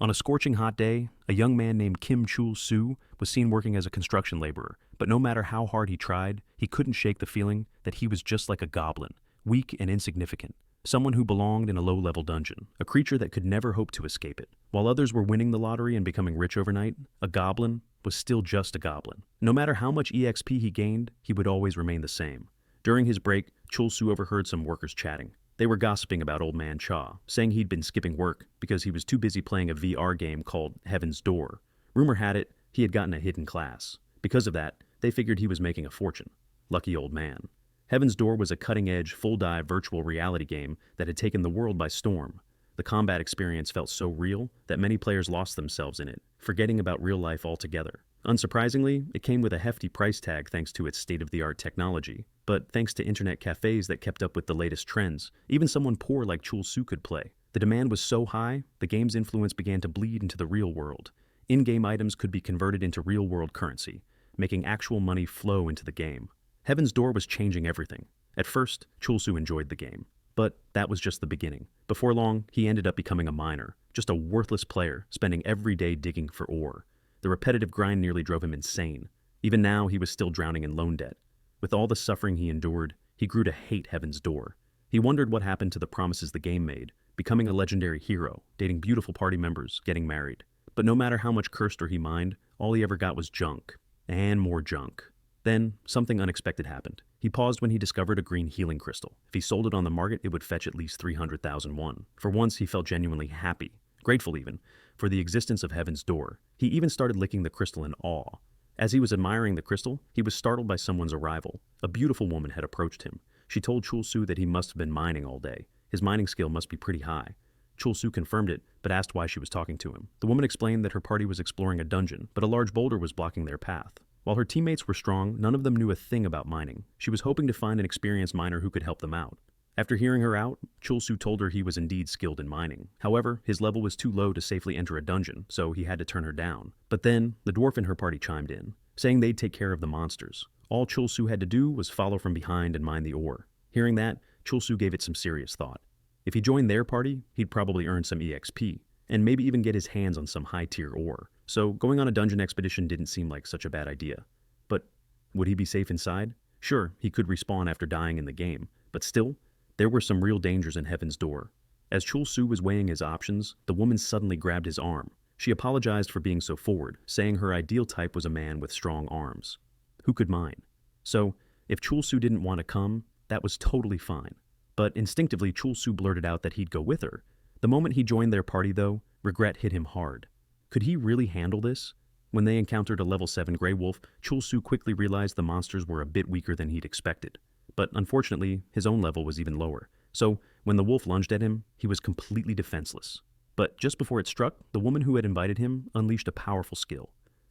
On a scorching hot day, a young man named Kim Chul Soo was seen working as a construction laborer, but no matter how hard he tried, he couldn't shake the feeling that he was just like a goblin, weak and insignificant, someone who belonged in a low-level dungeon, a creature that could never hope to escape it. While others were winning the lottery and becoming rich overnight, a goblin was still just a goblin. No matter how much EXP he gained, he would always remain the same. During his break, Chul Soo overheard some workers chatting. They were gossiping about Old Man Cha, saying he'd been skipping work because he was too busy playing a VR game called Heaven's Door. Rumor had it he had gotten a hidden class. Because of that, they figured he was making a fortune. Lucky old man. Heaven's Door was a cutting-edge, full-dive virtual reality game that had taken the world by storm. The combat experience felt so real that many players lost themselves in it, forgetting about real life altogether. Unsurprisingly, it came with a hefty price tag thanks to its state-of-the-art technology. But thanks to internet cafes that kept up with the latest trends, even someone poor like Chul Soo could play. The demand was so high, the game's influence began to bleed into the real world. In-game items could be converted into real-world currency, making actual money flow into the game. Heaven's Door was changing everything. At first, Chul Soo enjoyed the game. But that was just the beginning. Before long, he ended up becoming a miner, just a worthless player, spending every day digging for ore. The repetitive grind nearly drove him insane. Even now, he was still drowning in loan debt. With all the suffering he endured, he grew to hate Heaven's Door. He wondered what happened to the promises the game made, becoming a legendary hero, dating beautiful party members, getting married. But no matter how much cursed or he mined, all he ever got was junk. And more junk. Then, something unexpected happened. He paused when he discovered a green healing crystal. If he sold it on the market, it would fetch at least 300,000 won. For once, he felt genuinely happy, grateful even, for the existence of Heaven's Door. He even started licking the crystal in awe. As he was admiring the crystal, he was startled by someone's arrival. A beautiful woman had approached him. She told Chul Soo that he must have been mining all day. His mining skill must be pretty high. Chul Soo confirmed it, but asked why she was talking to him. The woman explained that her party was exploring a dungeon, but a large boulder was blocking their path. While her teammates were strong, none of them knew a thing about mining. She was hoping to find an experienced miner who could help them out. After hearing her out, Chul Soo told her he was indeed skilled in mining. However, his level was too low to safely enter a dungeon, so he had to turn her down. But then, the dwarf in her party chimed in, saying they'd take care of the monsters. All Chul Soo had to do was follow from behind and mine the ore. Hearing that, Chul Soo gave it some serious thought. If he joined their party, he'd probably earn some EXP, and maybe even get his hands on some high-tier ore. So going on a dungeon expedition didn't seem like such a bad idea. But would he be safe inside? Sure, he could respawn after dying in the game, but still, there were some real dangers in Heaven's Door. As Chul Soo was weighing his options, the woman suddenly grabbed his arm. She apologized for being so forward, saying her ideal type was a man with strong arms. Who could mine? So, if Chul Soo didn't want to come, that was totally fine. But instinctively, Chul Soo blurted out that he'd go with her. The moment he joined their party, though, regret hit him hard. Could he really handle this? When they encountered a level 7 Grey Wolf, Chul Soo quickly realized the monsters were a bit weaker than he'd expected. But unfortunately, his own level was even lower. So, when the wolf lunged at him, he was completely defenseless. But just before it struck, the woman who had invited him unleashed a powerful skill.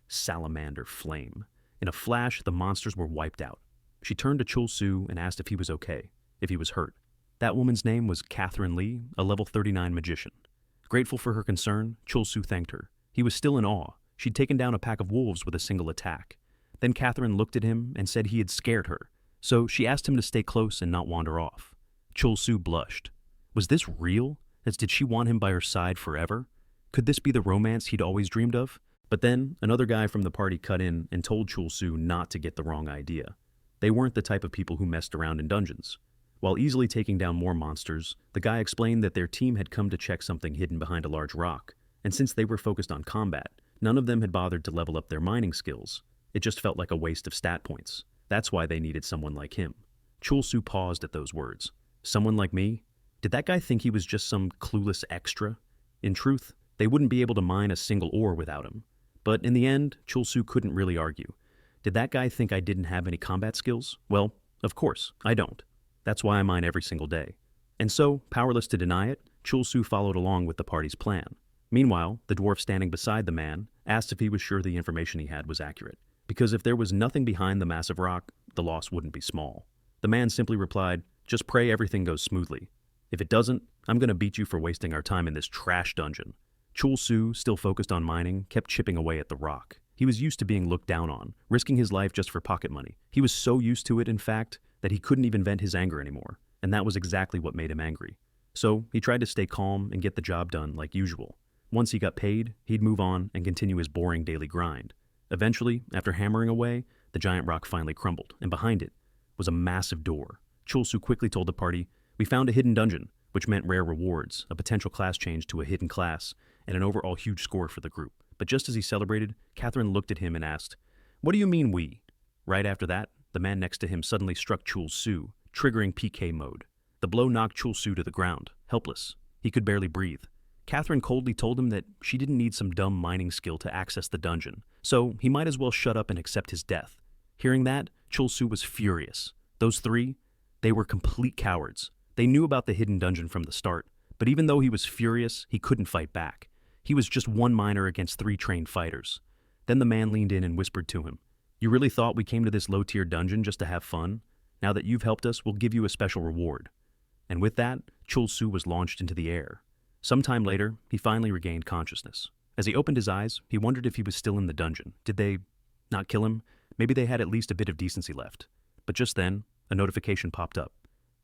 Salamander Flame. In a flash, the monsters were wiped out. She turned to Chul Soo and asked if he was okay, if he was hurt. That woman's name was Catherine Lee, a level 39 magician. Grateful for her concern, Chul Soo thanked her. He was still in awe. She'd taken down a pack of wolves with a single attack. Then Catherine looked at him and said he had scared her, so she asked him to stay close and not wander off. Chul Soo blushed. Was this real? Did she want him by her side forever? Could this be the romance he'd always dreamed of? But then, another guy from the party cut in and told Chul Soo not to get the wrong idea. They weren't the type of people who messed around in dungeons. While easily taking down more monsters, the guy explained that their team had come to check something hidden behind a large rock, and since they were focused on combat, none of them had bothered to level up their mining skills. It just felt like a waste of stat points. That's why they needed someone like him. Chul Soo paused at those words. Someone like me? Did that guy think he was just some clueless extra? In truth, they wouldn't be able to mine a single ore without him. But in the end, Chul Soo couldn't really argue. Did that guy think I didn't have any combat skills? Well, of course, I don't. That's why I mine every single day. And so, powerless to deny it, Chul Soo followed along with the party's plan. Meanwhile, the dwarf standing beside the man asked if he was sure the information he had was accurate. Because if there was nothing behind the massive rock, the loss wouldn't be small. The man simply replied, "Just pray everything goes smoothly. If it doesn't, I'm gonna beat you for wasting our time in this trash dungeon." Chul Soo, still focused on mining, kept chipping away at the rock. He was used to being looked down on, risking his life just for pocket money. He was so used to it, in fact, that he couldn't even vent his anger anymore, and that was exactly what made him angry. So he tried to stay calm and get the job done like usual. Once he got paid, he'd move on and continue his boring daily grind. Eventually, after hammering away, the giant rock finally crumbled, and behind it was a massive door. Chul Soo quickly told the party, "We found a hidden dungeon," which meant rare rewards, a potential class change to a hidden class, and an overall huge score for the group. But just as he celebrated, Catherine looked at him and asked, "What do you mean we?" Right after that, the man next to him suddenly struck Chul Soo, triggering PK mode. The blow knocked Chul Soo to the ground, helpless. He could barely breathe. Catherine coldly told him that she didn't need some dumb mining skill to access the dungeon, so he might as well shut up and accept his death. Hearing that, Chul Soo was furious. Those three, they were complete cowards. They knew about the hidden dungeon from the start, but even though he was furious, he couldn't fight back. He was just one miner against three trained fighters. Then the man leaned in and whispered to him, "You really thought we came to this low-tier dungeon just to have fun? Now that you've helped us, we'll give you a special reward." And with that, Chul Soo was launched into the air. Sometime later, he finally regained consciousness. As he opened his eyes, he wondered if he was still in the dungeon. Did they not kill him? Maybe they had at least a bit of decency left. But just then, a notification popped up.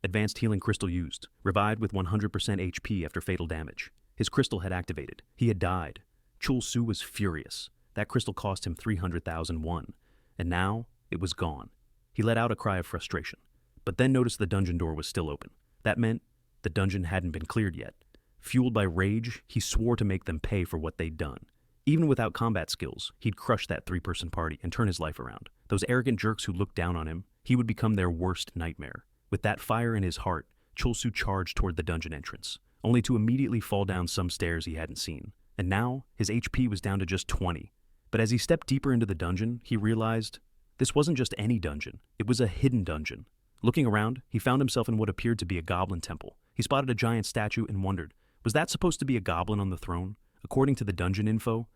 Advanced healing crystal used. Revived with 100% HP after fatal damage. His crystal had activated. He had died. Chul Soo was furious. That crystal cost him 300,000 won. And now, it was gone. He let out a cry of frustration, but then noticed the dungeon door was still open. That meant the dungeon hadn't been cleared yet. Fueled by rage, he swore to make them pay for what they'd done. Even without combat skills, he'd crush that three-person party and turn his life around. Those arrogant jerks who looked down on him, he would become their worst nightmare. With that fire in his heart, Chul Soo charged toward the dungeon entrance, only to immediately fall down some stairs he hadn't seen. And now, his HP was down to just 20. But as he stepped deeper into the dungeon, he realized this wasn't just any dungeon. It was a hidden dungeon. Looking around, he found himself in what appeared to be a goblin temple. He spotted a giant statue and wondered, was that supposed to be a goblin on the throne? According to the dungeon info,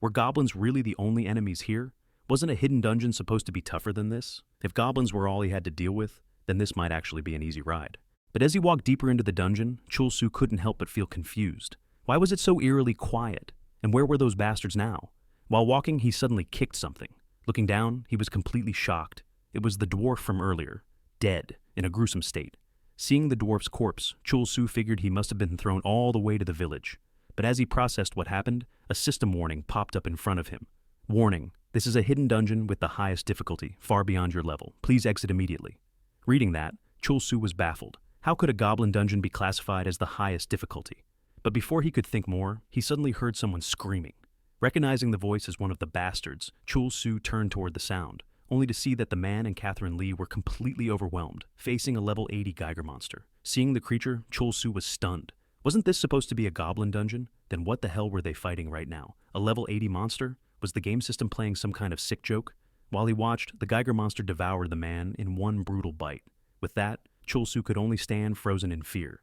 were goblins really the only enemies here? Wasn't a hidden dungeon supposed to be tougher than this? If goblins were all he had to deal with, then this might actually be an easy ride. But as he walked deeper into the dungeon, Chul Soo couldn't help but feel confused. Why was it so eerily quiet? And where were those bastards now? While walking, he suddenly kicked something. Looking down, he was completely shocked. It was the dwarf from earlier, dead, in a gruesome state. Seeing the dwarf's corpse, Chul Soo figured he must have been thrown all the way to the village. But as he processed what happened, a system warning popped up in front of him. Warning, this is a hidden dungeon with the highest difficulty, far beyond your level. Please exit immediately. Reading that, Chul Soo was baffled. How could a goblin dungeon be classified as the highest difficulty? But before he could think more, he suddenly heard someone screaming. Recognizing the voice as one of the bastards, Chul Soo turned toward the sound, only to see that the man and Catherine Lee were completely overwhelmed, facing a level 80 Geiger monster. Seeing the creature, Chul Soo was stunned. Wasn't this supposed to be a goblin dungeon? Then what the hell were they fighting right now? A level 80 monster? Was the game system playing some kind of sick joke? While he watched, the Geiger monster devoured the man in one brutal bite. With that, Chul Soo could only stand frozen in fear.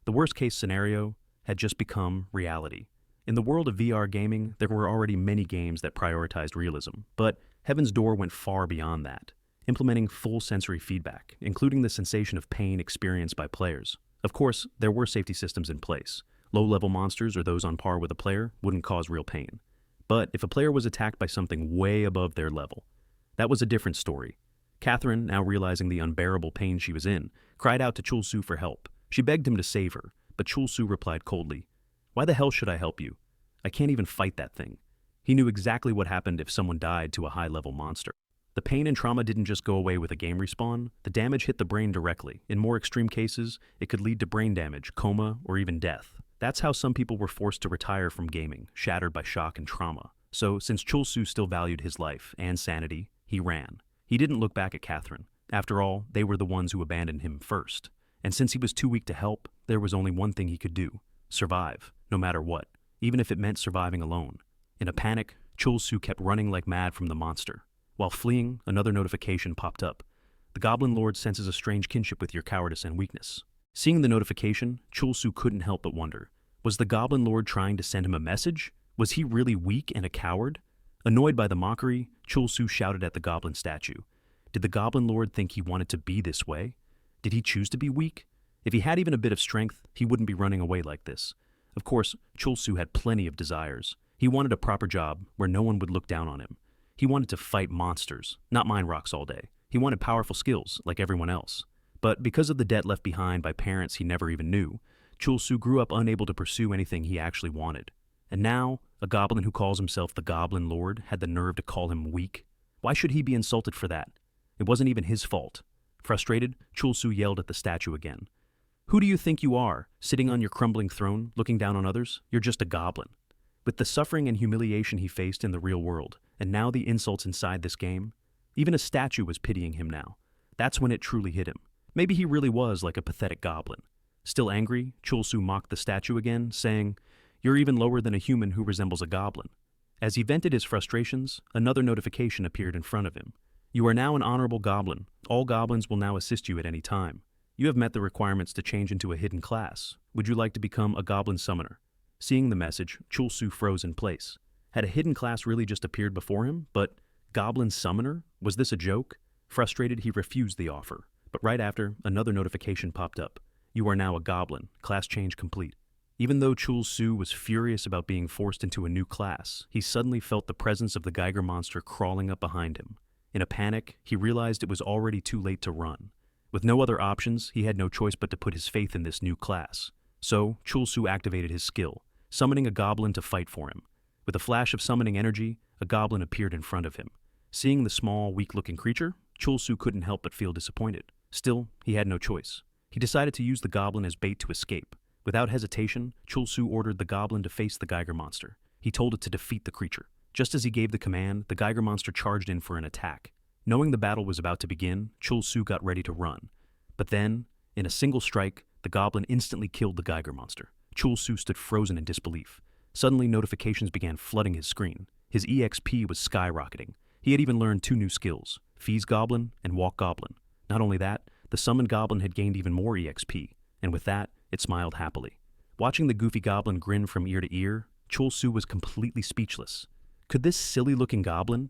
The worst-case scenario had just become reality. In the world of VR gaming, there were already many games that prioritized realism, but Heaven's Door went far beyond that, implementing full sensory feedback, including the sensation of pain experienced by players. Of course, there were safety systems in place. Low-level monsters or those on par with a player wouldn't cause real pain. But if a player was attacked by something way above their level, that was a different story. Catherine, now realizing the unbearable pain she was in, cried out to Chul Soo for help. She begged him to save her, but Chul Soo replied coldly, "Why the hell should I help you? I can't even fight that thing." He knew exactly what happened if someone died to a high-level monster. The pain and trauma didn't just go away with a game respawn, the damage hit the brain directly. In more extreme cases, it could lead to brain damage, coma, or even death. That's how some people were forced to retire from gaming, shattered by shock and trauma. So, since Chul Soo still valued his life and sanity, he ran. He didn't look back at Catherine. After all, they were the ones who abandoned him first. And since he was too weak to help, there was only one thing he could do: survive, no matter what, even if it meant surviving alone. In a panic, Chul Soo kept running like mad from the monster. While fleeing, another notification popped up. The Goblin Lord senses a strange kinship with your cowardice and weakness. Seeing the notification, Chul Soo couldn't help but wonder, was the Goblin Lord trying to send him a message? Was he really weak and a coward? Annoyed by the mockery, Chul Soo shouted at the goblin statue. Did the Goblin Lord think he wanted to be this way? Did he choose to be weak? If he had even a bit of strength, he wouldn't be running away like this. Of course, Chul Soo had plenty of desires. He wanted a proper job where no one would look down on him. He wanted to fight monsters, not mine rocks all day. He wanted powerful skills, like everyone else. But because of the debt left behind by parents he never even knew, Chul Soo grew up unable to pursue anything he actually wanted. And now, a goblin who calls himself the Goblin Lord had the nerve to call him weak? Why should he be insulted for that? It wasn't even his fault. Frustrated, Chul Soo yelled at the statue again. Who do you think you are, sitting on your crumbling throne, looking down on others? You're just a goblin. With the suffering and humiliation he faced in the real world, and now the insults inside this game, even a statue was pitying him now. That's when it truly hit him. Maybe he really was like a pathetic goblin. Still angry, Chul Soo mocked the statue again, saying, "You're even lower than a human who resembles a goblin." As he vented his frustrations, another notification appeared in front of him. You are now an honorable goblin. All goblins will now assist you at any time. You have met the requirements to change into a hidden class. Would you like to become a Goblin Summoner? Seeing the message, Chul Soo froze in place. Had a hidden class really just appeared before him? But Goblin Summoner? Was this a joke? Frustrated, he refused the offer. But right after, another notification popped up. You are now a goblin. Class change complete. Even though Chul Soo was furious about being forced into a new class, he suddenly felt the presence of the Geiger monster crawling up behind him. In a panic, he realized it was already too late to run. With no other options, he had no choice but to put his faith in this new class. So, Chul Soo activated his skill, summoning a goblin to fight for him. With a flash of summoning energy, a goblin appeared in front of him. Seeing the small, weak-looking creature, Chul Soo couldn't help but feel disappointed. Still, he had no choice. He decided to use the goblin as bait to escape. Without hesitation, Chul Soo ordered the goblin to face the Geiger monster. He told it to defeat the creature. Just as he gave the command, the Geiger monster charged in for an attack. Knowing the battle was about to begin, Chul Soo got ready to run. But then, in a single strike, the goblin instantly killed the Geiger monster. Chul Soo stood frozen in disbelief. Suddenly, notifications began flooding his screen. His EXP was skyrocketing. He had even learned 2 new skills, Fees Goblin and Walk Goblin. Not only that, the summoned goblin had gained even more EXP, and with that, it smiled happily. Watching the goofy goblin grin from ear to ear, Chul Soo was completely speechless. Could this silly-looking goblin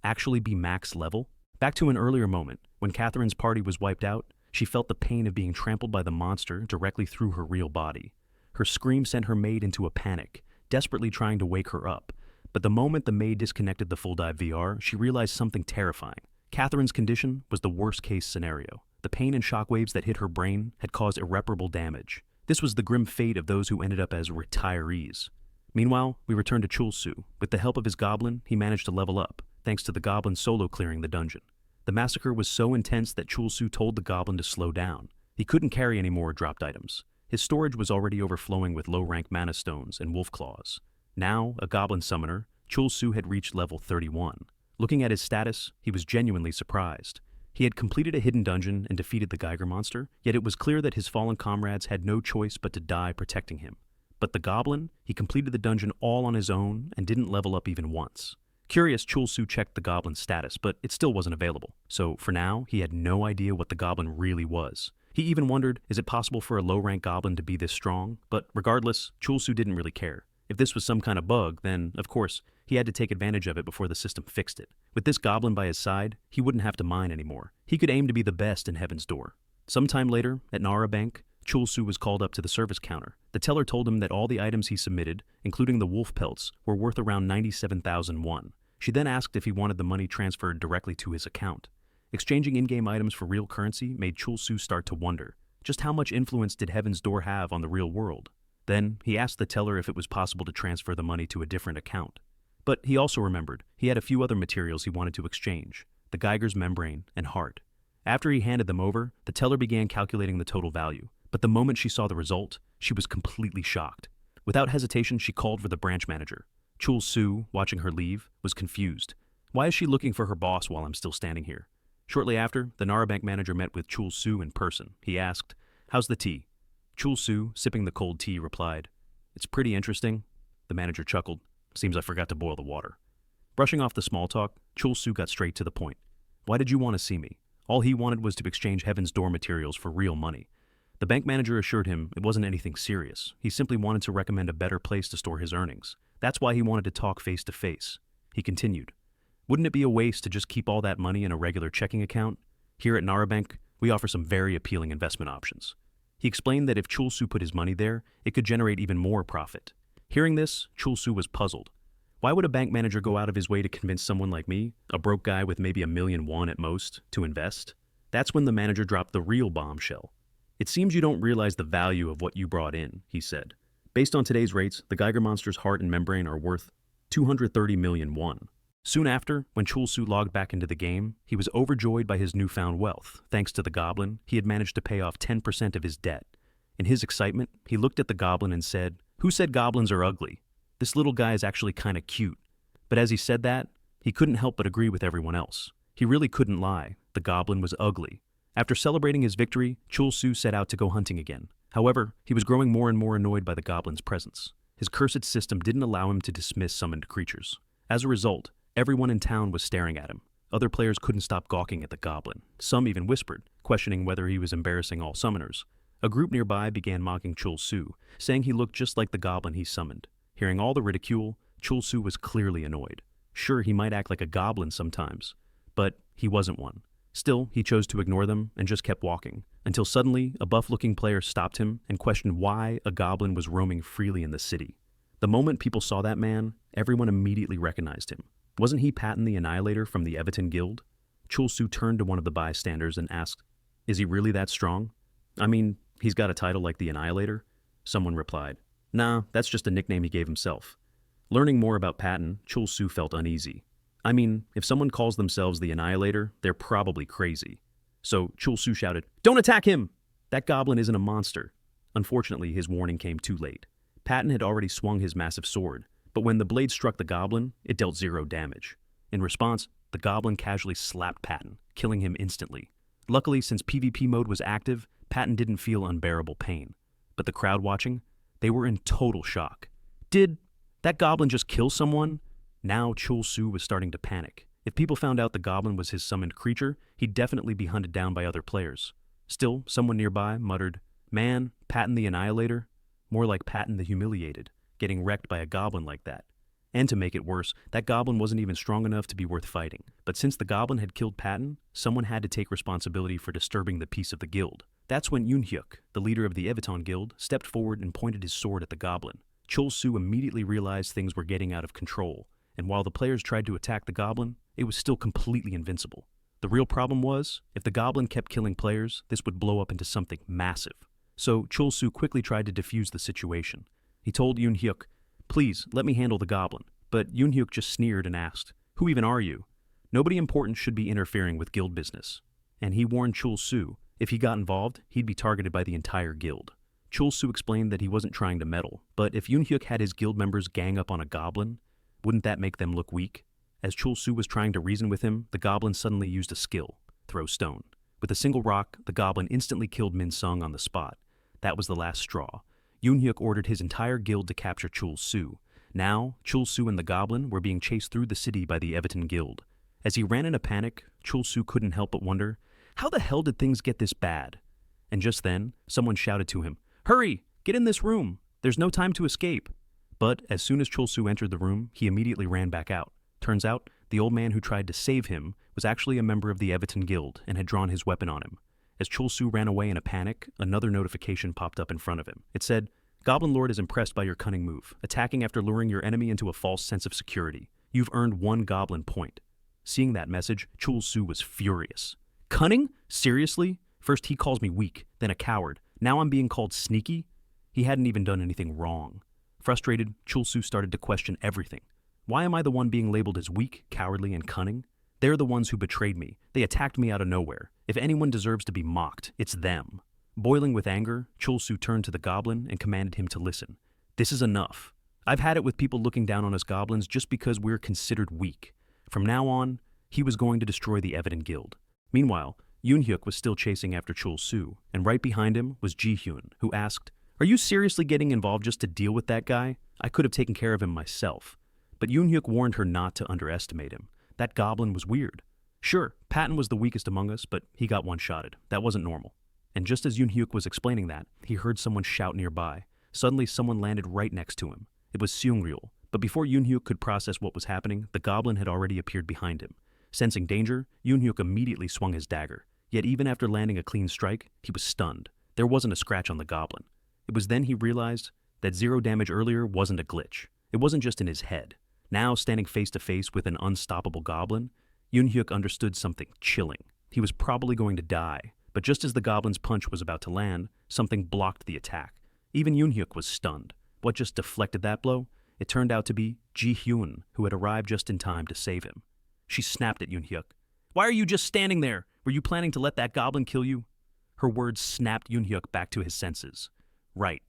actually be max level? Back to an earlier moment, when Catherine's party was wiped out, she felt the pain of being trampled by the monster directly through her real body. Her scream sent her maid into a panic, desperately trying to wake her up. But the moment the maid disconnected the full dive VR, she realized something terrifying. Catherine's condition was the worst-case scenario. The pain and shockwaves that hit her brain had caused irreparable damage. This was the grim fate of those who ended up as retirees. Meanwhile, we return to Chul Soo. With the help of his goblin, he managed to level up, thanks to the goblin solo clearing the dungeon. The massacre was so intense that Chul Soo told the goblin to slow down. He couldn't carry any more dropped items. His storage was already overflowing with low-rank mana stones and wolf claws. Now, a Goblin Summoner, Chul Soo had reached level 31. Looking at his status, he was genuinely surprised. He had completed a hidden dungeon and defeated the Geiger monster, yet it was clear that his fallen comrades had no choice but to die protecting him. But the goblin, he completed the dungeon all on his own and didn't level up even once. Curious, Chul Soo checked the goblin's status, but it still wasn't available. So for now, he had no idea what the goblin really was. He even wondered, is it possible for a low-rank goblin to be this strong? But regardless, Chul Soo didn't really care. If this was some kind of bug, then, of course, he had to take advantage of it before the system fixed it. With this goblin by his side, he wouldn't have to mine anymore. He could aim to be the best in Heaven's Door. Sometime later, at Nara Bank, Chul Soo was called up to the service counter. The teller told him that all the items he submitted, including the wolf pelts, were worth around 97,000 won. She then asked if he wanted the money transferred directly to his account. Exchanging in-game items for real currency made Chul Soo start to wonder, just how much influence did Heaven's Door have on the real world? Then, he asked the teller if it was possible to transfer the money to a different account. But he also remembered he had a few other materials he wanted to exchange, the Geiger's membrane and heart. After he handed them over, the teller began calculating the total value. But the moment she saw the result, she was completely shocked. Without hesitation, she called for the branch manager. Chul Soo, watching her leave, was confused. Why is she looking for her boss while I'm still standing here? Shortly after, the Nara Bank manager met with Chul Soo in person. He asked, "How's the tea?" Chul Soo, sipping the cold tea, replied, "It's pretty interesting." The manager chuckled. "Seems I forgot to boil the water." Brushing off the small talk, Chul Soo got straight to the point. "Why did you want to see me?" All he wanted was to exchange Heaven's Door materials for real money. The bank manager assured him it wasn't anything serious. He simply wanted to recommend a better place to store his earnings. That's why he wanted to talk face to face. He continued, "Wouldn't it be a waste to just keep all that money in a regular checking account? Here at Nara Bank, we offer some very appealing investment options." He explained that if Chul Soo put his money there, it could generate even more profit. Hearing this, Chul Soo was puzzled. Why would a bank manager go out of his way to convince someone like me, a broke guy with maybe 1,000,000 won at most, to invest? That's when the manager dropped the real bombshell. "It seems you don't realize the value of what you brought in," he said. Based on today's rates, the Geiger monster's heart and membrane are worth 230 million won. Soon after, when Chul Soo logged back into the game, he was overjoyed by his newfound wealth. Thanks to the goblin, he had managed to pay off 10% of his debt. In his excitement, he looked at the goblin and said, "Who said goblins are ugly? This little guy is actually kinda cute." But as he said that, he couldn't help but agree with everyone else. He really couldn't lie. The goblin was ugly. After celebrating his victory, Chul Soo set out to go hunting again. However, he was growing more and more annoyed by the goblin's presence. His cursed system didn't allow him to dismiss summoned creatures. As a result, everyone in town was staring at him. Other players couldn't stop gawking at the goblin. Some even whispered, questioning whether he was embarrassing all summoners. A group nearby began mocking Chul Soo, saying he looked just like the goblin he summoned. Hearing all the ridicule, Chul Soo was clearly annoyed. Sure, he might act like a goblin sometimes, but he wasn't one. Still, he chose to ignore them and just kept walking, until suddenly a buff-looking player stopped him and questioned why a goblin was roaming freely in the city. The moment people saw that man, everyone immediately recognized him. Wasn't he Patton the Annihilator from the Everton Guild? Chul Soo turned to one of the bystanders and asked, "Is he really that strong? I mean, he's got a title like the Annihilator?" Someone replied, "Nah, that's just a nickname he gave himself." Learning more about Patton, Chul Soo felt uneasy. I mean, if someone calls themselves the Annihilator, they're probably crazy. So Chul Soo shouted, "Don't attack him! That goblin isn't a monster." Unfortunately, his warning came too late. Patton had already swung his massive sword, but when the blade struck the goblin, it dealt 0 damage. In response, the goblin casually slapped Patton, killing him instantly. Luckily, since PvP mode was active, Patton didn't feel unbearable pain. But the crowd watching, they were in total shock. Did that goblin just kill someone? Now Chul Soo was starting to panic. If people found out the goblin was his summoned creature, he'd definitely be hunted down by other players. Still, someone nearby muttered, "Man, Patton the Annihilator? More like Patton the Humiliated, getting wrecked by a goblin like that." And to make it worse, that goblin wasn't even strong enough to be worth fighting. But since the goblin had killed Patton, someone had to take responsibility for disturbing the peace of the guild. That's when Yoon-hyuk, the leader of the Everton Guild, stepped forward and pointed his sword at the goblin. Chul Soo immediately realized things were getting out of control, and while the players tried to attack the goblin, it was still completely invincible. The real problem was, if the goblin kept killing players, this would blow up into something massive. So Chul Soo quickly tried to defuse the situation. He told Yoon-hyuk, "Please, let me handle the goblin." But Yoon-hyuk just sneered and asked, "Who even are you? Nobody important should be interfering with guild business." And he warned Chul Soo, if he got involved, he'd be targeted by the entire guild. Chul Soo explained that he wasn't trying to meddle, but if Yoon-hyuk had his guild members gang up on a goblin, wouldn't that make them look weak? As Chul Soo was trying to reason with him, the goblin suddenly used a skill, throw stone. With a single rock, the goblin instantly killed Min Sung on the spot. That was the last straw. Yoon-hyuk ordered his entire guild to capture Chul Soo. Now, Chul Soo and the goblin were being chased through the city by the Everton Guild. As he ran in a panic, Chul Soo couldn't help but wonder, how the hell did things get this bad? And just then, someone shouted to him, "Hurry! Get in this room! There's no time to escape!" But as soon as Chul Soo entered the room, he immediately ran back out. Turns out, the old man who tried to save him was actually a member of the Everton Guild and had drawn his weapon on him. As Chul Soo ran away in a panic, another notification popped up in front of him. It said, "Goblin Lord is impressed by your cunning move, attacking after luring your enemy into a false sense of security. You've earned 1 goblin point." Seeing that message, Chul Soo was furious. Cunning? Seriously? First he calls me weak, then a coward. Now I'm being called sneaky? He hadn't even done anything wrong. Frustrated, Chul Soo started to question everything. Why am I the one being labeled as weak, cowardly, and cunning? They're the ones who betrayed me. They attacked me out of nowhere. If anyone deserves to be mocked, it's them. Boiling with anger, Chul Soo turned to the goblin and commanded him to listen. "This is enough. I've had it with people looking down on us goblins just because we're considered weak. From now on, he was going to destroy the Everton Guild." Meanwhile, Yoon-hyuk was still chasing after Chul Soo, and right behind him was Ji-hyun, who asked, "Are you seriously getting involved just to deal with that guy? I could have taken care of him myself." But Yoon-hyuk warned her not to underestimate him. That goblin was weird. Sure, Patton was the weakest among us, but he got one-shotted. That wasn't normal. And just as Yoon-hyuk was explaining that, he heard someone shout nearby. Suddenly, someone landed right next to him. It was Seung-ryul. But before Yoon-hyuk could process what was happening, the goblin had already appeared behind him. Sensing danger, Yoon-hyuk immediately swung his dagger. Yet even after landing a clean strike, he was stunned. There wasn't a scratch on the goblin. It was then he realized that 0 damage earlier wasn't a glitch. It wasn't just in his head. Now, standing face to face with an unstoppable goblin, Yoon-hyuk understood something chilling. He was probably going to die, but just as the goblin's punch was about to land, something blocked the attack. Even Yoon-hyuk was stunned. What just deflected that blow? It turned out to be Ji-hyun, who had arrived just in time to save him. She snapped at Yoon-hyuk. "Why are you just standing there? Were you planning to let that goblin kill you?" Her words snapped Yoon-hyuk back to his senses. Right.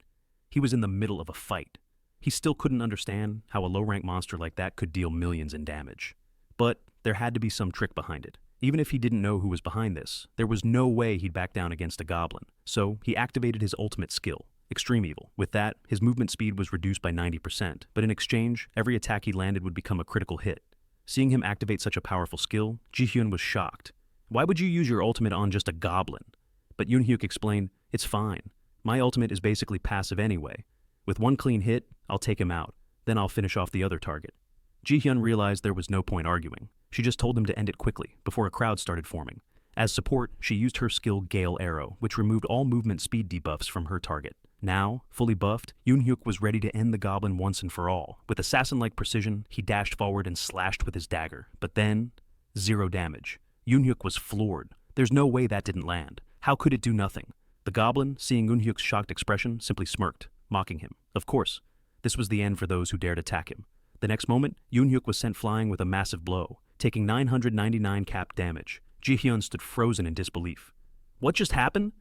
He was in the middle of a fight. He still couldn't understand how a low-rank monster like that could deal millions in damage. But there had to be some trick behind it. Even if he didn't know who was behind this, there was no way he'd back down against a goblin. So he activated his ultimate skill, Extreme Evil. With that, his movement speed was reduced by 90%, but in exchange, every attack he landed would become a critical hit. Seeing him activate such a powerful skill, Ji-hyun was shocked. "Why would you use your ultimate on just a goblin?" But Yoon-hyuk explained, "It's fine. My ultimate is basically passive anyway. With one clean hit, I'll take him out. Then I'll finish off the other target." Ji-hyun realized there was no point arguing. She just told him to end it quickly, before a crowd started forming. As support, she used her skill Gale Arrow, which removed all movement speed debuffs from her target. Now, fully buffed, Yoon-hyuk was ready to end the goblin once and for all. With assassin-like precision, he dashed forward and slashed with his dagger. But then, 0 damage. Yoon-hyuk was floored. There's no way that didn't land. How could it do nothing? The goblin, seeing Yoon-hyuk's shocked expression, simply smirked, mocking him. Of course, this was the end for those who dared attack him. The next moment, Yoon-hyuk was sent flying with a massive blow, taking 999 cap damage. Ji-hyun stood frozen in disbelief. What just happened?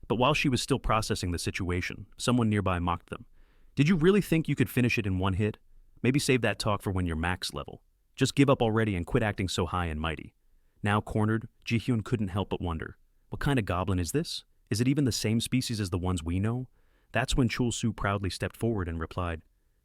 But while she was still processing the situation, someone nearby mocked them. "Did you really think you could finish it in one hit? Maybe save that talk for when you're max level. Just give up already and quit acting so high and mighty." Now cornered, Ji-hyun couldn't help but wonder, what kind of goblin is this? Is it even the same species as the ones we know? That's when Chul Soo proudly stepped forward and replied,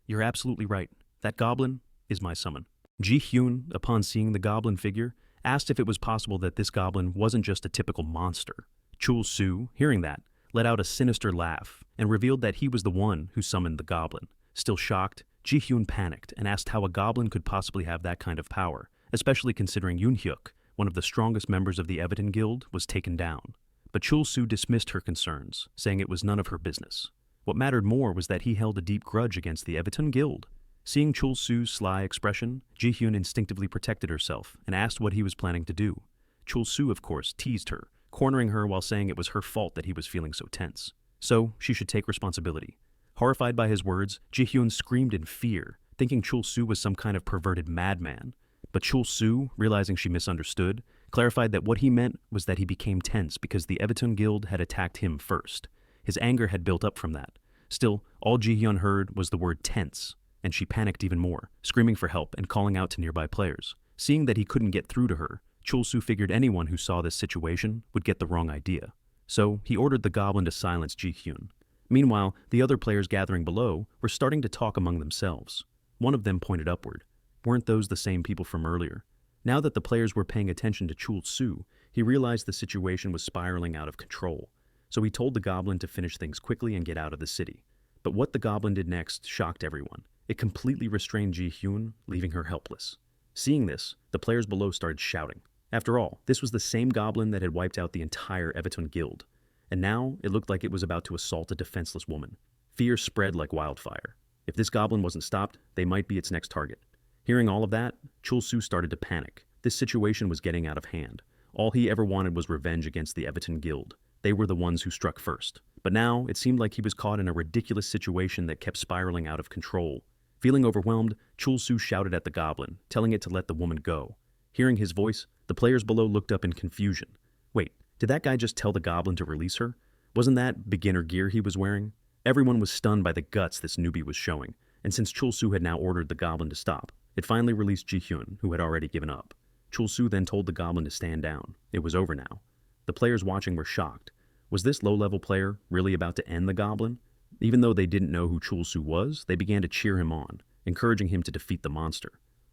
"You're absolutely right. That goblin is my summon." Ji-hyun, upon seeing the goblin figure, asked if it was possible that this goblin wasn't just a typical monster. Chul Soo, hearing that, let out a sinister laugh and revealed that he was the one who summoned the goblin. Still shocked, Ji-hyun panicked and asked how a goblin could possibly have that kind of power, especially considering Yoon-hyuk, one of the strongest members of the Everton Guild, was taken down. But Chul Soo dismissed her concerns, saying it was none of her business. What mattered more was that he held a deep grudge against the Everton Guild. Seeing Chul Soo's sly expression, Ji-hyun instinctively protected herself and asked what he was planning to do. Chul Soo, of course, teased her, cornering her while saying it was her fault that he was feeling so tense. So, she should take responsibility. Horrified by his words, Ji-hyun screamed in fear, thinking Chul Soo was some kind of perverted madman. But Chul Soo, realizing she misunderstood, clarified that what he meant was that he became tense because the Everton Guild had attacked him first. His anger had built up from that. Still, all Ji-hyun heard was the word tense, and she panicked even more, screaming for help and calling out to nearby players. Seeing that he couldn't get through to her, Chul Soo figured anyone who saw this situation would get the wrong idea. So he ordered the goblin to silence Ji-hyun. Meanwhile, the other players gathering below were starting to talk among themselves. One of them pointed upward. Weren't those the same people from earlier? Now that the players were paying attention to Chul Soo, he realized the situation was spiraling out of control. So he told the goblin to finish things quickly and get out of the city. But what the goblin did next shocked everyone. It completely restrained Ji-hyun, leaving her helpless. Seeing this, the players below started shouting. After all, this was the same goblin that had wiped out the entire Everton Guild. And now, it looked like it was about to assault a defenseless woman. Fear spread like wildfire. If this goblin wasn't stopped, they might be its next target. Hearing all of that, Chul Soo started to panic. This situation was getting out of hand. All he ever wanted was revenge against the Everton Guild. They were the ones who struck first. But now, it seemed like he was caught in a ridiculous situation that kept spiraling out of control. Feeling overwhelmed, Chul Soo shouted at the goblin, telling it to let the woman go. Hearing his voice, the players below looked up in confusion. Wait, did that guy just tell the goblin to release her? Wasn't that beginner gear he was wearing? Everyone was stunned by the guts this newbie was showing, and since Chul Soo had now ordered the goblin to stop, it finally released Ji-hyun, who had already given up. Chul Soo then told the goblin to stand down. It was over now. The players watching were shocked. Was this low-level player really about to end the goblin? Even though they didn't know who Chul Soo was, they began to cheer him on, encouraging him to defeat the monster.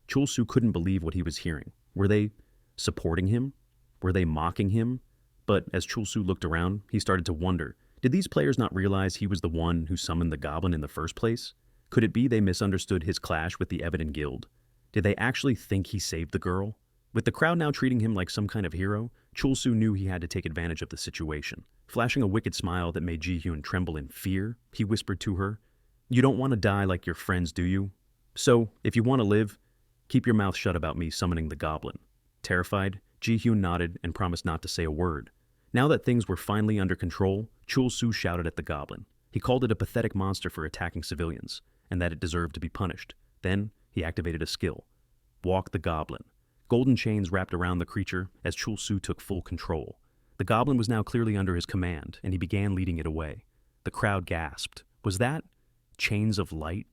Chul Soo couldn't believe what he was hearing. Were they supporting him? Were they mocking him? But as Chul Soo looked around, he started to wonder, did these players not realize he was the one who summoned the goblin in the first place? Could it be they misunderstood his clash with the Everton Guild? Did they actually think he saved the girl? With the crowd now treating him like some kind of hero, Chul Soo knew he had to take advantage of the situation. Flashing a wicked smile that made Ji-hyun tremble in fear, he whispered to her, "You don't want to die like your friends, do you? So, if you want to live, keep your mouth shut about me summoning the goblin." Terrified, Ji-hyun nodded and promised not to say a word. Now that things were finally under control, Chul Soo shouted at the goblin, He called it a pathetic monster for attacking civilians, and that it deserved to be punished. Then, he activated a skill. Walk the Goblin. Golden chains wrapped around the creature as Chul Soo took full control. The Goblin was now clearly under his command, and he began leading it away. The crowd gasped. Was that Chains of Light?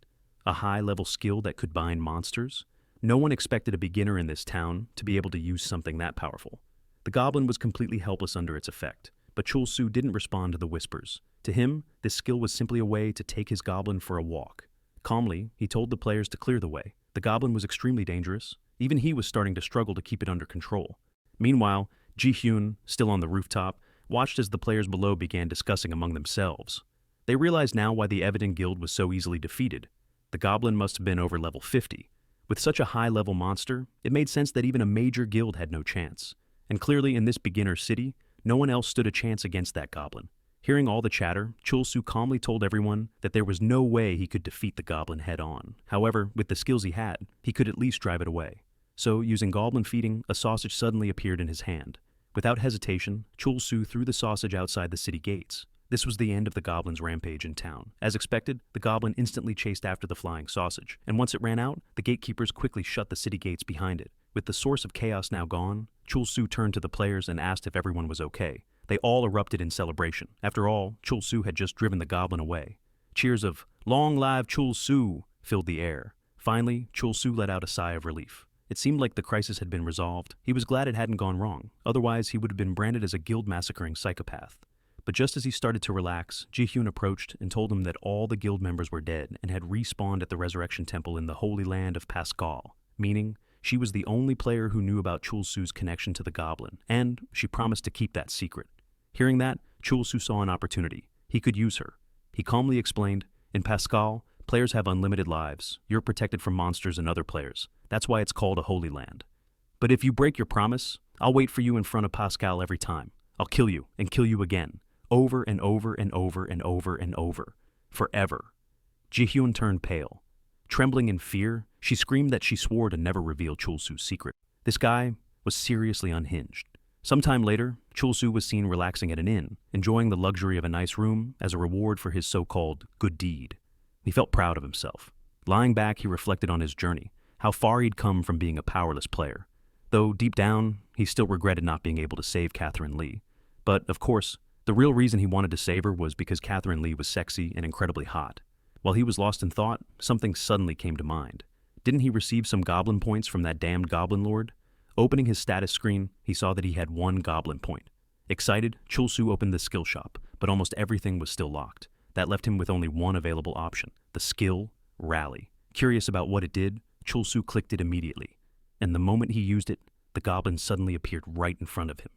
A high-level skill that could bind monsters? No one expected a beginner in this town to be able to use something that powerful. The Goblin was completely helpless under its effect, but Chul Soo didn't respond to the whispers. To him, this skill was simply a way to take his goblin for a walk. Calmly, he told the players to clear the way. The goblin was extremely dangerous. Even he was starting to struggle to keep it under control. Meanwhile, Ji-hyun, still on the rooftop, watched as the players below began discussing among themselves. They realized now why the Everton Guild was so easily defeated. The goblin must have been over level 50. With such a high-level monster, it made sense that even a major guild had no chance. And clearly in this beginner city, no one else stood a chance against that goblin. Hearing all the chatter, Chul Soo calmly told everyone that there was no way he could defeat the goblin head-on. However, with the skills he had, he could at least drive it away. So, using goblin feeding, a sausage suddenly appeared in his hand. Without hesitation, Chul Soo threw the sausage outside the city gates. This was the end of the goblin's rampage in town. As expected, the goblin instantly chased after the flying sausage, and once it ran out, the gatekeepers quickly shut the city gates behind it. With the source of chaos now gone, Chul Soo turned to the players and asked if everyone was okay. They all erupted in celebration. After all, Chul Soo had just driven the goblin away. Cheers of "Long live Chul Soo" filled the air. Finally, Chul Soo let out a sigh of relief. It seemed like the crisis had been resolved. He was glad it hadn't gone wrong. Otherwise, he would have been branded as a guild-massacring psychopath. But just as he started to relax, Ji-hyun approached and told him that all the guild members were dead and had respawned at the Resurrection Temple in the Holy Land of Pascal, meaning she was the only player who knew about Chul Soo's connection to the goblin, and she promised to keep that secret. Hearing that, Chul Soo saw an opportunity. He could use her. He calmly explained, "In Pascal, players have unlimited lives. You're protected from monsters and other players. That's why it's called a holy land. But if you break your promise, I'll wait for you in front of Pascal every time. I'll kill you and kill you again. Over and over and over and over and over. Forever." Ji-hyun turned pale. Trembling in fear, she screamed that she swore to never reveal Chul Soo's secret. This guy was seriously unhinged. Sometime later, Chul Soo was seen relaxing at an inn, enjoying the luxury of a nice room as a reward for his so-called good deed. He felt proud of himself. Lying back, he reflected on his journey, how far he'd come from being a powerless player. Though deep down, he still regretted not being able to save Catherine Lee. But, of course, the real reason he wanted to save her was because Catherine Lee was sexy and incredibly hot. While he was lost in thought, something suddenly came to mind. Didn't he receive some goblin points from that damned goblin lord? Opening his status screen, he saw that he had 1 goblin point. Excited, Chul Soo opened the skill shop, but almost everything was still locked. That left him with only one available option, the skill Rally. Curious about what it did, Chul Soo clicked it immediately. And the moment he used it, the goblin suddenly appeared right in front of him.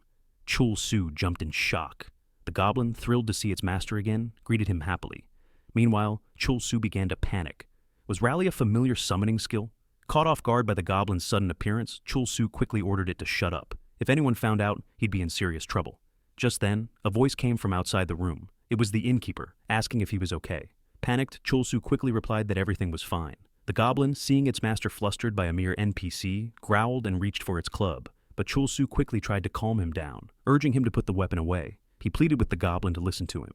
Chul Soo jumped in shock. The goblin, thrilled to see its master again, greeted him happily. Meanwhile, Chul Soo began to panic. Was Rally a familiar summoning skill? Caught off guard by the goblin's sudden appearance, Chul Soo quickly ordered it to shut up. If anyone found out, he'd be in serious trouble. Just then, a voice came from outside the room. It was the innkeeper, asking if he was okay. Panicked, Chul Soo quickly replied that everything was fine. The goblin, seeing its master flustered by a mere NPC, growled and reached for its club. But Chul Soo quickly tried to calm him down, urging him to put the weapon away. He pleaded with the goblin to listen to him.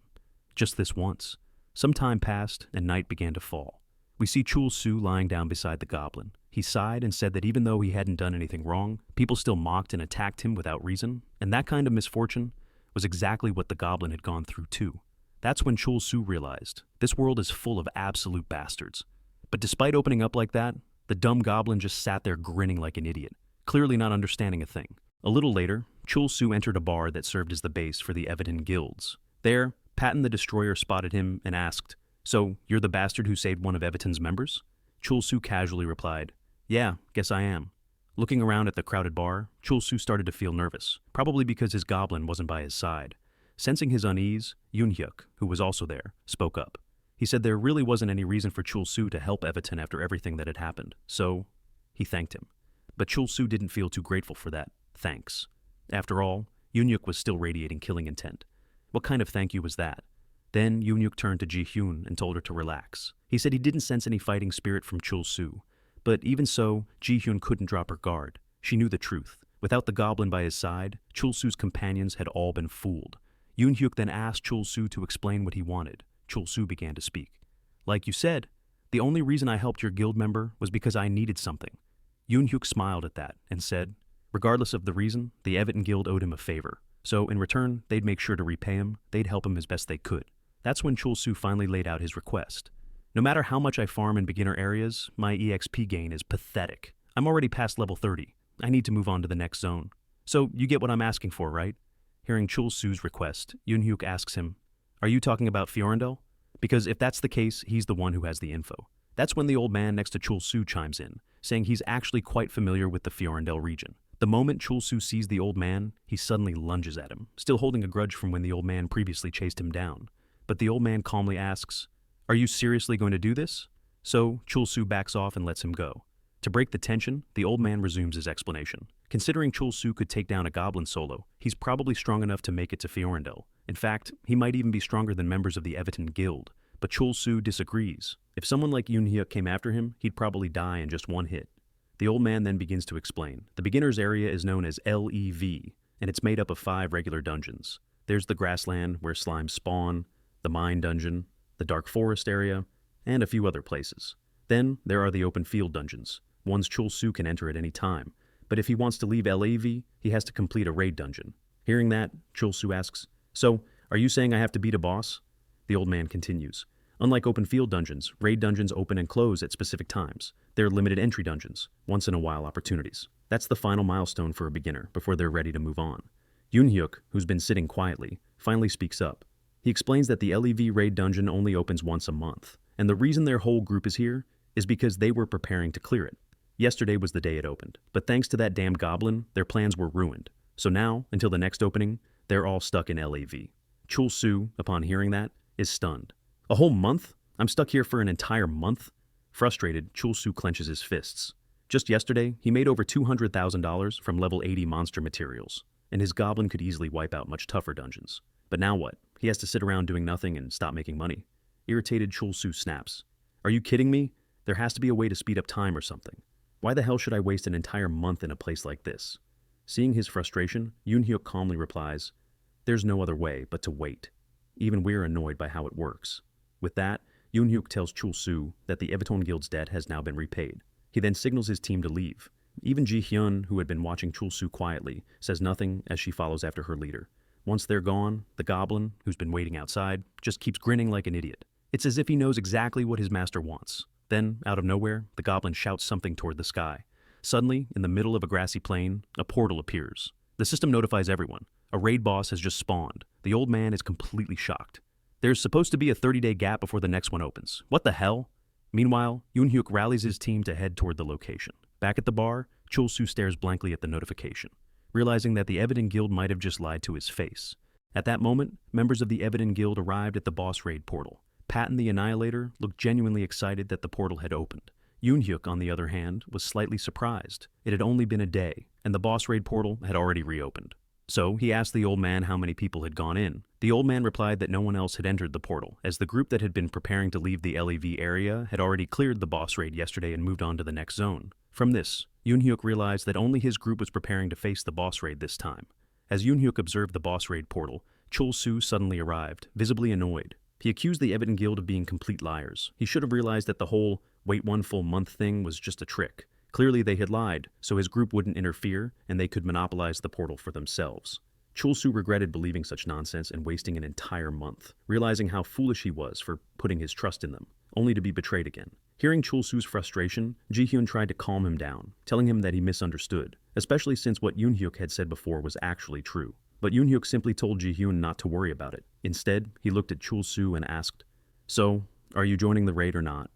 Just this once. Some time passed, and night began to fall. We see Chul Soo lying down beside the goblin. He sighed and said that even though he hadn't done anything wrong, people still mocked and attacked him without reason, and that kind of misfortune was exactly what the goblin had gone through too. That's when Chul Soo realized, this world is full of absolute bastards. But despite opening up like that, the dumb goblin just sat there grinning like an idiot, clearly not understanding a thing. A little later, Chul Soo entered a bar that served as the base for the Everton guilds. There, Patton the Destroyer spotted him and asked, "So, you're the bastard who saved one of Everton's members?" Chul Soo casually replied, "Yeah, guess I am." Looking around at the crowded bar, Chul Soo started to feel nervous, probably because his goblin wasn't by his side. Sensing his unease, Yoon-hyuk, who was also there, spoke up. He said there really wasn't any reason for Chul Soo to help Everton after everything that had happened, so he thanked him. But Chul Soo didn't feel too grateful for that thanks. After all, Yoon-hyuk was still radiating killing intent. What kind of thank you was that? Then Yoon-hyuk turned to Ji-hyun and told her to relax. He said he didn't sense any fighting spirit from Chul Soo. But even so, Ji-hyun couldn't drop her guard. She knew the truth. Without the goblin by his side, Chul Soo's companions had all been fooled. Yoon-hyuk then asked Chul Soo to explain what he wanted. Chul Soo began to speak. Like you said, the only reason I helped your guild member was because I needed something. Yoon Hyuk smiled at that and said, regardless of the reason, the Everton Guild owed him a favor. So in return, they'd make sure to repay him, they'd help him as best they could. That's when Chul Soo finally laid out his request. No matter how much I farm in beginner areas, my EXP gain is pathetic. I'm already past level 30. I need to move on to the next zone. So you get what I'm asking for, right? Hearing Chul Soo's request, Yoon Hyuk asks him, are you talking about Fiorandel? Because if that's the case, he's the one who has the info. That's when the old man next to Chul Soo chimes in, saying he's actually quite familiar with the Fiorandel region. The moment Chul Soo sees the old man, he suddenly lunges at him, still holding a grudge from when the old man previously chased him down. But the old man calmly asks, are you seriously going to do this? So Chul Soo backs off and lets him go. To break the tension, the old man resumes his explanation. Considering Chul Soo could take down a goblin solo, he's probably strong enough to make it to Fiorandel. In fact, he might even be stronger than members of the Everton Guild. But Chul Soo disagrees. If someone like Yoon Hyuk came after him, he'd probably die in just one hit. The old man then begins to explain. The beginner's area is known as LEV, and it's made up of 5 regular dungeons. There's the grassland where slimes spawn, the mine dungeon, the dark forest area, and a few other places. Then there are the open field dungeons. Ones Chul Soo can enter at any time, but if he wants to leave LAV, he has to complete a raid dungeon. Hearing that, Chul Soo asks, so, are you saying I have to beat a boss? The old man continues. Unlike open field dungeons, raid dungeons open and close at specific times. They're limited entry dungeons, once-in-a-while opportunities. That's the final milestone for a beginner before they're ready to move on. Yoon Hyuk, who's been sitting quietly, finally speaks up. He explains that the LEV raid dungeon only opens once a month, and the reason their whole group is here is because they were preparing to clear it. Yesterday was the day it opened, but thanks to that damn goblin, their plans were ruined. So now, until the next opening, they're all stuck in LAV. Chul Soo, upon hearing that, is stunned. A whole month? I'm stuck here for an entire month? Frustrated, Chul Soo clenches his fists. Just yesterday, he made over $200,000 from level 80 monster materials, and his goblin could easily wipe out much tougher dungeons. But now what? He has to sit around doing nothing and stop making money. Irritated, Chul Soo snaps. Are you kidding me? There has to be a way to speed up time or something. Why the hell should I waste an entire month in a place like this? Seeing his frustration, Yoon Hyuk calmly replies, there's no other way but to wait. Even we're annoyed by how it works. With that, Yoon Hyuk tells Chul Soo that the Everton Guild's debt has now been repaid. He then signals his team to leave. Even Ji Hyun, who had been watching Chul Soo quietly, says nothing as she follows after her leader. Once they're gone, the goblin, who's been waiting outside, just keeps grinning like an idiot. It's as if he knows exactly what his master wants. Then, out of nowhere, the goblin shouts something toward the sky. Suddenly, in the middle of a grassy plain, a portal appears. The system notifies everyone. A raid boss has just spawned. The old man is completely shocked. There's supposed to be a 30-day gap before the next one opens. What the hell? Meanwhile, Yoon Hyuk rallies his team to head toward the location. Back at the bar, Chul Soo stares blankly at the notification, realizing that the Everton Guild might have just lied to his face. At that moment, members of the Everton Guild arrived at the boss raid portal. Patton the Annihilator looked genuinely excited that the portal had opened. Yoon Hyuk, on the other hand, was slightly surprised. It had only been a day, and the boss raid portal had already reopened. So he asked the old man how many people had gone in. The old man replied that no one else had entered the portal, as the group that had been preparing to leave the LEV area had already cleared the boss raid yesterday and moved on to the next zone. From this, Yoon Hyuk realized that only his group was preparing to face the boss raid this time. As Yoon Hyuk observed the boss raid portal, Chul Soo suddenly arrived, visibly annoyed. He accused the Everton Guild of being complete liars. He should have realized that the whole wait one full month thing was just a trick. Clearly they had lied, so his group wouldn't interfere and they could monopolize the portal for themselves. Chul Soo regretted believing such nonsense and wasting an entire month, realizing how foolish he was for putting his trust in them, only to be betrayed again. Hearing Chul Soo's frustration, Ji Hyun tried to calm him down, telling him that he misunderstood, especially since what Yoon Hyuk had said before was actually true. But Yoon Hyuk simply told Ji Hyun not to worry about it. Instead, he looked at Chul Soo and asked, so, are you joining the raid or not?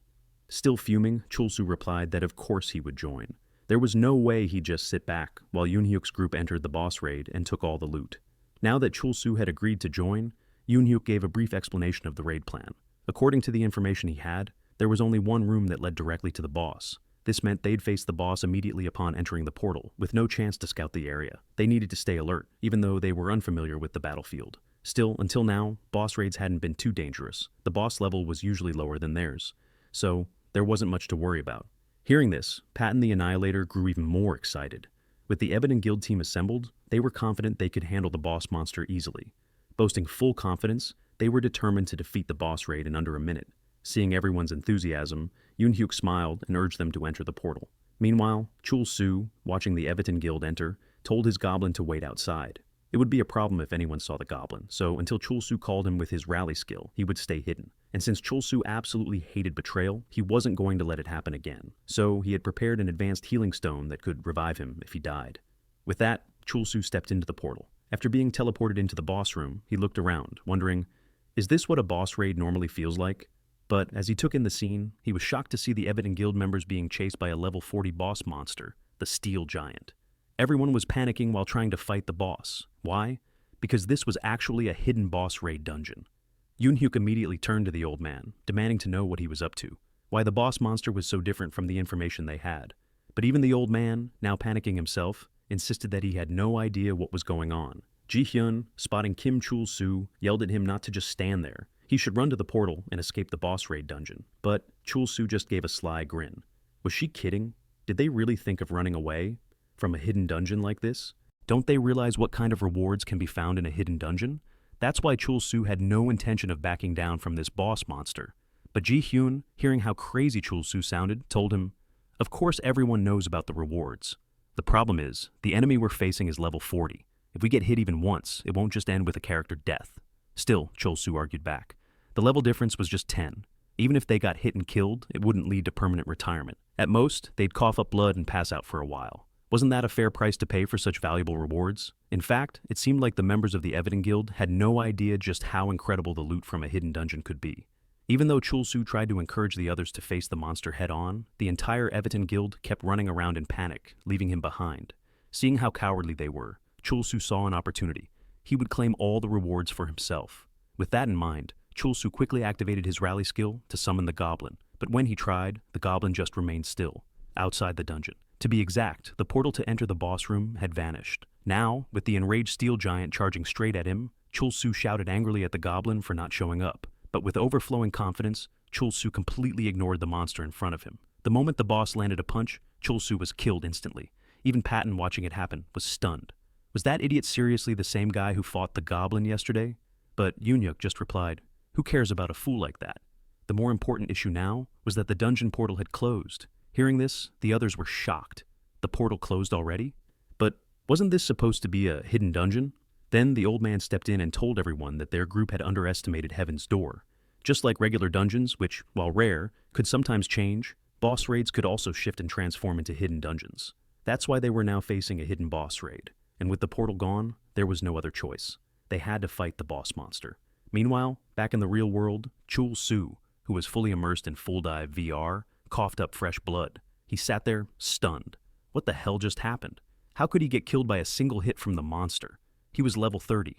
Still fuming, Chul Soo replied that of course he would join. There was no way he'd just sit back while Yoon Hyuk's group entered the boss raid and took all the loot. Now that Chul Soo had agreed to join, Yoon Hyuk gave a brief explanation of the raid plan. According to the information he had, there was only one room that led directly to the boss. This meant they'd face the boss immediately upon entering the portal, with no chance to scout the area. They needed to stay alert, even though they were unfamiliar with the battlefield. Still, until now, boss raids hadn't been too dangerous. The boss level was usually lower than theirs, so there wasn't much to worry about. Hearing this, Patton the Annihilator grew even more excited. With the Everton Guild team assembled, they were confident they could handle the boss monster easily. Boasting full confidence, They were determined to defeat the boss raid in under a minute. Seeing everyone's enthusiasm, Yoon-hyuk smiled and urged them to enter the portal. Meanwhile, Chul Soo, watching the Everton Guild enter, told his goblin to wait outside. It would be a problem if anyone saw the goblin, so until Chul Soo called him with his rally skill, he would stay hidden. And since Chul Soo absolutely hated betrayal, he wasn't going to let it happen again. So he had prepared an advanced healing stone that could revive him if he died. With that, Chul Soo stepped into the portal. After being teleported into the boss room, he looked around, wondering, is this what a boss raid normally feels like? But as he took in the scene, he was shocked to see the Everton Guild members being chased by a level 40 boss monster, the Steel Giant. Everyone was panicking while trying to fight the boss. Why? Because this was actually a hidden boss raid dungeon. Yoon-hyuk immediately turned to the old man, demanding to know what he was up to, why the boss monster was so different from the information they had. But even the old man, now panicking himself, insisted that he had no idea what was going on. Ji-hyun, spotting Kim Chul Soo, yelled at him not to just stand there. He should run to the portal and escape the boss raid dungeon. But Chul Soo just gave a sly grin. Was she kidding? Did they really think of running away from a hidden dungeon like this? Don't they realize what kind of rewards can be found in a hidden dungeon? That's why Chul Soo had no intention of backing down from this boss monster. But Ji-hyun, hearing how crazy Chul Soo sounded, told him, of course everyone knows about the rewards. The problem is, the enemy we're facing is level 40. If we get hit even once, it won't just end with a character death. Still, Chul Soo argued back. The level difference was just 10. Even if they got hit and killed, it wouldn't lead to permanent retirement. At most, they'd cough up blood and pass out for a while. Wasn't that a fair price to pay for such valuable rewards? In fact, it seemed like the members of the Everton Guild had no idea just how incredible the loot from a hidden dungeon could be. Even though Chul Soo tried to encourage the others to face the monster head-on, the entire Everton Guild kept running around in panic, leaving him behind. Seeing how cowardly they were, Chul Soo saw an opportunity. He would claim all the rewards for himself. With that in mind, Chul Soo quickly activated his rally skill to summon the goblin, but when he tried, the goblin just remained still, outside the dungeon. To be exact, the portal to enter the boss room had vanished. Now, with the enraged steel giant charging straight at him, Chul Soo shouted angrily at the goblin for not showing up. But with overflowing confidence, Chul Soo completely ignored the monster in front of him. The moment the boss landed a punch, Chul Soo was killed instantly. Even Patton, watching it happen, was stunned. Was that idiot seriously the same guy who fought the goblin yesterday? But Yoon-hyuk just replied, who cares about a fool like that? The more important issue now was that the dungeon portal had closed. Hearing this, the others were shocked. The portal closed already? But wasn't this supposed to be a hidden dungeon? Then the old man stepped in and told everyone that their group had underestimated Heaven's Door. Just like regular dungeons, which, while rare, could sometimes change, boss raids could also shift and transform into hidden dungeons. That's why they were now facing a hidden boss raid. And with the portal gone, there was no other choice. They had to fight the boss monster. Meanwhile, back in the real world, Chul Soo, who was fully immersed in full dive VR, coughed up fresh blood. He sat there, stunned. What the hell just happened? How could he get killed by a single hit from the monster? He was level 30.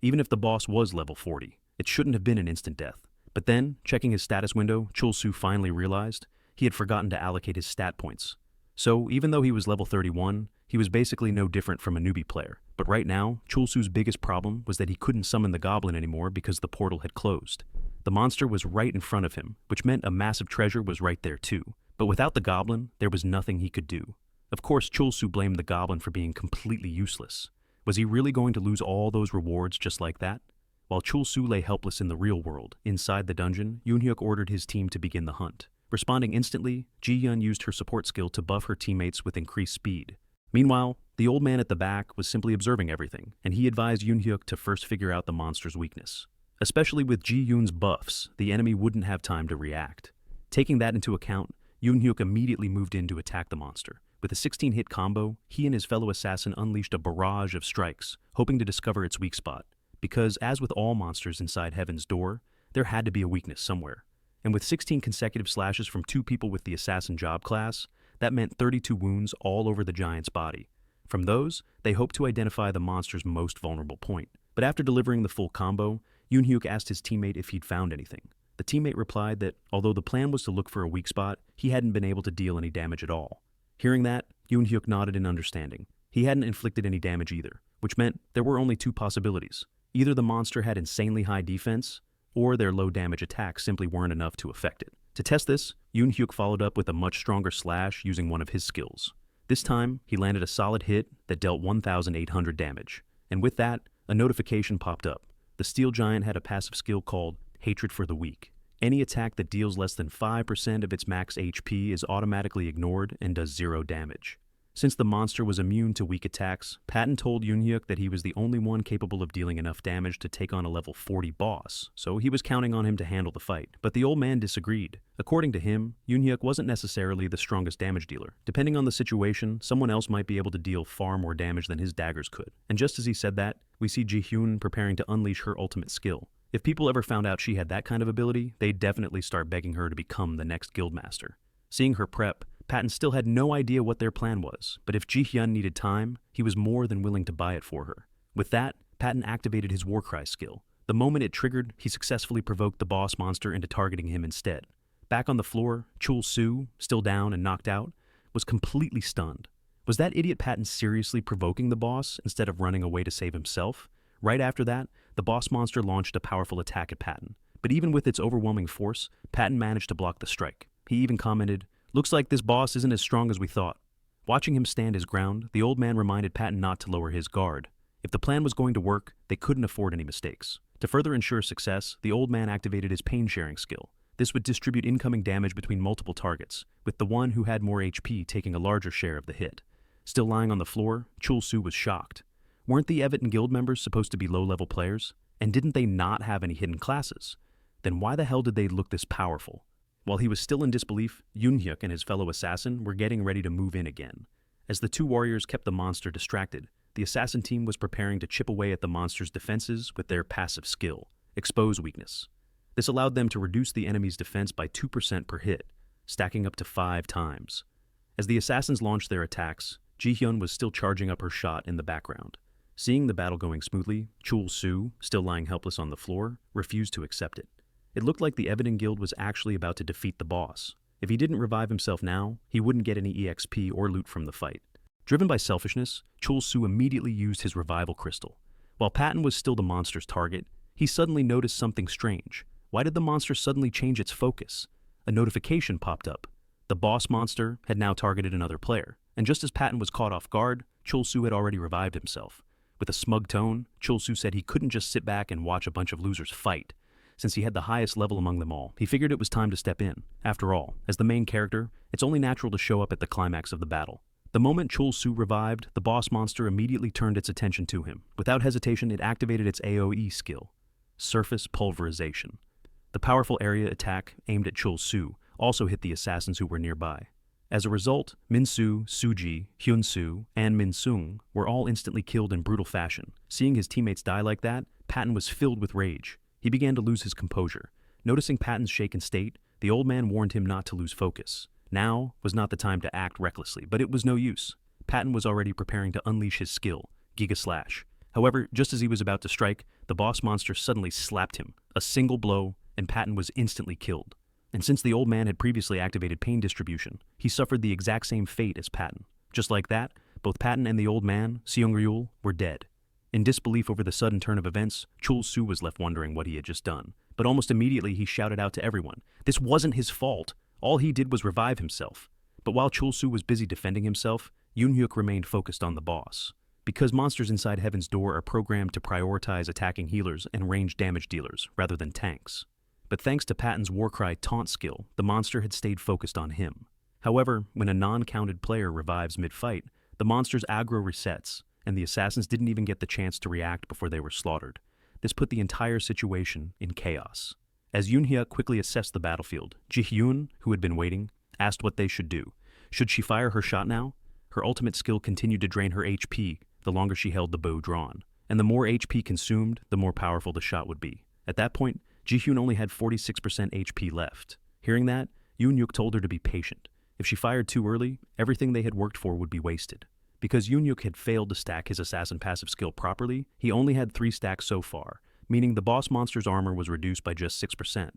Even if the boss was level 40, it shouldn't have been an instant death. But then, checking his status window, Chul Soo finally realized he had forgotten to allocate his stat points. So, even though he was level 31, he was basically no different from a newbie player. But right now, Chul Soo's biggest problem was that he couldn't summon the goblin anymore because the portal had closed. The monster was right in front of him, which meant a massive treasure was right there too. But without the goblin, there was nothing he could do. Of course, Chul Soo blamed the goblin for being completely useless. Was he really going to lose all those rewards just like that? While Chul Soo lay helpless in the real world, inside the dungeon, Yoon-hyuk ordered his team to begin the hunt. Responding instantly, Ji-hyun used her support skill to buff her teammates with increased speed. Meanwhile, the old man at the back was simply observing everything, and he advised Yoon-hyuk to first figure out the monster's weakness. Especially with Ji-hyun's buffs, the enemy wouldn't have time to react. Taking that into account, Yoon-hyuk immediately moved in to attack the monster. With a 16-hit combo, he and his fellow assassin unleashed a barrage of strikes, hoping to discover its weak spot. Because, as with all monsters inside Heaven's Door, there had to be a weakness somewhere. And with 16 consecutive slashes from 2 people with the assassin job class, that meant 32 wounds all over the giant's body. From those, they hoped to identify the monster's most vulnerable point. But after delivering the full combo, Yoon-hyuk asked his teammate if he'd found anything. The teammate replied that, although the plan was to look for a weak spot, he hadn't been able to deal any damage at all. Hearing that, Yoon-hyuk nodded in understanding. He hadn't inflicted any damage either, which meant there were only 2 possibilities. Either the monster had insanely high defense, or their low damage attacks simply weren't enough to affect it. To test this, Yoon-hyuk followed up with a much stronger slash using one of his skills. This time, he landed a solid hit that dealt 1,800 damage. And with that, a notification popped up. The steel giant had a passive skill called Hatred for the Weak. Any attack that deals less than 5% of its max HP is automatically ignored and does 0 damage. Since the monster was immune to weak attacks, Patton told Yoonhyuk that he was the only one capable of dealing enough damage to take on a level 40 boss, so he was counting on him to handle the fight. But the old man disagreed. According to him, Yoonhyuk wasn't necessarily the strongest damage dealer. Depending on the situation, someone else might be able to deal far more damage than his daggers could. And just as he said that, we see Ji-hyun preparing to unleash her ultimate skill. If people ever found out she had that kind of ability, they'd definitely start begging her to become the next guildmaster. Seeing her prep, Patton still had no idea what their plan was, but if Ji-hyun needed time, he was more than willing to buy it for her. With that, Patton activated his Warcry skill. The moment it triggered, he successfully provoked the boss monster into targeting him instead. Back on the floor, Chul Soo, still down and knocked out, was completely stunned. Was that idiot Patton seriously provoking the boss instead of running away to save himself? Right after that, the boss monster launched a powerful attack at Patton. But even with its overwhelming force, Patton managed to block the strike. He even commented, "Looks like this boss isn't as strong as we thought." Watching him stand his ground, the old man reminded Patton not to lower his guard. If the plan was going to work, they couldn't afford any mistakes. To further ensure success, the old man activated his pain-sharing skill. This would distribute incoming damage between multiple targets, with the one who had more HP taking a larger share of the hit. Still lying on the floor, Chul Soo was shocked. Weren't the Everton Guild members supposed to be low-level players? And didn't they not have any hidden classes? Then why the hell did they look this powerful? While he was still in disbelief, Yoonhyuk and his fellow assassin were getting ready to move in again. As the two warriors kept the monster distracted, the assassin team was preparing to chip away at the monster's defenses with their passive skill, Expose Weakness. This allowed them to reduce the enemy's defense by 2% per hit, stacking up to 5 times. As the assassins launched their attacks, Ji-hyun was still charging up her shot in the background. Seeing the battle going smoothly, Chul Soo, still lying helpless on the floor, refused to accept it. It looked like the Everton Guild was actually about to defeat the boss. If he didn't revive himself now, he wouldn't get any EXP or loot from the fight. Driven by selfishness, Chul Soo immediately used his revival crystal. While Patton was still the monster's target, he suddenly noticed something strange. Why did the monster suddenly change its focus? A notification popped up. The boss monster had now targeted another player, and just as Patton was caught off guard, Chul Soo had already revived himself. With a smug tone, Chul Soo said he couldn't just sit back and watch a bunch of losers fight. Since he had the highest level among them all, he figured it was time to step in. After all, as the main character, it's only natural to show up at the climax of the battle. The moment Chul Soo revived, the boss monster immediately turned its attention to him. Without hesitation, it activated its AoE skill, Surface Pulverization. The powerful area attack aimed at Chul Soo also hit the assassins who were nearby. As a result, Min-soo, Suji, Hyun-soo, and Min-sung were all instantly killed in brutal fashion. Seeing his teammates die like that, Patton was filled with rage. He began to lose his composure. Noticing Patton's shaken state, the old man warned him not to lose focus. Now was not the time to act recklessly, but it was no use. Patton was already preparing to unleash his skill, Giga Slash. However, just as he was about to strike, the boss monster suddenly slapped him. A single blow, and Patton was instantly killed. And since the old man had previously activated pain distribution, he suffered the exact same fate as Patton. Just like that, both Patton and the old man, Seung-ryul, were dead. In disbelief over the sudden turn of events, Chul Soo was left wondering what he had just done. But almost immediately he shouted out to everyone, this wasn't his fault. All he did was revive himself. But while Chul Soo was busy defending himself, Yoonhyuk remained focused on the boss. Because monsters inside Heaven's Door are programmed to prioritize attacking healers and ranged damage dealers rather than tanks. But thanks to Patton's Warcry taunt skill, the monster had stayed focused on him. However, when a non-counted player revives mid-fight, the monster's aggro resets, and the assassins didn't even get the chance to react before they were slaughtered. This put the entire situation in chaos. As Yoonhyuk quickly assessed the battlefield, Ji-hyun, who had been waiting, asked what they should do. Should she fire her shot now? Her ultimate skill continued to drain her HP the longer she held the bow drawn, and the more HP consumed, the more powerful the shot would be. At that point, Ji-hyun only had 46% HP left. Hearing that, Yoonhyuk told her to be patient. If she fired too early, everything they had worked for would be wasted. Because Yoonhyuk had failed to stack his assassin passive skill properly, he only had 3 stacks so far, meaning the boss monster's armor was reduced by just 6%.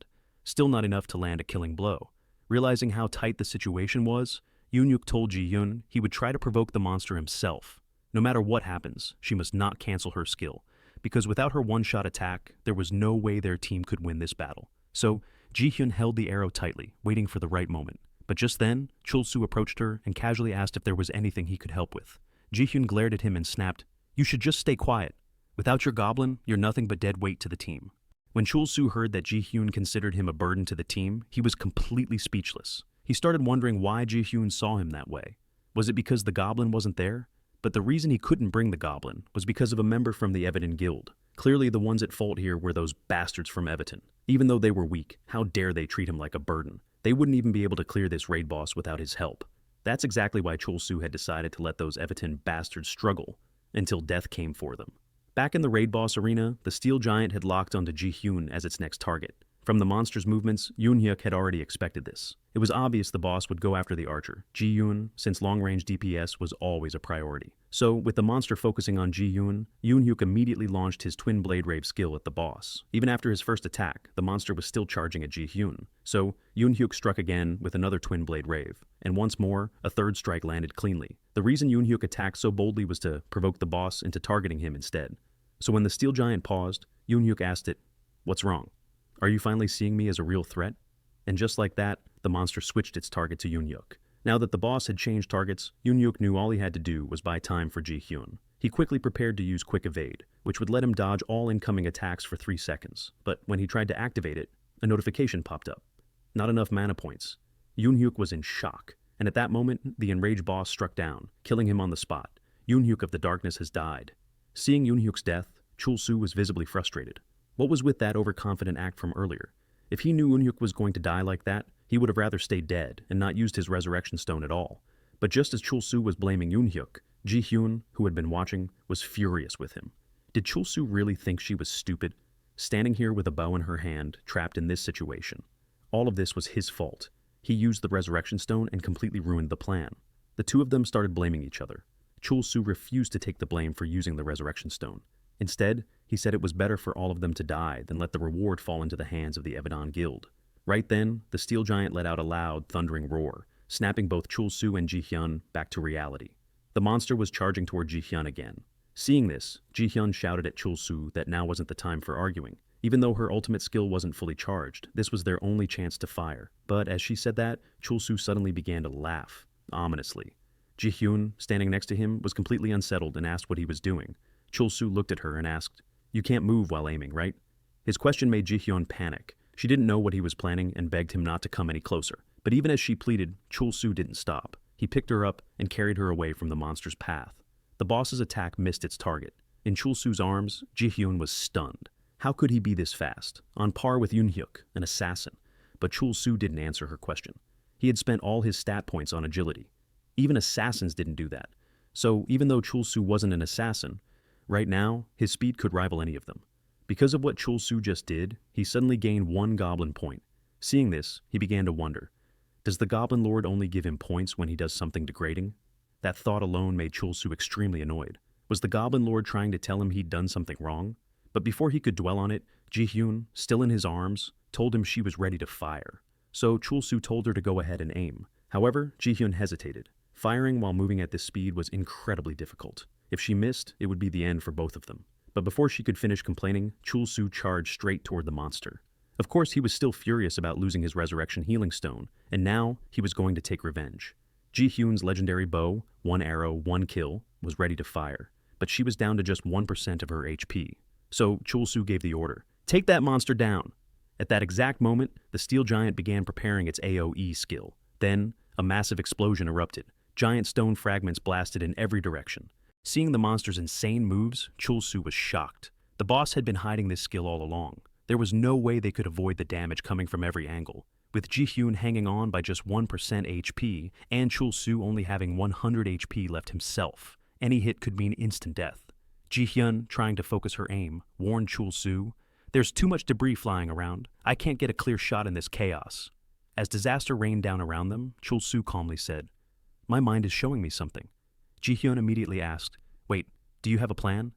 Still not enough to land a killing blow. Realizing how tight the situation was, Yoonhyuk told Ji-hyun he would try to provoke the monster himself. No matter what happens, she must not cancel her skill, because without her one-shot attack, there was no way their team could win this battle. So, Ji-hyun held the arrow tightly, waiting for the right moment. But just then, Chul Soo approached her and casually asked if there was anything he could help with. Ji-hyun glared at him and snapped, "You should just stay quiet." Without your goblin, you're nothing but dead weight to the team. When Chul Soo heard that Ji-hyun considered him a burden to the team, he was completely speechless. He started wondering why Ji-hyun saw him that way. Was it because the goblin wasn't there? But the reason he couldn't bring the goblin was because of a member from the Everton guild. Clearly the ones at fault here were those bastards from Everton. Even though they were weak, how dare they treat him like a burden? They wouldn't even be able to clear this raid boss without his help. That's exactly why Chul Soo had decided to let those Everton bastards struggle until death came for them. Back in the raid boss arena, the steel giant had locked onto Ji-hyun as its next target. From the monster's movements, Yoon-hyuk had already expected this. It was obvious the boss would go after the archer, Ji-hyun, since long-range DPS was always a priority. So, with the monster focusing on Ji-hyun, Yoon-hyuk immediately launched his Twin Blade Rave skill at the boss. Even after his first attack, the monster was still charging at Ji-hyun. So, Yoon-hyuk struck again with another Twin Blade Rave, and once more, a third strike landed cleanly. The reason Yoon-hyuk attacked so boldly was to provoke the boss into targeting him instead. So when the steel giant paused, Yoon-hyuk asked it, "What's wrong? Are you finally seeing me as a real threat?" And just like that, the monster switched its target to Yoon-hyuk. Now that the boss had changed targets, Yoon-hyuk knew all he had to do was buy time for Ji-hyun. He quickly prepared to use Quick Evade, which would let him dodge all incoming attacks for 3 seconds. But when he tried to activate it, a notification popped up. Not enough mana points. Yoon-hyuk was in shock, and at that moment, the enraged boss struck down, killing him on the spot. Yoon-hyuk of the darkness has died. Seeing Yoon-hyuk's death, Chul Soo was visibly frustrated. What was with that overconfident act from earlier? If he knew Yoon-hyuk was going to die like that, he would have rather stayed dead and not used his resurrection stone at all. But just as Chul Soo was blaming Yoon-hyuk, Ji-hyun, who had been watching, was furious with him. Did Chul Soo really think she was stupid? Standing here with a bow in her hand, trapped in this situation. All of this was his fault. He used the resurrection stone and completely ruined the plan. The two of them started blaming each other. Chul Soo refused to take the blame for using the resurrection stone. Instead, he said it was better for all of them to die than let the reward fall into the hands of the Everton guild. Right then, the steel giant let out a loud, thundering roar, snapping both Chul Soo and Ji-hyun back to reality. The monster was charging toward Ji-hyun again. Seeing this, Ji-hyun shouted at Chul Soo that now wasn't the time for arguing. Even though her ultimate skill wasn't fully charged, this was their only chance to fire. But as she said that, Chul Soo suddenly began to laugh, ominously. Ji-hyun, standing next to him, was completely unsettled and asked what he was doing. Chul Soo looked at her and asked, "You can't move while aiming, right?" His question made Ji-hyun panic. She didn't know what he was planning and begged him not to come any closer. But even as she pleaded, Chul Soo didn't stop. He picked her up and carried her away from the monster's path. The boss's attack missed its target. In Chul Soo's arms, Ji-hyun was stunned. How could he be this fast? On par with Yoon-hyuk, an assassin. But Chul Soo didn't answer her question. He had spent all his stat points on agility. Even assassins didn't do that. So even though Chul Soo wasn't an assassin, right now, his speed could rival any of them. Because of what Chul Soo just did, he suddenly gained 1 goblin point. Seeing this, he began to wonder, does the Goblin Lord only give him points when he does something degrading? That thought alone made Chul Soo extremely annoyed. Was the Goblin Lord trying to tell him he'd done something wrong? But before he could dwell on it, Ji-hyun, still in his arms, told him she was ready to fire. So Chul Soo told her to go ahead and aim. However, Ji-hyun hesitated. Firing while moving at this speed was incredibly difficult. If she missed, it would be the end for both of them. But before she could finish complaining, Chul Soo charged straight toward the monster. Of course, he was still furious about losing his resurrection healing stone, and now he was going to take revenge. Ji-hyun's legendary bow, 1 arrow, 1 kill, was ready to fire, but she was down to just 1% of her HP. So Chul Soo gave the order, "Take that monster down!" At that exact moment, the steel giant began preparing its AoE skill. Then, a massive explosion erupted. Giant stone fragments blasted in every direction. Seeing the monster's insane moves, Chul Soo was shocked. The boss had been hiding this skill all along. There was no way they could avoid the damage coming from every angle. With Ji-hyun hanging on by just 1% HP, and Chul Soo only having 100 HP left himself, any hit could mean instant death. Ji-hyun, trying to focus her aim, warned Chul Soo, "There's too much debris flying around. I can't get a clear shot in this chaos." As disaster rained down around them, Chul Soo calmly said, "My mind is showing me something." Ji-hyun immediately asked, "Wait, do you have a plan?"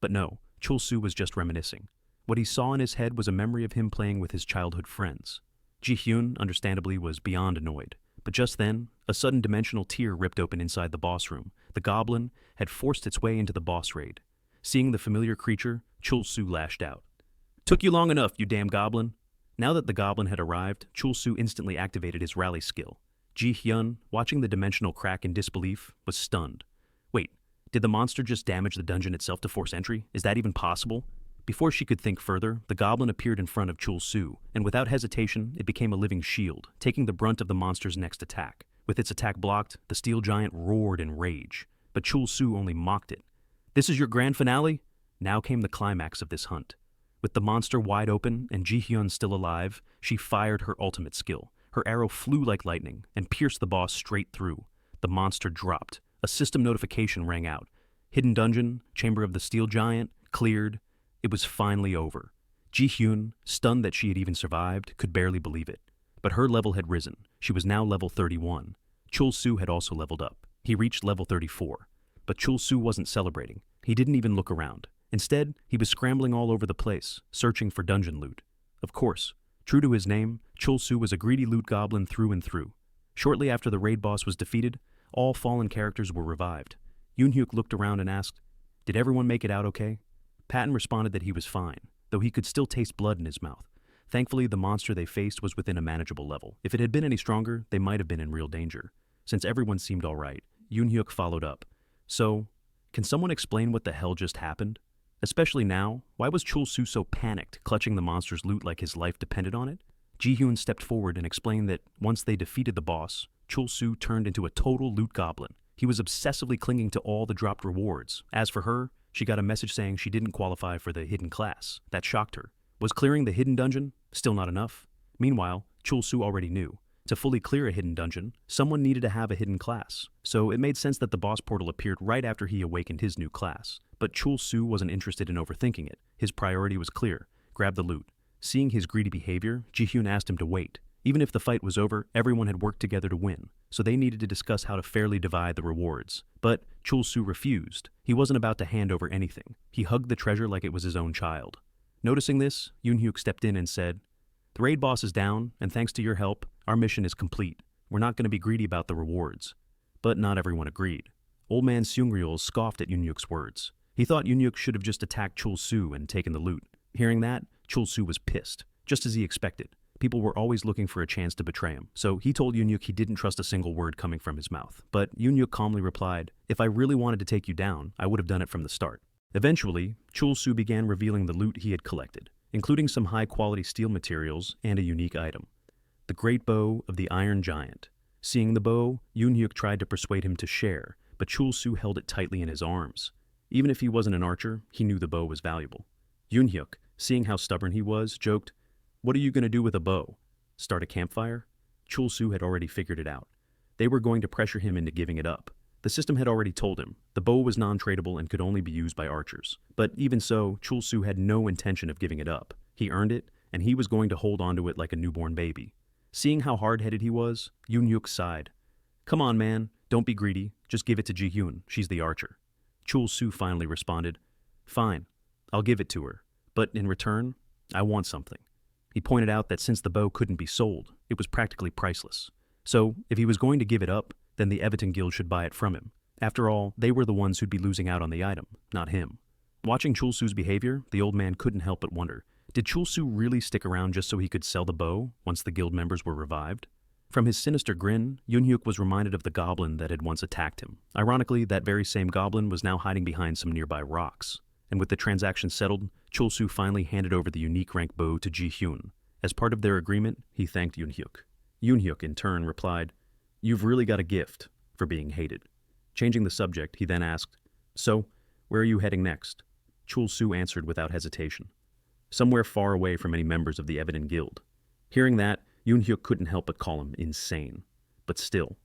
But no, Chul Soo was just reminiscing. What he saw in his head was a memory of him playing with his childhood friends. Ji-hyun, understandably, was beyond annoyed. But just then, a sudden dimensional tear ripped open inside the boss room. The goblin had forced its way into the boss raid. Seeing the familiar creature, Chul Soo lashed out. "Took you long enough, you damn goblin." Now that the goblin had arrived, Chul Soo instantly activated his rally skill. Ji-hyun, watching the dimensional crack in disbelief, was stunned. Wait, Did the monster just damage the dungeon itself to force entry? Is that even possible? Before she could think further, the goblin appeared in front of Chul Soo, and without hesitation, it became a living shield, taking the brunt of the monster's next attack. With its attack blocked, the steel giant roared in rage, but Chul Soo only mocked it. This is your grand finale? Now came the climax of this hunt. With the monster wide open and Ji-hyun still alive, she fired her ultimate skill. Her arrow flew like lightning and pierced the boss straight through. The monster dropped. A system notification rang out. Hidden dungeon, chamber of the steel giant, cleared. It was finally over. Ji-hyun, stunned that she had even survived, could barely believe it. But her level had risen. She was now level 31. Chul Soo had also leveled up. He reached level 34. But Chul Soo wasn't celebrating. He didn't even look around. Instead, he was scrambling all over the place, searching for dungeon loot. Of course, true to his name, Chul Soo was a greedy loot goblin through and through. Shortly after the raid boss was defeated, all fallen characters were revived. Yoon-hyuk looked around and asked, "Did everyone make it out okay?" Patton responded that he was fine, though he could still taste blood in his mouth. Thankfully, the monster they faced was within a manageable level. If it had been any stronger, they might have been in real danger. Since everyone seemed all right, Yoon-hyuk followed up. "So, can someone explain what the hell just happened? Especially now, why was Chul Soo so panicked, clutching the monster's loot like his life depended on it?" Ji-hyun stepped forward and explained that once they defeated the boss, Chul Soo turned into a total loot goblin. He was obsessively clinging to all the dropped rewards. As for her, she got a message saying she didn't qualify for the hidden class. That shocked her. Was clearing the hidden dungeon still not enough? Meanwhile, Chul Soo already knew. To fully clear a hidden dungeon, someone needed to have a hidden class. So it made sense that the boss portal appeared right after he awakened his new class. But Chul Soo wasn't interested in overthinking it. His priority was clear. Grab the loot. Seeing his greedy behavior, Ji-hyun asked him to wait. Even if the fight was over, everyone had worked together to win, so they needed to discuss how to fairly divide the rewards. But Chul Soo refused. He wasn't about to hand over anything. He hugged the treasure like it was his own child. Noticing this, Yoon-hyuk stepped in and said, "The raid boss is down, and thanks to your help, our mission is complete. We're not going to be greedy about the rewards." But not everyone agreed. Old man Seung-ryul scoffed at Yoon-hyuk's words. He thought Yoon-hyuk should have just attacked Chul Soo and taken the loot. Hearing that, Chul Soo was pissed, just as he expected. People were always looking for a chance to betray him, so he told Yoon-hyuk he didn't trust a single word coming from his mouth. But Yoon-hyuk calmly replied, "If I really wanted to take you down, I would have done it from the start." Eventually, Chul Soo began revealing the loot he had collected, including some high-quality steel materials and a unique item. The great bow of the Iron Giant. Seeing the bow, Yoon-hyuk tried to persuade him to share, but Chul Soo held it tightly in his arms. Even if he wasn't an archer, he knew the bow was valuable. Yoon-hyuk, seeing how stubborn he was, joked, "What are you going to do with a bow? Start a campfire?" Chul Soo had already figured it out. They were going to pressure him into giving it up. The system had already told him the bow was non-tradable and could only be used by archers. But even so, Chul Soo had no intention of giving it up. He earned it, and he was going to hold onto it like a newborn baby. Seeing how hard-headed he was, Yoon-hyuk sighed. "Come on, man, don't be greedy. Just give it to Ji-hyun. She's the archer." Chul Soo finally responded, "Fine, I'll give it to her. But in return, I want something." He pointed out that since the bow couldn't be sold, it was practically priceless. So, if he was going to give it up, then the Everton Guild should buy it from him. After all, they were the ones who'd be losing out on the item, not him. Watching Chul Soo's behavior, the old man couldn't help but wonder, did Chul Soo really stick around just so he could sell the bow once the guild members were revived? From his sinister grin, Yoon-hyuk was reminded of the goblin that had once attacked him. Ironically, that very same goblin was now hiding behind some nearby rocks. And with the transaction settled, Chul Soo finally handed over the unique rank bow to Ji-hyun. As part of their agreement, he thanked Yoon-hyuk. Yoon-hyuk, in turn, replied, "You've really got a gift for being hated." Changing the subject, he then asked, "So, where are you heading next?" Chul Soo answered without hesitation, "Somewhere far away from any members of the Everton Guild." Hearing that, Yoon-hyuk couldn't help but call him insane. But still,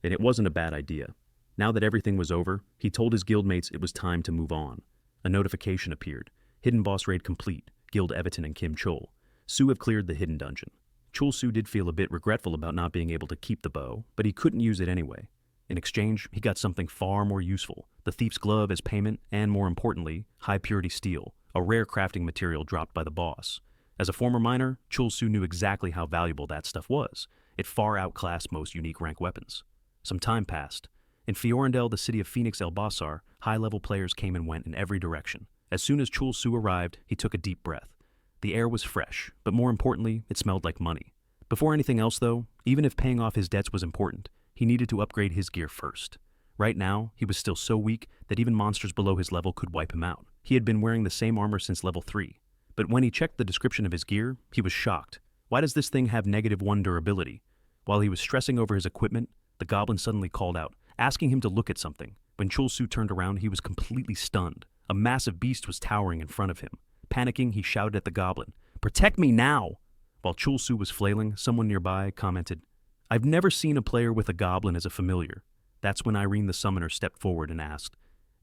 and it wasn't a bad idea. Now that everything was over, he told his guildmates it was time to move on. A notification appeared. Hidden boss raid complete. Guild Everton and Kim Chul Soo have cleared the hidden dungeon. Chul Soo did feel a bit regretful about not being able to keep the bow, but he couldn't use it anyway. In exchange, he got something far more useful, the thief's glove as payment, and more importantly, high-purity steel, a rare crafting material dropped by the boss. As a former miner, Chul Soo knew exactly how valuable that stuff was. It far outclassed most unique rank weapons. Some time passed. In Fiorandel, the city of Phoenix El Basar, high-level players came and went in every direction. As soon as Chul Soo arrived, he took a deep breath. The air was fresh, but more importantly, it smelled like money. Before anything else, though, even if paying off his debts was important, he needed to upgrade his gear first. Right now, he was still so weak that even monsters below his level could wipe him out. He had been wearing the same armor since level 3. But when he checked the description of his gear, he was shocked. Why does this thing have -1 durability? While he was stressing over his equipment, the goblin suddenly called out, asking him to look at something. When Chul Soo turned around, he was completely stunned. A massive beast was towering in front of him. Panicking, he shouted at the goblin, "Protect me now!" While Chul Soo was flailing, someone nearby commented, "I've never seen a player with a goblin as a familiar." That's when Irene the summoner stepped forward and asked,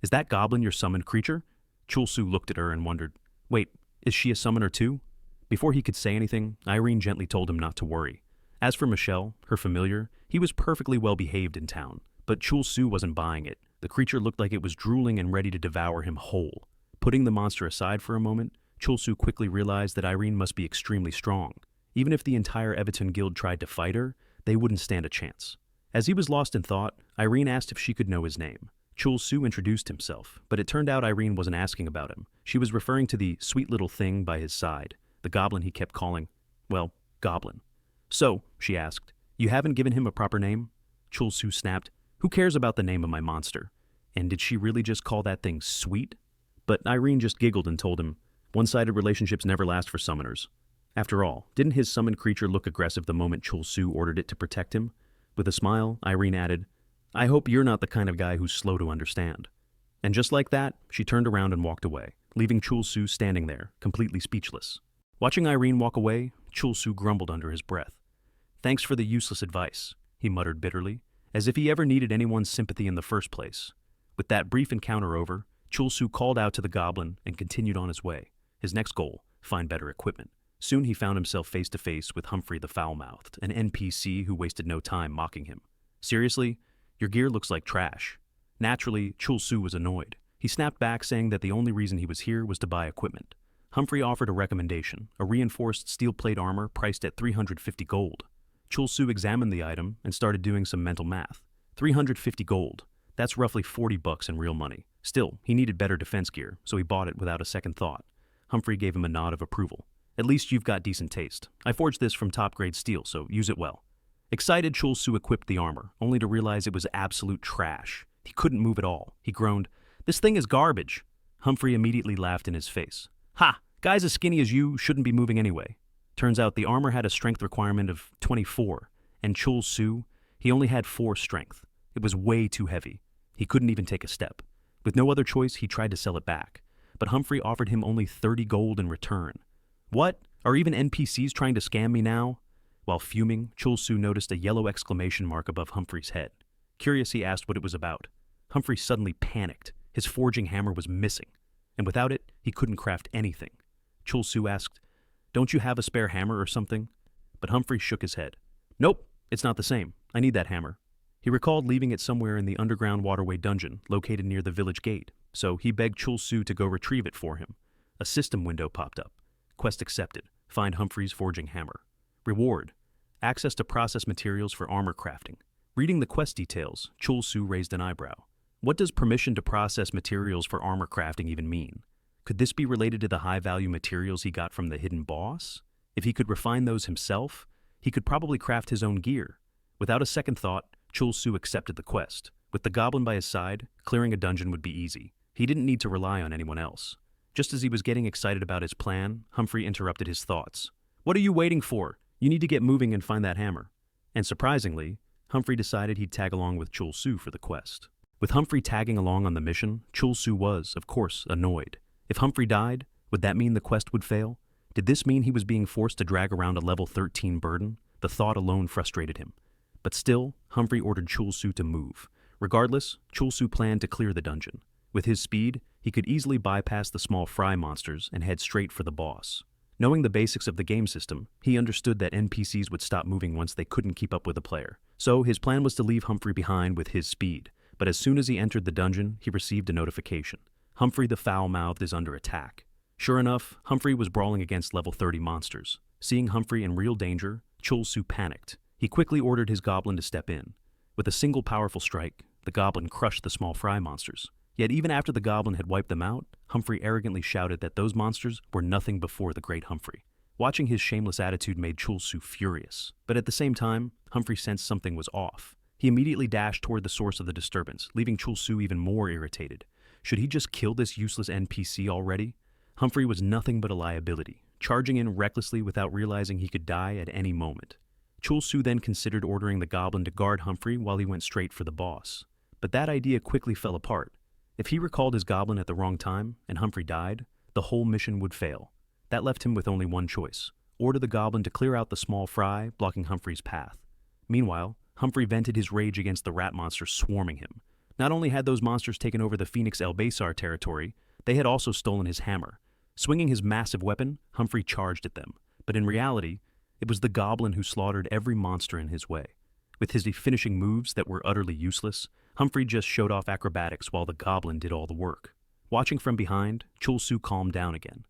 "Is that goblin your summoned creature?" Chul Soo looked at her and wondered, "Wait, is she a summoner too?" Before he could say anything, Irene gently told him not to worry. As for Michelle, her familiar, he was perfectly well behaved in town, but Chul Soo wasn't buying it. The creature looked like it was drooling and ready to devour him whole. Putting the monster aside for a moment, Chul Soo quickly realized that Irene must be extremely strong. Even if the entire Everton guild tried to fight her, they wouldn't stand a chance. As he was lost in thought, Irene asked if she could know his name. Chul Soo introduced himself, but it turned out Irene wasn't asking about him. She was referring to the sweet little thing by his side, the goblin he kept calling, well, Goblin. "So," she asked, "you haven't given him a proper name?" Chul Soo snapped, "Who cares about the name of my monster?" And did she really just call that thing sweet? But Irene just giggled and told him, one-sided relationships never last for summoners. After all, didn't his summoned creature look aggressive the moment Chul Soo ordered it to protect him? With a smile, Irene added, "I hope you're not the kind of guy who's slow to understand." And just like that, she turned around and walked away, leaving Chul Soo standing there, completely speechless. Watching Irene walk away, Chul Soo grumbled under his breath. "Thanks for the useless advice," he muttered bitterly, as if he ever needed anyone's sympathy in the first place. With that brief encounter over, Chul Soo called out to the goblin and continued on his way. His next goal, find better equipment. Soon he found himself face to face with Humphrey the Foul-Mouthed, an NPC who wasted no time mocking him. "Seriously? Your gear looks like trash." Naturally, Chul Soo was annoyed. He snapped back saying that the only reason he was here was to buy equipment. Humphrey offered a recommendation, a reinforced steel plate armor priced at 350 gold. Chul Soo examined the item and started doing some mental math. 350 gold. That's roughly $40 in real money. Still, he needed better defense gear, so he bought it without a second thought. Humphrey gave him a nod of approval. "At least you've got decent taste. I forged this from top-grade steel, so use it well." Excited, Chul Soo equipped the armor, only to realize it was absolute trash. He couldn't move at all. He groaned, "This thing is garbage." Humphrey immediately laughed in his face. "Ha! Guys as skinny as you shouldn't be moving anyway." Turns out the armor had a strength requirement of 24, and Chul Soo, he only had 4 strength. It was way too heavy. He couldn't even take a step. With no other choice, he tried to sell it back. But Humphrey offered him only 30 gold in return. "What? Are even NPCs trying to scam me now?" While fuming, Chul Soo noticed a yellow exclamation mark above Humphrey's head. Curious, he asked what it was about. Humphrey suddenly panicked. His forging hammer was missing, and without it, he couldn't craft anything. Chul Soo asked, "Don't you have a spare hammer or something?" But Humphrey shook his head. "Nope, it's not the same. I need that hammer." He recalled leaving it somewhere in the underground waterway dungeon located near the village gate, so he begged Chul Soo to go retrieve it for him. A system window popped up. Quest accepted. Find Humphrey's forging hammer. Reward: access to process materials for armor crafting. Reading the quest details, Chul Soo raised an eyebrow. What does permission to process materials for armor crafting even mean? Could this be related to the high-value materials he got from the hidden boss? If he could refine those himself, he could probably craft his own gear. Without a second thought, Chul Soo accepted the quest. With the goblin by his side, clearing a dungeon would be easy. He didn't need to rely on anyone else. Just as he was getting excited about his plan, Humphrey interrupted his thoughts. "What are you waiting for? You need to get moving and find that hammer." And surprisingly, Humphrey decided he'd tag along with Chul Soo for the quest. With Humphrey tagging along on the mission, Chul Soo was, of course, annoyed. If Humphrey died, would that mean the quest would fail? Did this mean he was being forced to drag around a level 13 burden? The thought alone frustrated him. But still, Humphrey ordered Chul Soo to move. Regardless, Chul Soo planned to clear the dungeon. With his speed, he could easily bypass the small fry monsters and head straight for the boss. Knowing the basics of the game system, he understood that NPCs would stop moving once they couldn't keep up with a player. So his plan was to leave Humphrey behind with his speed. But as soon as he entered the dungeon, he received a notification. Humphrey the Foul-Mouthed is under attack. Sure enough, Humphrey was brawling against level 30 monsters. Seeing Humphrey in real danger, Chul Soo panicked. He quickly ordered his goblin to step in. With a single powerful strike, the goblin crushed the small fry monsters. Yet even after the goblin had wiped them out, Humphrey arrogantly shouted that those monsters were nothing before the great Humphrey. Watching his shameless attitude made Chul Soo furious. But at the same time, Humphrey sensed something was off. He immediately dashed toward the source of the disturbance, leaving Chul Soo even more irritated. Should he just kill this useless NPC already? Humphrey was nothing but a liability, charging in recklessly without realizing he could die at any moment. Chul Soo then considered ordering the goblin to guard Humphrey while he went straight for the boss. But that idea quickly fell apart. If he recalled his goblin at the wrong time, and Humphrey died, the whole mission would fail. That left him with only one choice: order the goblin to clear out the small fry, blocking Humphrey's path. Meanwhile, Humphrey vented his rage against the rat monsters swarming him. Not only had those monsters taken over the Phoenix El Basar territory, they had also stolen his hammer. Swinging his massive weapon, Humphrey charged at them. But in reality, it was the goblin who slaughtered every monster in his way. With his finishing moves that were utterly useless, Humphrey just showed off acrobatics while the goblin did all the work. Watching from behind, Chul Soo calmed down again.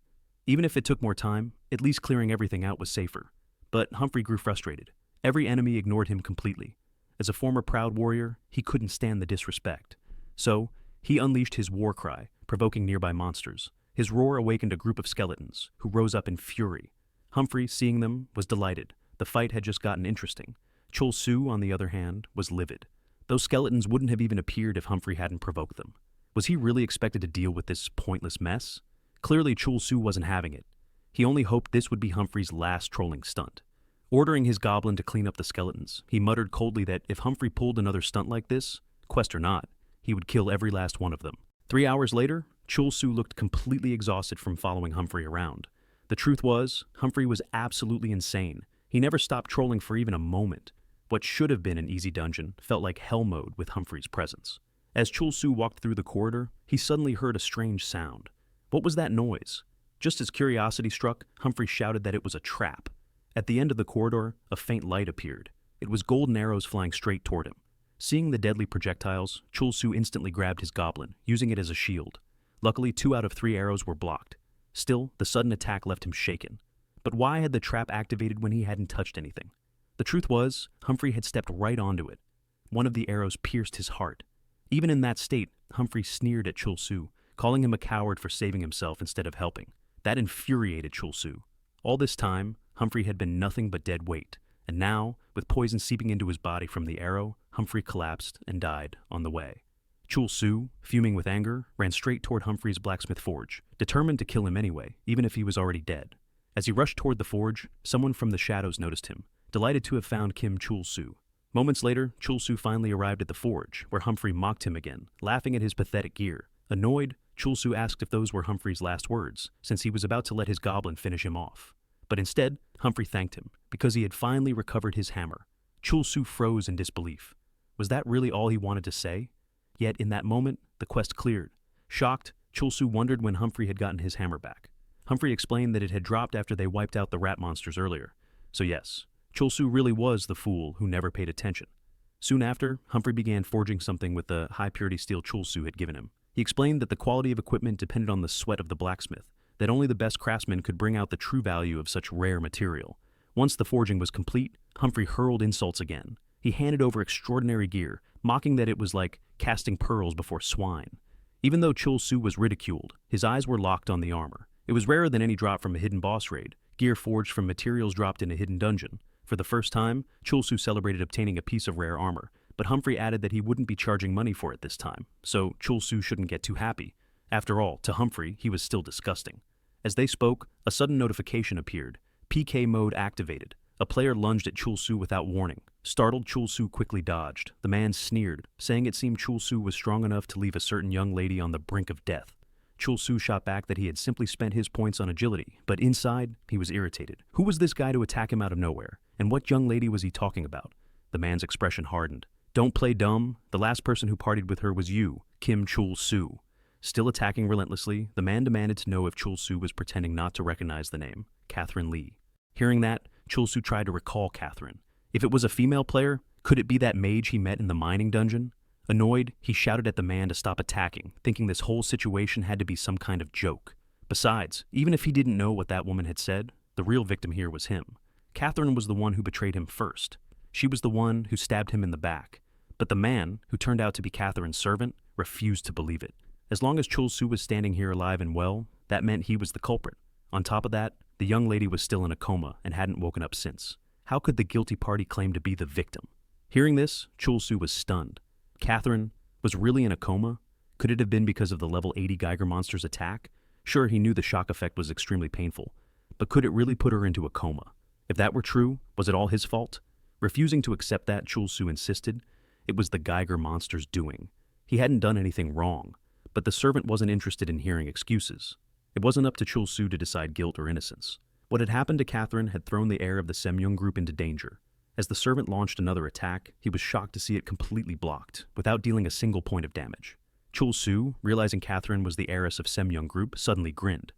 Even if it took more time, at least clearing everything out was safer. But Humphrey grew frustrated. Every enemy ignored him completely. As a former proud warrior, he couldn't stand the disrespect. So, he unleashed his war cry, provoking nearby monsters. His roar awakened a group of skeletons, who rose up in fury. Humphrey, seeing them, was delighted. The fight had just gotten interesting. Chul Soo, on the other hand, was livid. Those skeletons wouldn't have even appeared if Humphrey hadn't provoked them. Was he really expected to deal with this pointless mess? Clearly, Chul Soo wasn't having it. He only hoped this would be Humphrey's last trolling stunt. Ordering his goblin to clean up the skeletons, he muttered coldly that if Humphrey pulled another stunt like this, quest or not, he would kill every last one of them. 3 hours later, Chul Soo looked completely exhausted from following Humphrey around. The truth was, Humphrey was absolutely insane. He never stopped trolling for even a moment. What should have been an easy dungeon felt like hell mode with Humphrey's presence. As Chul Soo walked through the corridor, he suddenly heard a strange sound. What was that noise? Just as curiosity struck, Humphrey shouted that it was a trap. At the end of the corridor, a faint light appeared. It was golden arrows flying straight toward him. Seeing the deadly projectiles, Chul Soo instantly grabbed his goblin, using it as a shield. Luckily, 2 out of 3 arrows were blocked. Still, the sudden attack left him shaken. But why had the trap activated when he hadn't touched anything? The truth was, Humphrey had stepped right onto it. One of the arrows pierced his heart. Even in that state, Humphrey sneered at Chul Soo, calling him a coward for saving himself instead of helping. That infuriated Chul Soo. All this time, Humphrey had been nothing but dead weight, and now, with poison seeping into his body from the arrow, Humphrey collapsed and died on the way. Chul Soo, fuming with anger, ran straight toward Humphrey's blacksmith forge, determined to kill him anyway, even if he was already dead. As he rushed toward the forge, someone from the shadows noticed him, delighted to have found Kim Chul Soo. Moments later, Chul Soo finally arrived at the forge, where Humphrey mocked him again, laughing at his pathetic gear. Annoyed, Chul Soo asked if those were Humphrey's last words, since he was about to let his goblin finish him off. But instead, Humphrey thanked him, because he had finally recovered his hammer. Chul Soo froze in disbelief. Was that really all he wanted to say? Yet in that moment, the quest cleared. Shocked, Chul Soo wondered when Humphrey had gotten his hammer back. Humphrey explained that it had dropped after they wiped out the rat monsters earlier. So yes, Chul Soo really was the fool who never paid attention. Soon after, Humphrey began forging something with the high-purity steel Chul Soo had given him. He explained that the quality of equipment depended on the sweat of the blacksmith, that only the best craftsmen could bring out the true value of such rare material. Once the forging was complete, Humphrey hurled insults again. He handed over extraordinary gear, mocking that it was like casting pearls before swine. Even though Chul Soo was ridiculed, his eyes were locked on the armor. It was rarer than any drop from a hidden boss raid, gear forged from materials dropped in a hidden dungeon. For the first time, Chul Soo celebrated obtaining a piece of rare armor, but Humphrey added that he wouldn't be charging money for it this time, so Chul Soo shouldn't get too happy. After all, to Humphrey, he was still disgusting. As they spoke, a sudden notification appeared. PK mode activated. A player lunged at Chul Soo without warning. Startled, Chul Soo quickly dodged. The man sneered, saying it seemed Chul Soo was strong enough to leave a certain young lady on the brink of death. Chul Soo shot back that he had simply spent his points on agility, but inside, he was irritated. Who was this guy to attack him out of nowhere? And what young lady was he talking about? The man's expression hardened. Don't play dumb. The last person who partied with her was you, Kim Chul Soo. Still attacking relentlessly, the man demanded to know if Chul Soo was pretending not to recognize the name, Catherine Lee. Hearing that, Chul Soo tried to recall Catherine. If it was a female player, could it be that mage he met in the mining dungeon? Annoyed, he shouted at the man to stop attacking, thinking this whole situation had to be some kind of joke. Besides, even if he didn't know what that woman had said, the real victim here was him. Catherine was the one who betrayed him first. She was the one who stabbed him in the back. But the man, who turned out to be Catherine's servant, refused to believe it. As long as Chul Soo was standing here alive and well, that meant he was the culprit. On top of that, the young lady was still in a coma and hadn't woken up since. How could the guilty party claim to be the victim? Hearing this, Chul Soo was stunned. Catherine was really in a coma? Could it have been because of the level 80 Geiger monster's attack? Sure, he knew the shock effect was extremely painful, but could it really put her into a coma? If that were true, was it all his fault? Refusing to accept that, Chul Soo insisted it was the Geiger monster's doing. He hadn't done anything wrong, but the servant wasn't interested in hearing excuses. It wasn't up to Chul Soo to decide guilt or innocence. What had happened to Catherine had thrown the heir of the Semyoung group into danger. As the servant launched another attack, he was shocked to see it completely blocked, without dealing a single point of damage. Chul Soo, realizing Catherine was the heiress of Semyoung group, suddenly grinned.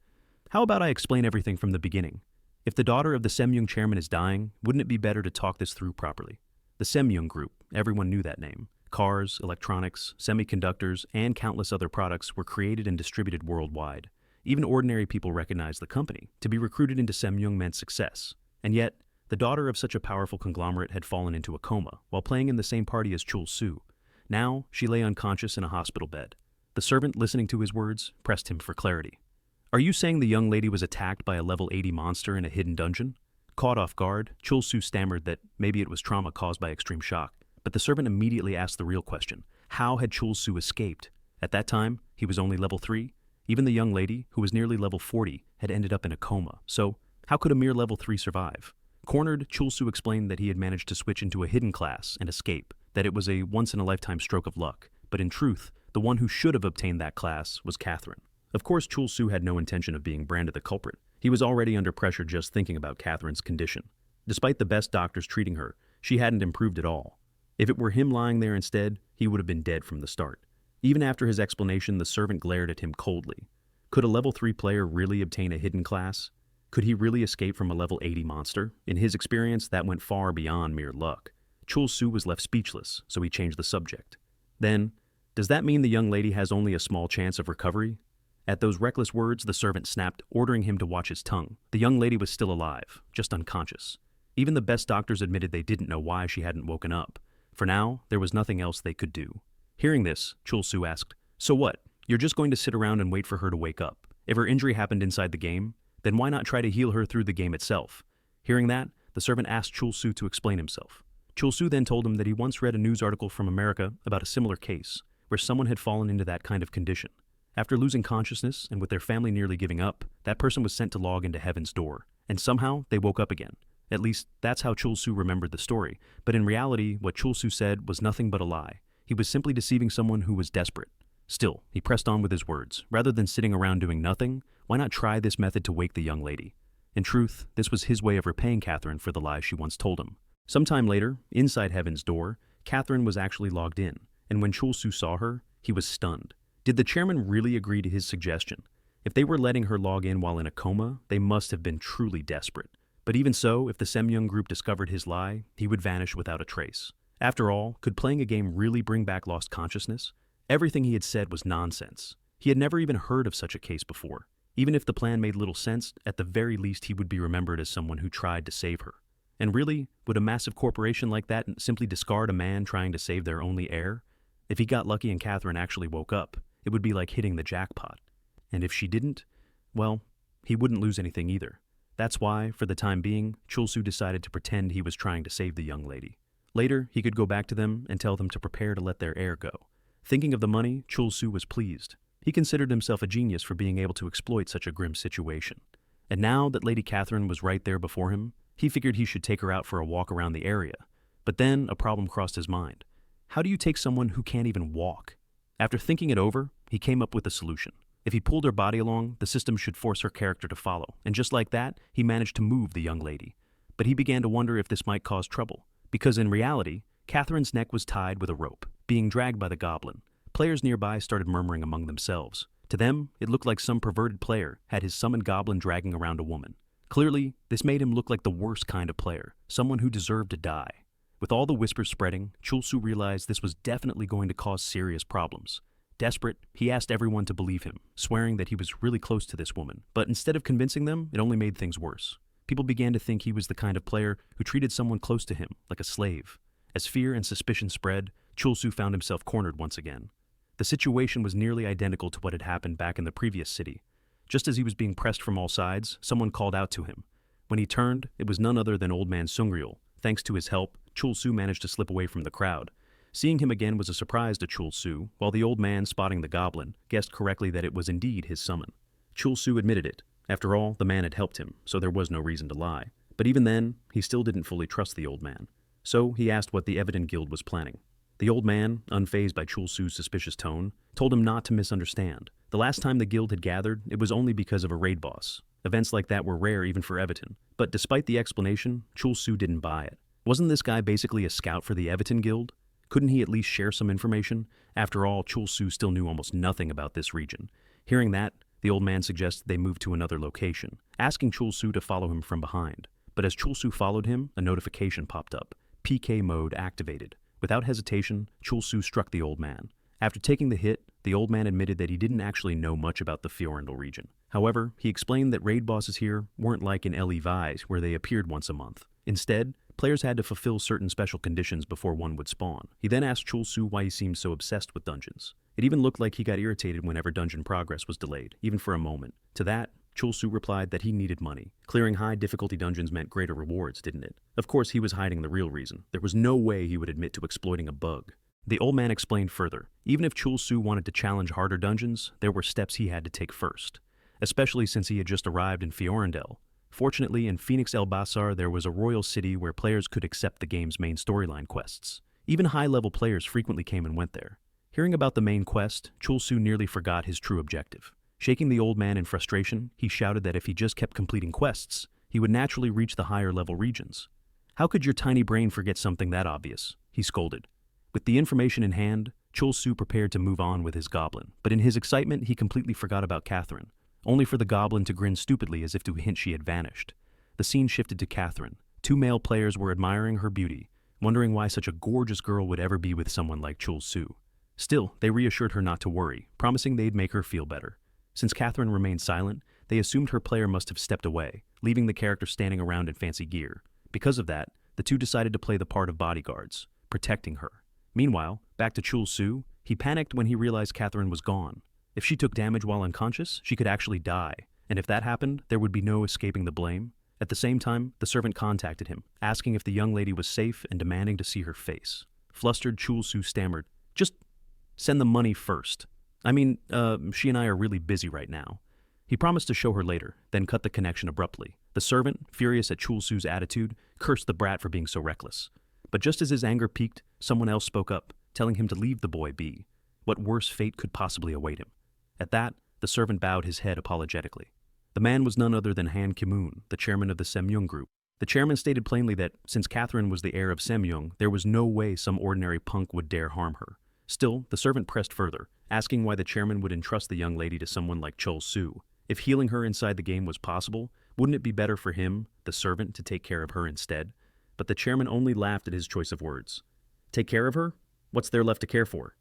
How about I explain everything from the beginning? If the daughter of the Semyoung chairman is dying, wouldn't it be better to talk this through properly? The Semyoung group, everyone knew that name. Cars, electronics, semiconductors, and countless other products were created and distributed worldwide. Even ordinary people recognized the company. To be recruited into Semyoung meant success. And yet, the daughter of such a powerful conglomerate had fallen into a coma while playing in the same party as Chul Soo. Now, she lay unconscious in a hospital bed. The servant, listening to his words, pressed him for clarity. Are you saying the young lady was attacked by a level 80 monster in a hidden dungeon? Caught off guard, Chul Soo stammered that maybe it was trauma caused by extreme shock. But the servant immediately asked the real question. How had Chul Soo escaped? At that time, he was only level 3. Even the young lady, who was nearly level 40, had ended up in a coma. So, how could a mere level 3 survive? Cornered, Chul Soo explained that he had managed to switch into a hidden class and escape, that it was a once-in-a-lifetime stroke of luck. But in truth, the one who should have obtained that class was Catherine. Of course, Chul Soo had no intention of being branded the culprit. He was already under pressure just thinking about Catherine's condition. Despite the best doctors treating her, she hadn't improved at all. If it were him lying there instead, he would have been dead from the start. Even after his explanation, the servant glared at him coldly. Could a level 3 player really obtain a hidden class? Could he really escape from a level 80 monster? In his experience, that went far beyond mere luck. Chul Soo was left speechless, so he changed the subject. Then, does that mean the young lady has only a small chance of recovery? At those reckless words, the servant snapped, ordering him to watch his tongue. The young lady was still alive, just unconscious. Even the best doctors admitted they didn't know why she hadn't woken up. For now, there was nothing else they could do. Hearing this, Chul Soo asked, "So what? You're just going to sit around and wait for her to wake up? If her injury happened inside the game, then why not try to heal her through the game itself?" Hearing that, the servant asked Chul Soo to explain himself. Chul Soo then told him that he once read a news article from America about a similar case, where someone had fallen into that kind of condition. After losing consciousness and with their family nearly giving up, that person was sent to log into heaven's door, and somehow they woke up again. At least, that's how Chul Soo remembered the story, but in reality, what Chul Soo said was nothing but a lie. He was simply deceiving someone who was desperate. Still, he pressed on with his words. Rather than sitting around doing nothing, why not try this method to wake the young lady? In truth, this was his way of repaying Catherine for the lie she once told him. Sometime later, inside heaven's door, Catherine was actually logged in, and when Chul Soo saw her, he was stunned. Did the chairman really agree to his suggestion? If they were letting her log in while in a coma, they must have been truly desperate. But even so, if the Semyoung group discovered his lie, he would vanish without a trace. After all, could playing a game really bring back lost consciousness? Everything he had said was nonsense. He had never even heard of such a case before. Even if the plan made little sense, at the very least he would be remembered as someone who tried to save her. And really, would a massive corporation like that simply discard a man trying to save their only heir? If he got lucky and Catherine actually woke up, it would be like hitting the jackpot. And if she didn't, well, he wouldn't lose anything either. That's why, for the time being, Chul Soo decided to pretend he was trying to save the young lady. Later, he could go back to them and tell them to prepare to let their heir go. Thinking of the money, Chul Soo was pleased. He considered himself a genius for being able to exploit such a grim situation. And now that Lady Catherine was right there before him, he figured he should take her out for a walk around the area. But then a problem crossed his mind. How do you take someone who can't even walk? After thinking it over, he came up with a solution. If he pulled her body along, the system should force her character to follow, and just like that, he managed to move the young lady. But he began to wonder if this might cause trouble, because in reality, Catherine's neck was tied with a rope, being dragged by the goblin. Players nearby started murmuring among themselves. To them, it looked like some perverted player had his summoned goblin dragging around a woman. Clearly, this made him look like the worst kind of player, someone who deserved to die. With all the whispers spreading, Chul Soo realized this was definitely going to cause serious problems. Desperate, he asked everyone to believe him, swearing that he was really close to this woman. But instead of convincing them, it only made things worse. People began to think he was the kind of player who treated someone close to him like a slave. As fear and suspicion spread, Chul Soo found himself cornered once again. The situation was nearly identical to what had happened back in the previous city. Just as he was being pressed from all sides, someone called out to him. When he turned, it was none other than Old Man Sungryul, Thanks to his help, Chul Soo managed to slip away from the crowd. Seeing him again was a surprise to Chul Soo, while the old man, spotting the goblin, guessed correctly that it was indeed his summon. Chul Soo admitted it. After all, the man had helped him, so there was no reason to lie. But even then, he still didn't fully trust the old man. So he asked what the Everton Guild was planning. The old man, unfazed by Chul Soo's suspicious tone, told him not to misunderstand. The last time the guild had gathered, it was only because of a raid boss. Events like that were rare even for Everton. But despite the explanation, Chul Soo didn't buy it. Wasn't this guy basically a scout for the Everton Guild? Couldn't he at least share some information? After all, Chul Soo still knew almost nothing about this region. Hearing that, the old man suggested they move to another location, asking Chul Soo to follow him from behind. But as Chul Soo followed him, a notification popped up. PK mode activated. Without hesitation, Chul Soo struck the old man. After taking the hit, the old man admitted that he didn't actually know much about the Fiorandel region. However, he explained that raid bosses here weren't like in LEVs where they appeared once a month. Instead, players had to fulfill certain special conditions before one would spawn. He then asked Chul Soo why he seemed so obsessed with dungeons. It even looked like he got irritated whenever dungeon progress was delayed, even for a moment. To that, Chul Soo replied that he needed money. Clearing high difficulty dungeons meant greater rewards, didn't it? Of course, he was hiding the real reason. There was no way he would admit to exploiting a bug. The old man explained further. Even if Chul Soo wanted to challenge harder dungeons, there were steps he had to take first. Especially since he had just arrived in Fiorandel. Fortunately, in Phoenix El Basar, there was a royal city where players could accept the game's main storyline quests. Even high-level players frequently came and went there. Hearing about the main quest, Chul Soo nearly forgot his true objective. Shaking the old man in frustration, he shouted that if he just kept completing quests, he would naturally reach the higher-level regions. "How could your tiny brain forget something that obvious?" he scolded. With the information in hand, Chul Soo prepared to move on with his goblin, but in his excitement, he completely forgot about Catherine, only for the goblin to grin stupidly as if to hint she had vanished. The scene shifted to Catherine. Two male players were admiring her beauty, wondering why such a gorgeous girl would ever be with someone like Chul Soo. Still, they reassured her not to worry, promising they'd make her feel better. Since Catherine remained silent, they assumed her player must have stepped away, leaving the character standing around in fancy gear. Because of that, the two decided to play the part of bodyguards, protecting her. Meanwhile, back to Chul Soo, he panicked when he realized Catherine was gone. If she took damage while unconscious, she could actually die, and if that happened, there would be no escaping the blame. At the same time, the servant contacted him, asking if the young lady was safe and demanding to see her face. Flustered, Chul Soo stammered, "Just send the money first. She and I are really busy right now." He promised to show her later, then cut the connection abruptly. The servant, furious at Chul Soo's attitude, cursed the brat for being so reckless. But just as his anger peaked, someone else spoke up, telling him to leave the boy be. What worse fate could possibly await him? At that, the servant bowed his head apologetically. The man was none other than Han Ki-moon, the chairman of the Semyung group. The chairman stated plainly that, since Catherine was the heir of Semyung, there was no way some ordinary punk would dare harm her. Still, the servant pressed further, asking why the chairman would entrust the young lady to someone like Chul Soo. If healing her inside the game was possible, wouldn't it be better for him, the servant, to take care of her instead? But the chairman only laughed at his choice of words. Take care of her? What's there left to care for?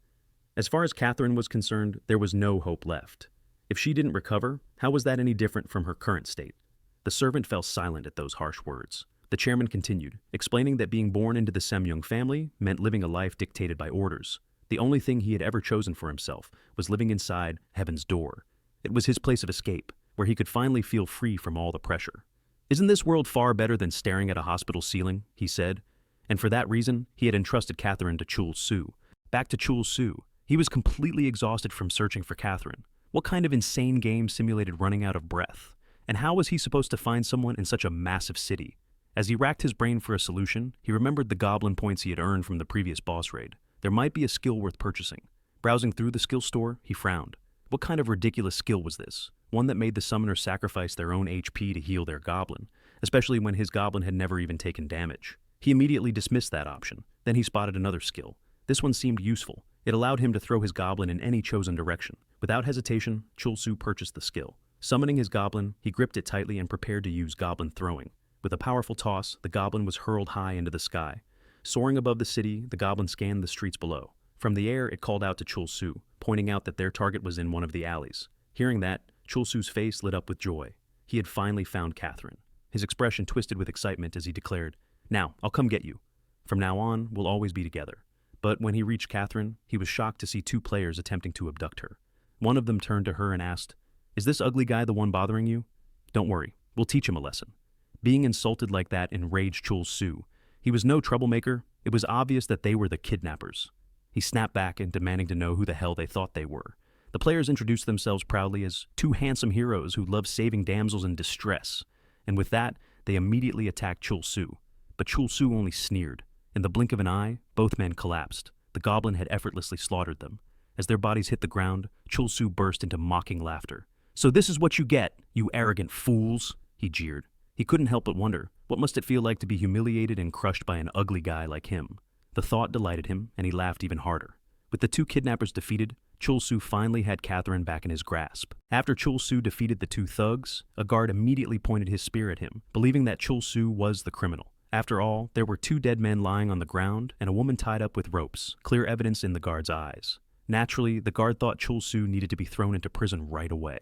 As far as Catherine was concerned, there was no hope left. If she didn't recover, how was that any different from her current state? The servant fell silent at those harsh words. The chairman continued, explaining that being born into the Semyung family meant living a life dictated by orders. The only thing he had ever chosen for himself was living inside Heaven's Door. It was his place of escape, where he could finally feel free from all the pressure. "Isn't this world far better than staring at a hospital ceiling?" he said. And for that reason, he had entrusted Catherine to Chul Soo. Back to Chul Soo. He was completely exhausted from searching for Catherine. What kind of insane game simulated running out of breath? And how was he supposed to find someone in such a massive city? As he racked his brain for a solution, he remembered the goblin points he had earned from the previous boss raid. There might be a skill worth purchasing. Browsing through the skill store, he frowned. What kind of ridiculous skill was this? One that made the summoner sacrifice their own HP to heal their goblin, especially when his goblin had never even taken damage. He immediately dismissed that option. Then he spotted another skill. This one seemed useful. It allowed him to throw his goblin in any chosen direction. Without hesitation, Chul Soo purchased the skill. Summoning his goblin, he gripped it tightly and prepared to use goblin throwing. With a powerful toss, the goblin was hurled high into the sky. Soaring above the city, the goblin scanned the streets below. From the air, it called out to Chul Soo, pointing out that their target was in one of the alleys. Hearing that, Chul Soo's face lit up with joy. He had finally found Catherine. His expression twisted with excitement as he declared, "Now, I'll come get you. From now on, we'll always be together." But when he reached Catherine, he was shocked to see two players attempting to abduct her. One of them turned to her and asked, "Is this ugly guy the one bothering you?" "Don't worry, we'll teach him a lesson." Being insulted like that enraged Chul Soo. He was no troublemaker. It was obvious that they were the kidnappers. He snapped back and demanding to know who the hell they thought they were. The players introduced themselves proudly as two handsome heroes who loved saving damsels in distress. And with that, they immediately attacked Chul Soo. But Chul Soo only sneered. In the blink of an eye, both men collapsed. The goblin had effortlessly slaughtered them. As their bodies hit the ground, Chul Soo burst into mocking laughter. "So this is what you get, you arrogant fools," he jeered. He couldn't help but wonder, what must it feel like to be humiliated and crushed by an ugly guy like him? The thought delighted him, and he laughed even harder. With the two kidnappers defeated, Chul Soo finally had Catherine back in his grasp. After Chul Soo defeated the two thugs, a guard immediately pointed his spear at him, believing that Chul Soo was the criminal. After all, there were two dead men lying on the ground and a woman tied up with ropes, clear evidence in the guard's eyes. Naturally, the guard thought Chul Soo needed to be thrown into prison right away.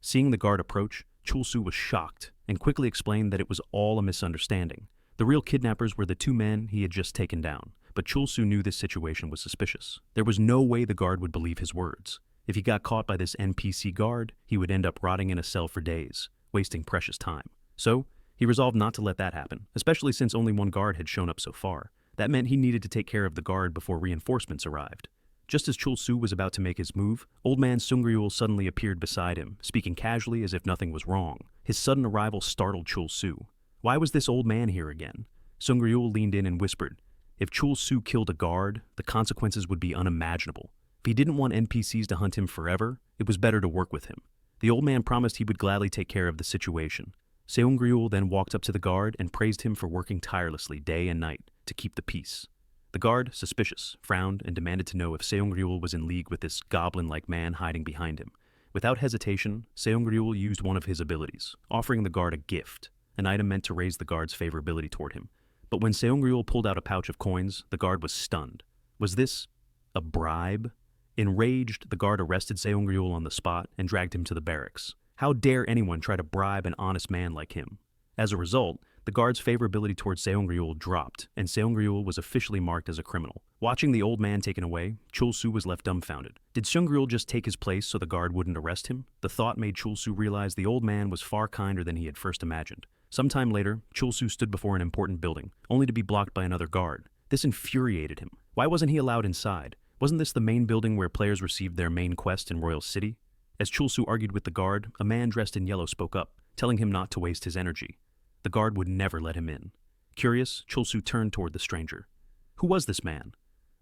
Seeing the guard approach, Chul Soo was shocked and quickly explained that it was all a misunderstanding. The real kidnappers were the two men he had just taken down, but Chul Soo knew this situation was suspicious. There was no way the guard would believe his words. If he got caught by this NPC guard, he would end up rotting in a cell for days, wasting precious time. So, he resolved not to let that happen, especially since only one guard had shown up so far. That meant he needed to take care of the guard before reinforcements arrived. Just as Chul Soo was about to make his move, old man Seungryul suddenly appeared beside him, speaking casually as if nothing was wrong. His sudden arrival startled Chul Soo. Why was this old man here again? Seungryul leaned in and whispered, "If Chul Soo killed a guard, the consequences would be unimaginable. If he didn't want NPCs to hunt him forever, it was better to work with him." The old man promised he would gladly take care of the situation. Seungryul then walked up to the guard and praised him for working tirelessly day and night to keep the peace. The guard, suspicious, frowned and demanded to know if Seungryul was in league with this goblin-like man hiding behind him. Without hesitation, Seungryul used one of his abilities, offering the guard a gift, an item meant to raise the guard's favorability toward him. But when Seungryul pulled out a pouch of coins, the guard was stunned. Was this a bribe? Enraged, the guard arrested Seungryul on the spot and dragged him to the barracks. How dare anyone try to bribe an honest man like him? As a result, the guard's favorability towards Seungryul dropped, and Seungryul was officially marked as a criminal. Watching the old man taken away, Chul Soo was left dumbfounded. Did Seungryul just take his place so the guard wouldn't arrest him? The thought made Chul Soo realize the old man was far kinder than he had first imagined. Sometime later, Chul Soo stood before an important building, only to be blocked by another guard. This infuriated him. Why wasn't he allowed inside? Wasn't this the main building where players received their main quest in Royal City? As Chul Soo argued with the guard, a man dressed in yellow spoke up, telling him not to waste his energy. The guard would never let him in. Curious, Chul Soo turned toward the stranger. Who was this man?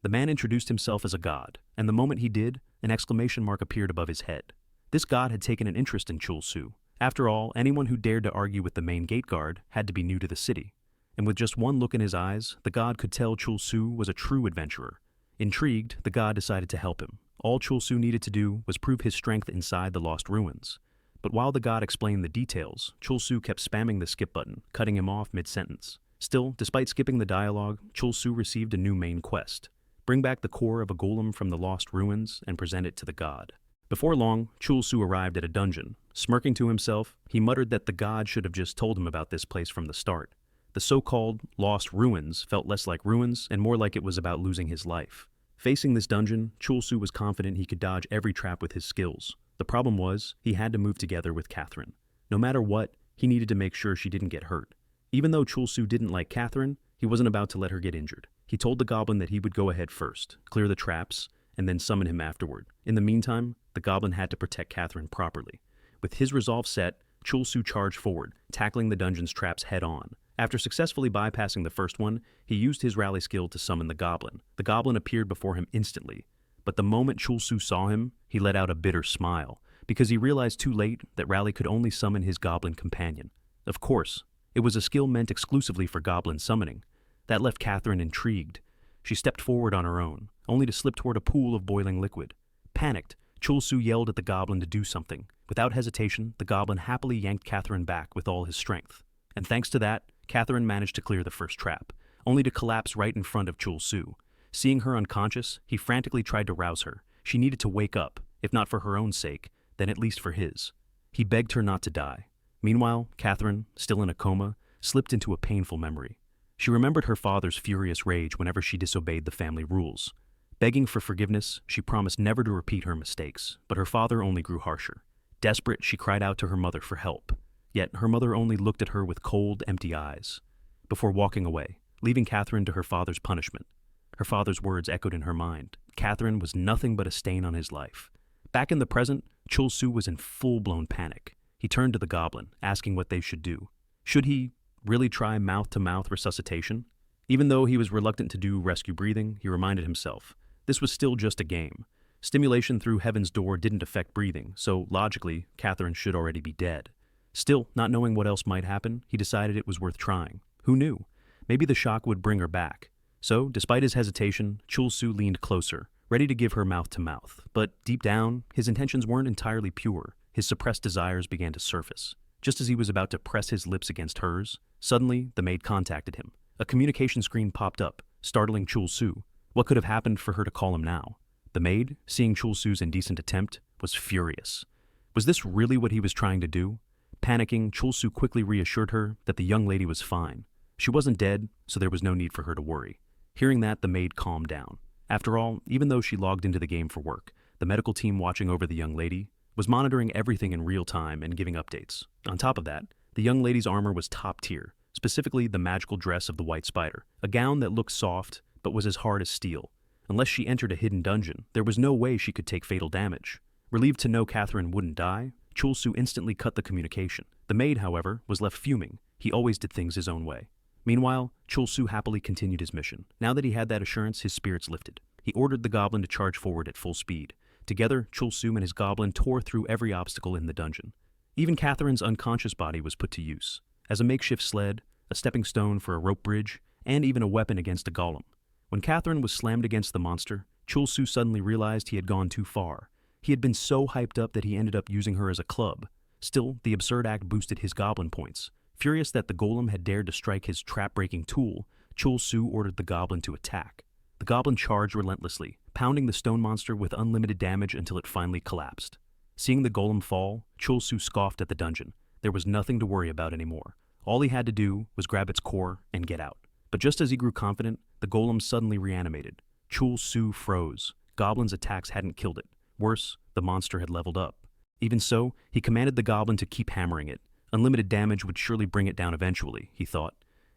The man introduced himself as a god, and the moment he did, an exclamation mark appeared above his head. This god had taken an interest in Chul Soo. After all, anyone who dared to argue with the main gate guard had to be new to the city. And with just one look in his eyes, the god could tell Chul Soo was a true adventurer. Intrigued, the god decided to help him. All Chul Soo needed to do was prove his strength inside the lost ruins. But while the god explained the details, Chul Soo kept spamming the skip button, cutting him off mid-sentence. Still, despite skipping the dialogue, Chul Soo received a new main quest. Bring back the core of a golem from the lost ruins and present it to the god. Before long, Chul Soo arrived at a dungeon. Smirking to himself, he muttered that the god should have just told him about this place from the start. The so-called lost ruins felt less like ruins and more like it was about losing his life. Facing this dungeon, Chul Soo was confident he could dodge every trap with his skills. The problem was, he had to move together with Catherine. No matter what, he needed to make sure she didn't get hurt. Even though Chul Soo didn't like Catherine, he wasn't about to let her get injured. He told the goblin that he would go ahead first, clear the traps, and then summon him afterward. In the meantime, the goblin had to protect Catherine properly. With his resolve set, Chul Soo charged forward, tackling the dungeon's traps head-on. After successfully bypassing the first one, he used his rally skill to summon the goblin. The goblin appeared before him instantly. But the moment Chul Soo saw him, he let out a bitter smile, because he realized too late that Rally could only summon his goblin companion. Of course, it was a skill meant exclusively for goblin summoning. That left Catherine intrigued. She stepped forward on her own, only to slip toward a pool of boiling liquid. Panicked, Chul Soo yelled at the goblin to do something. Without hesitation, the goblin happily yanked Catherine back with all his strength. And thanks to that, Catherine managed to clear the first trap, only to collapse right in front of Chul Soo. Seeing her unconscious, he frantically tried to rouse her. She needed to wake up, if not for her own sake, then at least for his. He begged her not to die. Meanwhile, Catherine, still in a coma, slipped into a painful memory. She remembered her father's furious rage whenever she disobeyed the family rules. Begging for forgiveness, she promised never to repeat her mistakes, but her father only grew harsher. Desperate, she cried out to her mother for help. Yet her mother only looked at her with cold, empty eyes. Before walking away, leaving Catherine to her father's punishment. Her father's words echoed in her mind. Catherine was nothing but a stain on his life. Back in the present, Chul Soo was in full-blown panic. He turned to the goblin, asking what they should do. Should he really try mouth-to-mouth resuscitation? Even though he was reluctant to do rescue breathing, he reminded himself, this was still just a game. Stimulation through Heaven's Door didn't affect breathing, so logically, Catherine should already be dead. Still, not knowing what else might happen, he decided it was worth trying. Who knew? Maybe the shock would bring her back. So, despite his hesitation, Chul Soo leaned closer, ready to give her mouth-to-mouth. But deep down, his intentions weren't entirely pure. His suppressed desires began to surface. Just as he was about to press his lips against hers, suddenly the maid contacted him. A communication screen popped up, startling Chul Soo. What could have happened for her to call him now? The maid, seeing Chul Soo's indecent attempt, was furious. Was this really what he was trying to do? Panicking, Chul Soo quickly reassured her that the young lady was fine. She wasn't dead, so there was no need for her to worry. Hearing that, the maid calmed down. After all, even though she logged into the game for work, the medical team watching over the young lady was monitoring everything in real time and giving updates. On top of that, the young lady's armor was top tier, specifically the magical dress of the White Spider, a gown that looked soft but was as hard as steel. Unless she entered a hidden dungeon, there was no way she could take fatal damage. Relieved to know Catherine wouldn't die, Chul Soo instantly cut the communication. The maid, however, was left fuming. He always did things his own way. Meanwhile, Chul Soo happily continued his mission. Now that he had that assurance, his spirits lifted. He ordered the goblin to charge forward at full speed. Together, Chul Soo and his goblin tore through every obstacle in the dungeon. Even Catherine's unconscious body was put to use, as a makeshift sled, a stepping stone for a rope bridge, and even a weapon against a golem. When Catherine was slammed against the monster, Chul Soo suddenly realized he had gone too far. He had been so hyped up that he ended up using her as a club. Still, the absurd act boosted his goblin points. Furious that the golem had dared to strike his trap-breaking tool, Chul Soo ordered the goblin to attack. The goblin charged relentlessly, pounding the stone monster with unlimited damage until it finally collapsed. Seeing the golem fall, Chul Soo scoffed at the dungeon. There was nothing to worry about anymore. All he had to do was grab its core and get out. But just as he grew confident, the golem suddenly reanimated. Chul Soo froze. Goblin's attacks hadn't killed it. Worse, the monster had leveled up. Even so, he commanded the goblin to keep hammering it. Unlimited damage would surely bring it down eventually, he thought.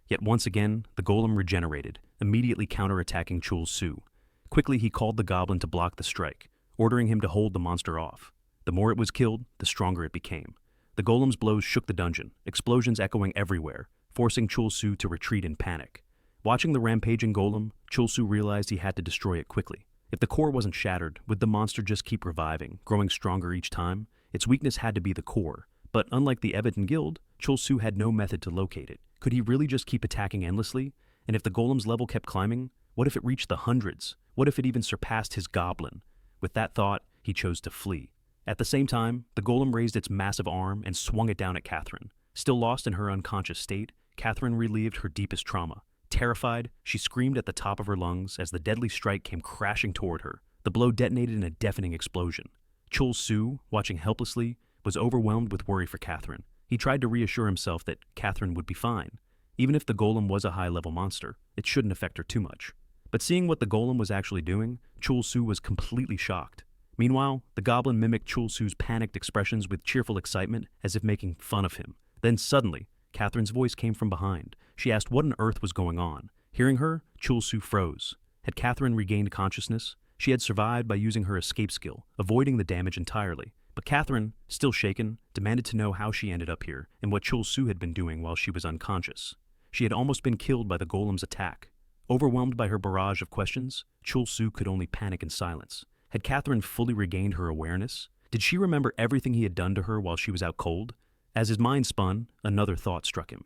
Yet once again, the golem regenerated, immediately counterattacking Chul Soo. Quickly, he called the goblin to block the strike, ordering him to hold the monster off. The more it was killed, the stronger it became. The golem's blows shook the dungeon, explosions echoing everywhere, forcing Chul Soo to retreat in panic. Watching the rampaging golem, Chul Soo realized he had to destroy it quickly. If the core wasn't shattered, would the monster just keep reviving, growing stronger each time? Its weakness had to be the core. But unlike the Everton Guild, Chul Soo had no method to locate it. Could he really just keep attacking endlessly? And if the golem's level kept climbing, what if it reached the hundreds? What if it even surpassed his goblin? With that thought, he chose to flee. At the same time, the golem raised its massive arm and swung it down at Catherine. Still lost in her unconscious state, Catherine relieved her deepest trauma. Terrified, she screamed at the top of her lungs as the deadly strike came crashing toward her. The blow detonated in a deafening explosion. Chul Soo, watching helplessly, was overwhelmed with worry for Catherine. He tried to reassure himself that Catherine would be fine. Even if the golem was a high-level monster, it shouldn't affect her too much. But seeing what the golem was actually doing, Chul Soo was completely shocked. Meanwhile, the goblin mimicked Chul Soo's panicked expressions with cheerful excitement, as if making fun of him. Then suddenly, Catherine's voice came from behind. She asked what on earth was going on. Hearing her, Chul Soo froze. Had Catherine regained consciousness? She had survived by using her escape skill, avoiding the damage entirely. But Catherine, still shaken, demanded to know how she ended up here and what Chul Soo had been doing while she was unconscious. She had almost been killed by the golem's attack. Overwhelmed by her barrage of questions, Chul Soo could only panic in silence. Had Catherine fully regained her awareness? Did she remember everything he had done to her while she was out cold? As his mind spun, another thought struck him.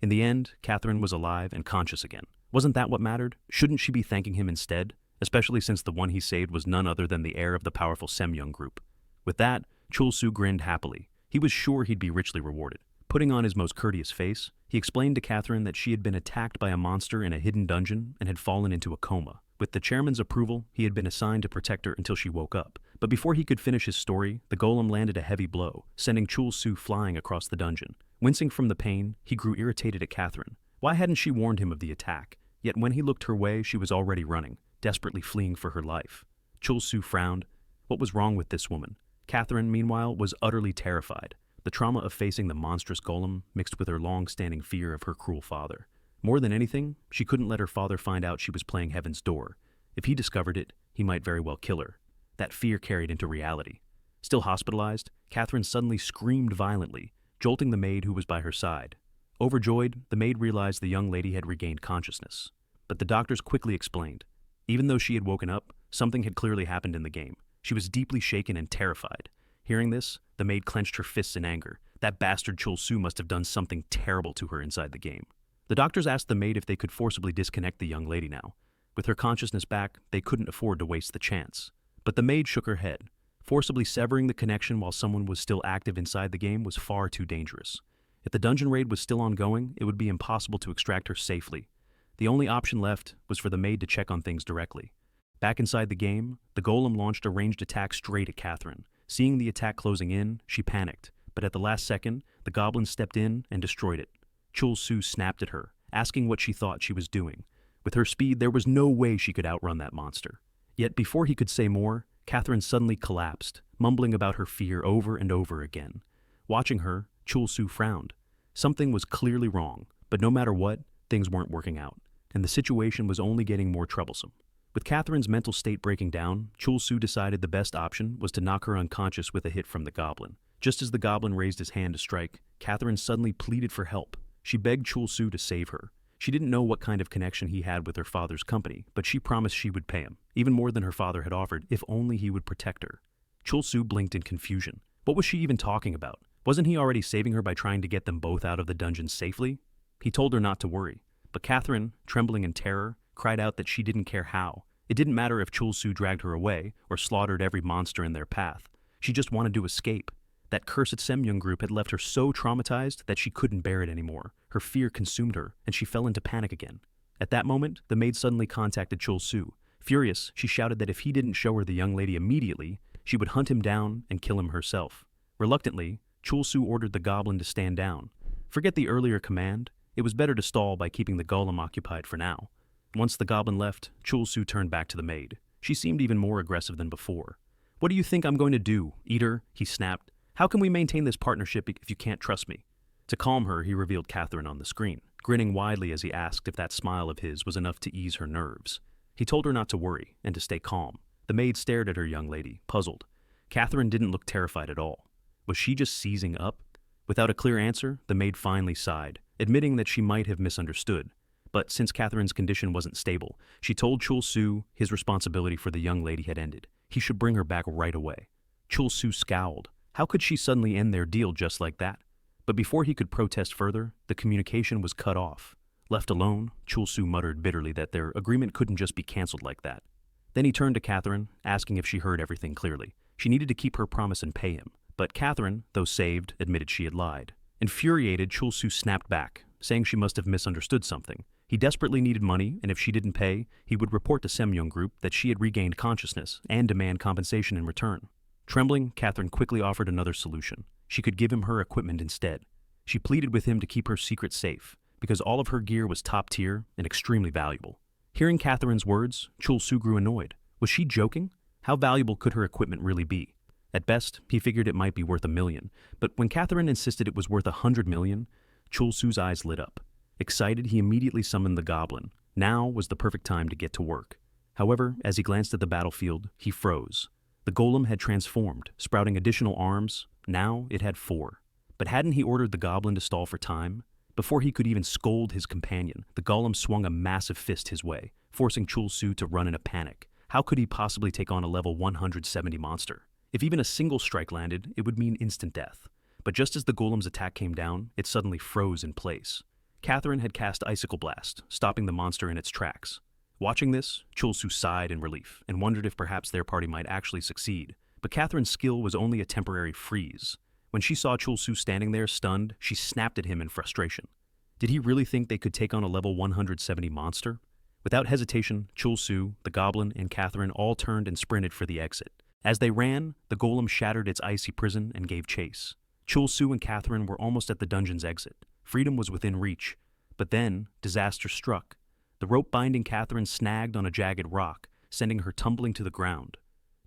In the end, Catherine was alive and conscious again. Wasn't that what mattered? Shouldn't she be thanking him instead? Especially since the one he saved was none other than the heir of the powerful Semyoung group. With that, Chul Soo grinned happily. He was sure he'd be richly rewarded. Putting on his most courteous face, he explained to Catherine that she had been attacked by a monster in a hidden dungeon and had fallen into a coma. With the chairman's approval, he had been assigned to protect her until she woke up. But before he could finish his story, the golem landed a heavy blow, sending Chul Soo flying across the dungeon. Wincing from the pain, he grew irritated at Catherine. Why hadn't she warned him of the attack? Yet when he looked her way, she was already running, desperately fleeing for her life. Chul Soo frowned. What was wrong with this woman? Catherine, meanwhile, was utterly terrified. The trauma of facing the monstrous golem mixed with her long-standing fear of her cruel father. More than anything, she couldn't let her father find out she was playing Heaven's Door. If he discovered it, he might very well kill her. That fear carried into reality. Still hospitalized, Catherine suddenly screamed violently, jolting the maid who was by her side. Overjoyed, the maid realized the young lady had regained consciousness. But the doctors quickly explained. Even though she had woken up, something had clearly happened in the game. She was deeply shaken and terrified. Hearing this, the maid clenched her fists in anger. That bastard Chul Soo must have done something terrible to her inside the game. The doctors asked the maid if they could forcibly disconnect the young lady now. With her consciousness back, they couldn't afford to waste the chance. But the maid shook her head. Forcibly severing the connection while someone was still active inside the game was far too dangerous. If the dungeon raid was still ongoing, it would be impossible to extract her safely. The only option left was for the maid to check on things directly. Back inside the game, the golem launched a ranged attack straight at Catherine. Seeing the attack closing in, she panicked, but at the last second, the goblin stepped in and destroyed it. Chul Soo snapped at her, asking what she thought she was doing. With her speed, there was no way she could outrun that monster. Yet before he could say more, Catherine suddenly collapsed, mumbling about her fear over and over again. Watching her, Chul Soo frowned. Something was clearly wrong, but no matter what, things weren't working out, and the situation was only getting more troublesome. With Catherine's mental state breaking down, Chul Soo decided the best option was to knock her unconscious with a hit from the goblin. Just as the goblin raised his hand to strike, Catherine suddenly pleaded for help. She begged Chul Soo to save her. She didn't know what kind of connection he had with her father's company, but she promised she would pay him, even more than her father had offered, if only he would protect her. Chul Soo blinked in confusion. What was she even talking about? Wasn't he already saving her by trying to get them both out of the dungeon safely? He told her not to worry, but Catherine, trembling in terror, cried out that she didn't care how. It didn't matter if Chul Soo dragged her away or slaughtered every monster in their path. She just wanted to escape. That cursed Semyung group had left her so traumatized that she couldn't bear it anymore. Her fear consumed her, and she fell into panic again. At that moment, the maid suddenly contacted Chul Soo. Furious, she shouted that if he didn't show her the young lady immediately, she would hunt him down and kill him herself. Reluctantly, Chul Soo ordered the goblin to stand down. Forget the earlier command. It was better to stall by keeping the golem occupied for now. Once the goblin left, Chul Soo turned back to the maid. She seemed even more aggressive than before. "What do you think I'm going to do, eater?" he snapped. "How can we maintain this partnership if you can't trust me?" To calm her, he revealed Catherine on the screen, grinning widely as he asked if that smile of his was enough to ease her nerves. He told her not to worry and to stay calm. The maid stared at her young lady, puzzled. Catherine didn't look terrified at all. Was she just seizing up? Without a clear answer, the maid finally sighed, admitting that she might have misunderstood. But since Catherine's condition wasn't stable, she told Chul Soo his responsibility for the young lady had ended. He should bring her back right away. Chul Soo scowled. How could she suddenly end their deal just like that? But before he could protest further, the communication was cut off. Left alone, Chul Soo muttered bitterly that their agreement couldn't just be canceled like that. Then he turned to Catherine, asking if she heard everything clearly. She needed to keep her promise and pay him. But Catherine, though saved, admitted she had lied. Infuriated, Chul Soo snapped back, saying she must have misunderstood something. He desperately needed money, and if she didn't pay, he would report to Semyung Group that she had regained consciousness and demand compensation in return. Trembling, Catherine quickly offered another solution. She could give him her equipment instead. She pleaded with him to keep her secret safe, because all of her gear was top tier and extremely valuable. Hearing Catherine's words, Chul Soo grew annoyed. Was she joking? How valuable could her equipment really be? At best, he figured it might be worth $1 million, but when Catherine insisted it was worth $100 million, Chul Soo's eyes lit up. Excited, he immediately summoned the goblin. Now was the perfect time to get to work. However, as he glanced at the battlefield, he froze. The golem had transformed, sprouting additional arms. Now it had 4. But hadn't he ordered the goblin to stall for time? Before he could even scold his companion, the golem swung a massive fist his way, forcing Chul Soo to run in a panic. How could he possibly take on a level 170 monster? If even a single strike landed, it would mean instant death. But just as the golem's attack came down, it suddenly froze in place. Catherine had cast Icicle Blast, stopping the monster in its tracks. Watching this, Chul Soo sighed in relief and wondered if perhaps their party might actually succeed. But Catherine's skill was only a temporary freeze. When she saw Chul Soo standing there stunned, she snapped at him in frustration. Did he really think they could take on a level 170 monster? Without hesitation, Chul Soo, the goblin, and Catherine all turned and sprinted for the exit. As they ran, the golem shattered its icy prison and gave chase. Chul Soo and Catherine were almost at the dungeon's exit. Freedom was within reach. But then, disaster struck. The rope binding Catherine snagged on a jagged rock, sending her tumbling to the ground.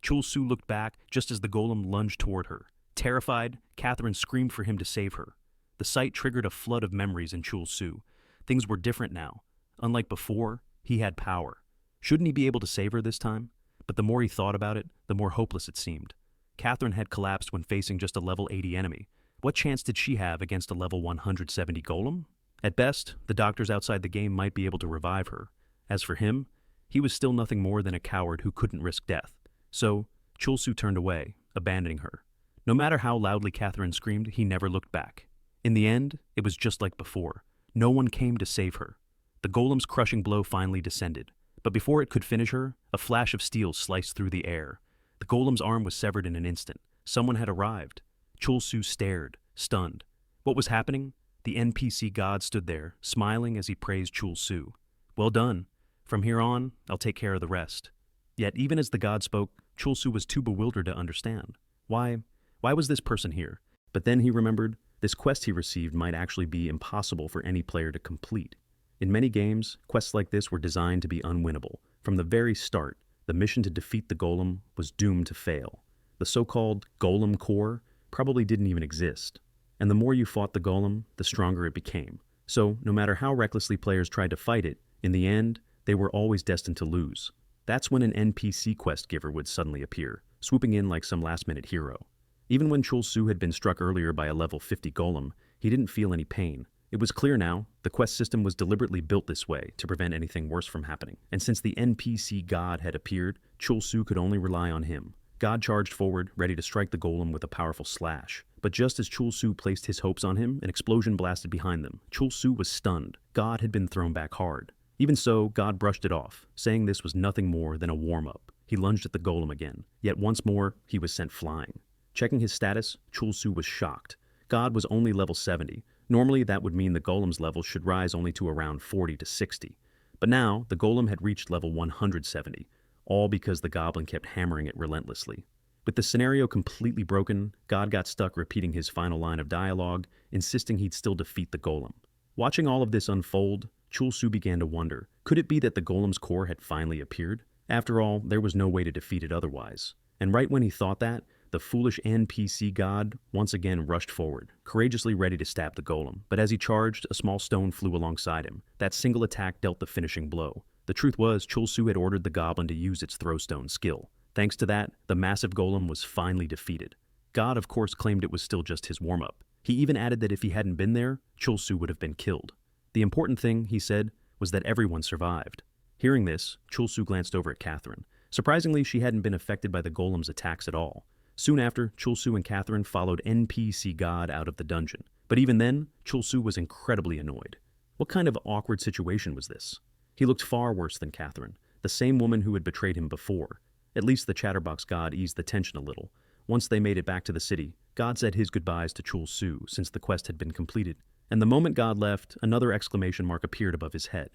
Chul Soo looked back just as the golem lunged toward her. Terrified, Catherine screamed for him to save her. The sight triggered a flood of memories in Chul Soo. Things were different now. Unlike before, he had power. Shouldn't he be able to save her this time? But the more he thought about it, the more hopeless it seemed. Catherine had collapsed when facing just a level 80 enemy. What chance did she have against a level 170 golem? At best, the doctors outside the game might be able to revive her. As for him, he was still nothing more than a coward who couldn't risk death. So, Chul Soo turned away, abandoning her. No matter how loudly Catherine screamed, he never looked back. In the end, it was just like before. No one came to save her. The golem's crushing blow finally descended, but before it could finish her, a flash of steel sliced through the air. The golem's arm was severed in an instant. Someone had arrived. Chul Soo stared, stunned. What was happening? The NPC god stood there, smiling as he praised Chul Soo. Well done. From here on, I'll take care of the rest. Yet even as the god spoke, Chul Soo was too bewildered to understand. Why was this person here? But then he remembered this quest he received might actually be impossible for any player to complete. In many games, quests like this were designed to be unwinnable. From the very start, the mission to defeat the golem was doomed to fail. The so-called golem core probably didn't even exist. And the more you fought the golem, the stronger it became. So, no matter how recklessly players tried to fight it, in the end, they were always destined to lose. That's when an NPC quest giver would suddenly appear, swooping in like some last-minute hero. Even when Chul Soo had been struck earlier by a level 50 golem, he didn't feel any pain. It was clear now, the quest system was deliberately built this way to prevent anything worse from happening. And since the NPC god had appeared, Chul Soo could only rely on him. God charged forward, ready to strike the golem with a powerful slash. But just as Chul Soo placed his hopes on him, an explosion blasted behind them. Chul Soo was stunned. God had been thrown back hard. Even so, God brushed it off, saying this was nothing more than a warm-up. He lunged at the golem again. Yet once more, he was sent flying. Checking his status, Chul Soo was shocked. God was only level 70. Normally, that would mean the golem's level should rise only to around 40 to 60. But now, the golem had reached level 170, all because the goblin kept hammering it relentlessly. With the scenario completely broken, God got stuck repeating his final line of dialogue, insisting he'd still defeat the golem. Watching all of this unfold, Chul Soo began to wonder, could it be that the golem's core had finally appeared? After all, there was no way to defeat it otherwise. And right when he thought that, the foolish NPC god once again rushed forward, courageously ready to stab the golem. But as he charged, a small stone flew alongside him. That single attack dealt the finishing blow. The truth was, Chul Soo had ordered the goblin to use its throwstone skill. Thanks to that, the massive golem was finally defeated. God, of course, claimed it was still just his warm-up. He even added that if he hadn't been there, Chul Soo would have been killed. The important thing, he said, was that everyone survived. Hearing this, Chul Soo glanced over at Catherine. Surprisingly, she hadn't been affected by the golem's attacks at all. Soon after, Chul Soo and Catherine followed NPC God out of the dungeon. But even then, Chul Soo was incredibly annoyed. What kind of awkward situation was this? He looked far worse than Catherine, the same woman who had betrayed him before. At least the Chatterbox God eased the tension a little. Once they made it back to the city, God said his goodbyes to Chul Soo since the quest had been completed. And the moment God left, another exclamation mark appeared above his head.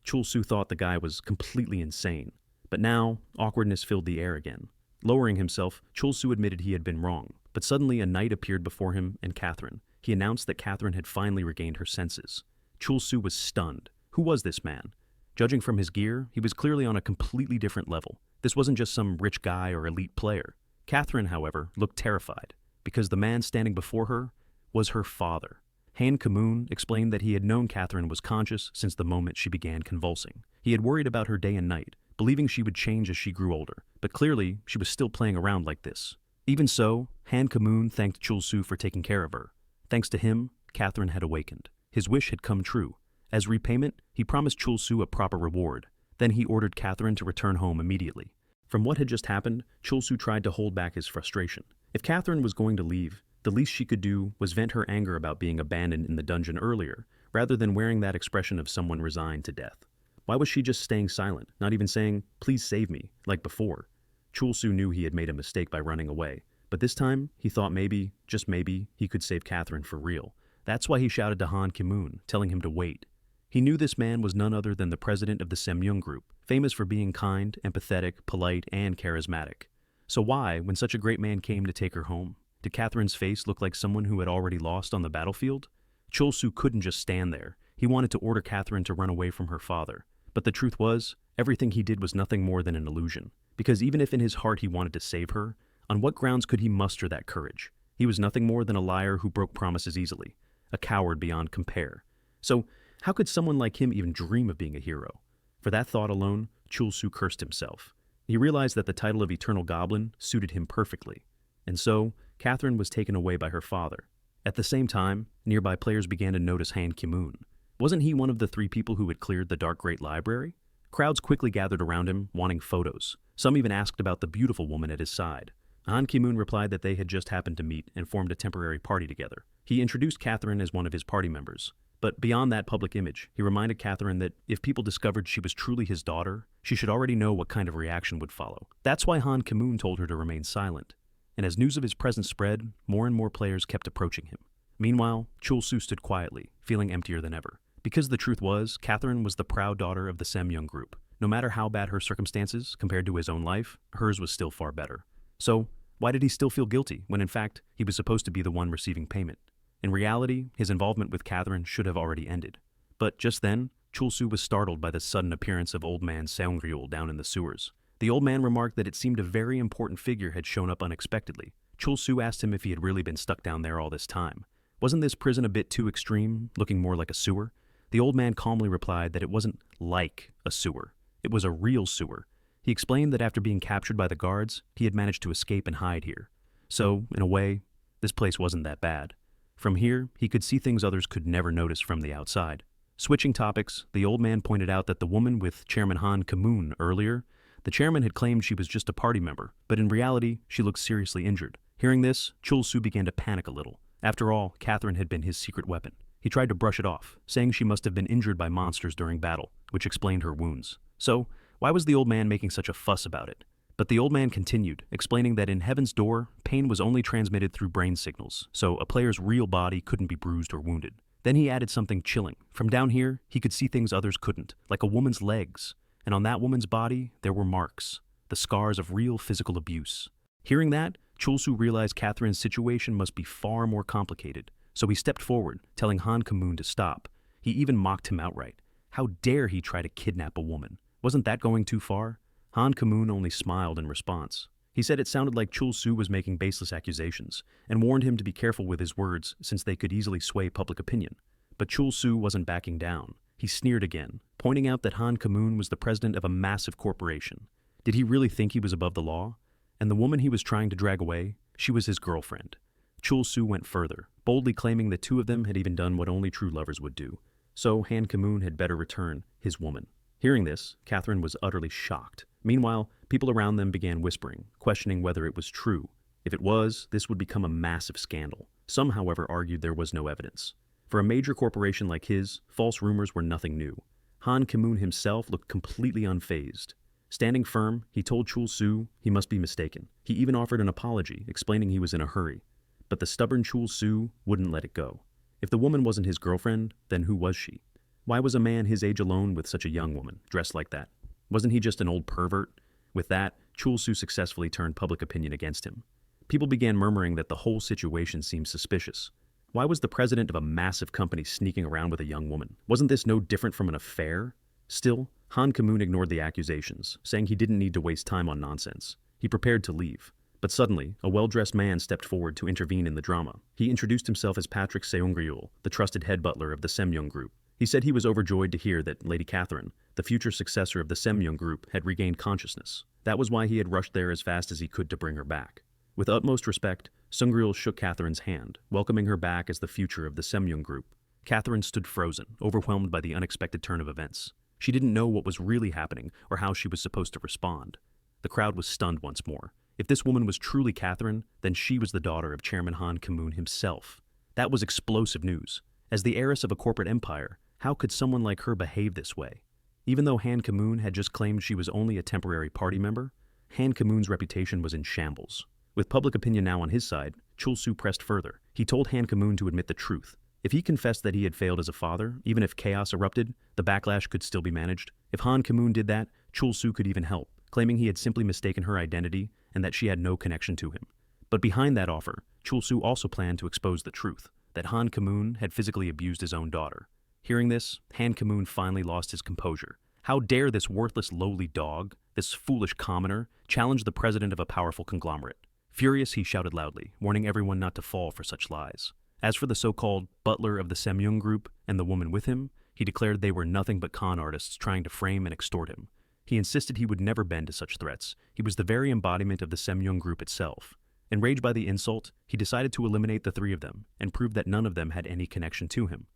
Chul Soo thought the guy was completely insane. But now, awkwardness filled the air again. Lowering himself, Chul Soo admitted he had been wrong. But suddenly a knight appeared before him and Catherine. He announced that Catherine had finally regained her senses. Chul Soo was stunned. Who was this man? Judging from his gear, he was clearly on a completely different level. This wasn't just some rich guy or elite player. Catherine, however, looked terrified, because the man standing before her was her father. Han Kamoon explained that he had known Catherine was conscious since the moment she began convulsing. He had worried about her day and night, believing she would change as she grew older, but clearly she was still playing around like this. Even so, Han Kamoon thanked Chul Soo for taking care of her. Thanks to him, Catherine had awakened. His wish had come true. As repayment, he promised Chul Soo a proper reward. Then he ordered Catherine to return home immediately. From what had just happened, Chul Soo tried to hold back his frustration. If Catherine was going to leave, the least she could do was vent her anger about being abandoned in the dungeon earlier, rather than wearing that expression of someone resigned to death. Why was she just staying silent, not even saying, "Please save me," like before? Chul Soo knew he had made a mistake by running away, but this time, he thought maybe, just maybe, he could save Catherine for real. That's why he shouted to Han Ki-moon, telling him to wait. He knew this man was none other than the president of the Semyung group, famous for being kind, empathetic, polite, and charismatic. So why, when such a great man came to take her home? Did Catherine's face look like someone who had already lost on the battlefield? Chul Soo couldn't just stand there. He wanted to order Catherine to run away from her father. But the truth was, everything he did was nothing more than an illusion. Because even if in his heart he wanted to save her, on what grounds could he muster that courage? He was nothing more than a liar who broke promises easily, a coward beyond compare. So, How could someone like him even dream of being a hero? For that thought alone, Chul Soo cursed himself. He realized that the title of Eternal Goblin suited him perfectly. And so, Catherine was taken away by her father. At the same time, nearby players began to notice Han Ki-moon. Wasn't he one of the 3 people who had cleared the Dark Great Library? Crowds quickly gathered around him, wanting photos. Some even asked about the beautiful woman at his side. Han Ki-moon replied that they had just happened to meet and formed a temporary party together. He introduced Catherine as one of his party members. But beyond that public image, he reminded Catherine that if people discovered she was truly his daughter, she should already know what kind of reaction would follow. That's why Han Ki-moon told her to remain silent. And as news of his presence spread, more and more players kept approaching him. Meanwhile, Chul Soo stood quietly, feeling emptier than ever. Because the truth was, Catherine was the proud daughter of the Semyoung group. No matter how bad her circumstances, compared to his own life, hers was still far better. So, why did he still feel guilty, when in fact, he was supposed to be the one receiving payment? In reality, his involvement with Catherine should have already ended. But just then, Chul Soo was startled by the sudden appearance of old man Seung-ryul down in the sewers. The old man remarked that it seemed a very important figure had shown up unexpectedly. Chul Soo asked him if he had really been stuck down there all this time. Wasn't this prison a bit too extreme, looking more like a sewer? The old man calmly replied that it wasn't like a sewer. It was a real sewer. He explained that after being captured by the guards, he had managed to escape and hide here. So, in a way, this place wasn't that bad. From here, he could see things others could never notice from the outside. Switching topics, the old man pointed out that the woman with Chairman Han Ki-moon earlier, the chairman had claimed she was just a party member, but in reality, she looked seriously injured. Hearing this, Chul Soo began to panic a little. After all, Catherine had been his secret weapon. He tried to brush it off, saying she must have been injured by monsters during battle, which explained her wounds. So, why was the old man making such a fuss about it? But the old man continued, explaining that in Heaven's Door, pain was only transmitted through brain signals, so a player's real body couldn't be bruised or wounded. Then he added something chilling. From down here, he could see things others couldn't, like a woman's legs. And on that woman's body, there were marks, the scars of real physical abuse. Hearing that, Chul Soo realized Catherine's situation must be far more complicated. So he stepped forward, telling Han Ki-moon to stop. He even mocked him outright. How dare he try to kidnap a woman? Wasn't that going too far? Han Ki-moon only smiled in response. He said it sounded like Chul Soo was making baseless accusations, and warned him to be careful with his words since they could easily sway public opinion. But Chul Soo wasn't backing down. He sneered again, pointing out that Han Ki-moon was the president of a massive corporation. Did he really think he was above the law? And the woman he was trying to drag away, she was his girlfriend. Chul Soo went further, boldly claiming the 2 of them had even done what only true lovers would do. So Han Ki-moon had better return his woman. Hearing this, Catherine was utterly shocked. Meanwhile, people around them began whispering, questioning whether it was true. If it was, this would become a massive scandal. Some, however, argued there was no evidence. For a major corporation like his, false rumors were nothing new. Han Ki-moon himself looked completely unfazed. Standing firm, he told Chul Soo he must be mistaken. He even offered an apology, explaining he was in a hurry. But the stubborn Chul Soo wouldn't let it go. If the woman wasn't his girlfriend, then who was she? Why was a man his age alone with such a young woman, dressed like that? Wasn't he just an old pervert? With that, Chul Soo successfully turned public opinion against him. People began murmuring that the whole situation seemed suspicious. Why was the president of a massive company sneaking around with a young woman? Wasn't this no different from an affair? Still, Han Ki-moon ignored the accusations, saying he didn't need to waste time on nonsense. He prepared to leave. But suddenly, a well-dressed man stepped forward to intervene in the drama. He introduced himself as Patrick Seung-ryul, the trusted head butler of the Semyoung group. He said he was overjoyed to hear that Lady Catherine, the future successor of the Semyoung group, had regained consciousness. That was why he had rushed there as fast as he could to bring her back. With utmost respect, Seung-ryul shook Catherine's hand, welcoming her back as the future of the Semyoung group. Catherine stood frozen, overwhelmed by the unexpected turn of events. She didn't know what was really happening or how she was supposed to respond. The crowd was stunned once more. If this woman was truly Catherine, then she was the daughter of Chairman Han Ki-moon himself. That was explosive news. As the heiress of a corporate empire, how could someone like her behave this way? Even though Han Ki-moon had just claimed she was only a temporary party member, Han Ki-moon's reputation was in shambles. With public opinion now on his side, Chul Soo pressed further. He told Han Ki-moon to admit the truth. If he confessed that he had failed as a father, even if chaos erupted, the backlash could still be managed. If Han Ki-moon did that, Chul Soo could even help, claiming he had simply mistaken her identity and that she had no connection to him. But behind that offer, Chul Soo also planned to expose the truth, that Han Ki-moon had physically abused his own daughter. Hearing this, Han Ki-moon finally lost his composure. How dare this worthless lowly dog, this foolish commoner, challenge the president of a powerful conglomerate? Furious, he shouted loudly, warning everyone not to fall for such lies. As for the so-called butler of the Semyoung group and the woman with him, he He declared they were nothing but con artists trying to frame and extort him. He insisted he would never bend to such threats. He was the very embodiment of the Semyung group itself. Enraged by the insult, he decided to eliminate the three of them and prove that none of them had any connection to him.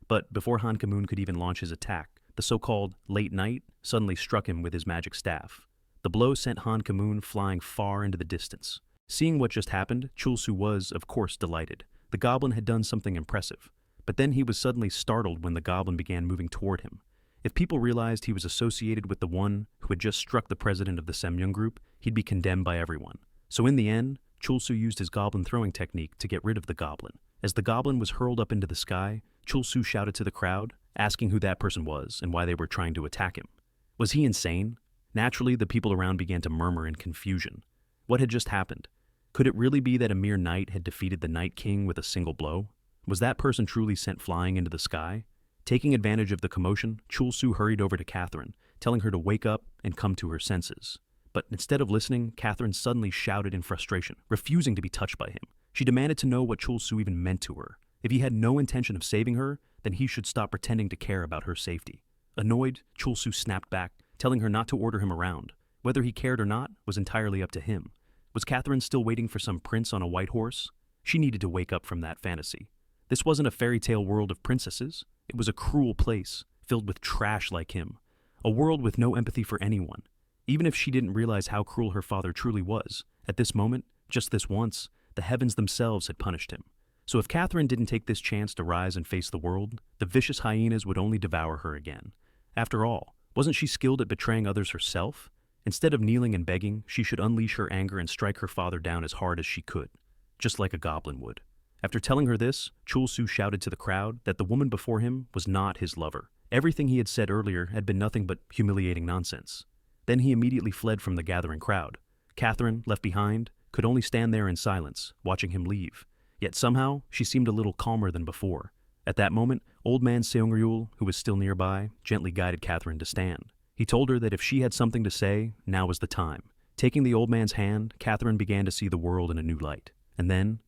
But before Han Ki-moon could even launch his attack, the so-called late night suddenly struck him with his magic staff. The blow sent Han Ki-moon flying far into the distance. Seeing what just happened, Chul Soo was, of course, delighted. The goblin had done something impressive. But then he was suddenly startled when the goblin began moving toward him. If people realized he was associated with the one who had just struck the president of the Semyung group, he'd be condemned by everyone. So in the end, Chul Soo used his goblin throwing technique to get rid of the goblin. As the goblin was hurled up into the sky, Chul Soo shouted to the crowd, asking who that person was and why they were trying to attack him. Was he insane? Naturally, the people around began to murmur in confusion. What had just happened? Could it really be that a mere knight had defeated the Night King with a single blow? Was that person truly sent flying into the sky? Taking advantage of the commotion, Chul Soo hurried over to Catherine, telling her to wake up and come to her senses. But instead of listening, Catherine suddenly shouted in frustration, refusing to be touched by him. She demanded to know what Chul Soo even meant to her. If he had no intention of saving her, then he should stop pretending to care about her safety. Annoyed, Chul Soo snapped back, telling her not to order him around. Whether he cared or not was entirely up to him. Was Catherine still waiting for some prince on a white horse? She needed to wake up from that fantasy. This wasn't a fairy tale world of princesses. It was a cruel place, filled with trash like him. A world with no empathy for anyone. Even if she didn't realize how cruel her father truly was, at this moment, just this once, the heavens themselves had punished him. So if Catherine didn't take this chance to rise and face the world, the vicious hyenas would only devour her again. After all, wasn't she skilled at betraying others herself? Instead of kneeling and begging, she should unleash her anger and strike her father down as hard as she could, just like a goblin would. After telling her this, Chul Soo shouted to the crowd that the woman before him was not his lover. Everything he had said earlier had been nothing but humiliating nonsense. Then he immediately fled from the gathering crowd. Catherine, left behind, could only stand there in silence, watching him leave. Yet somehow, she seemed a little calmer than before. At that moment, old man Seong-ryul, who was still nearby, gently guided Catherine to stand. He told her that if she had something to say, now was the time. Taking the old man's hand, Catherine began to see the world in a new light. And then,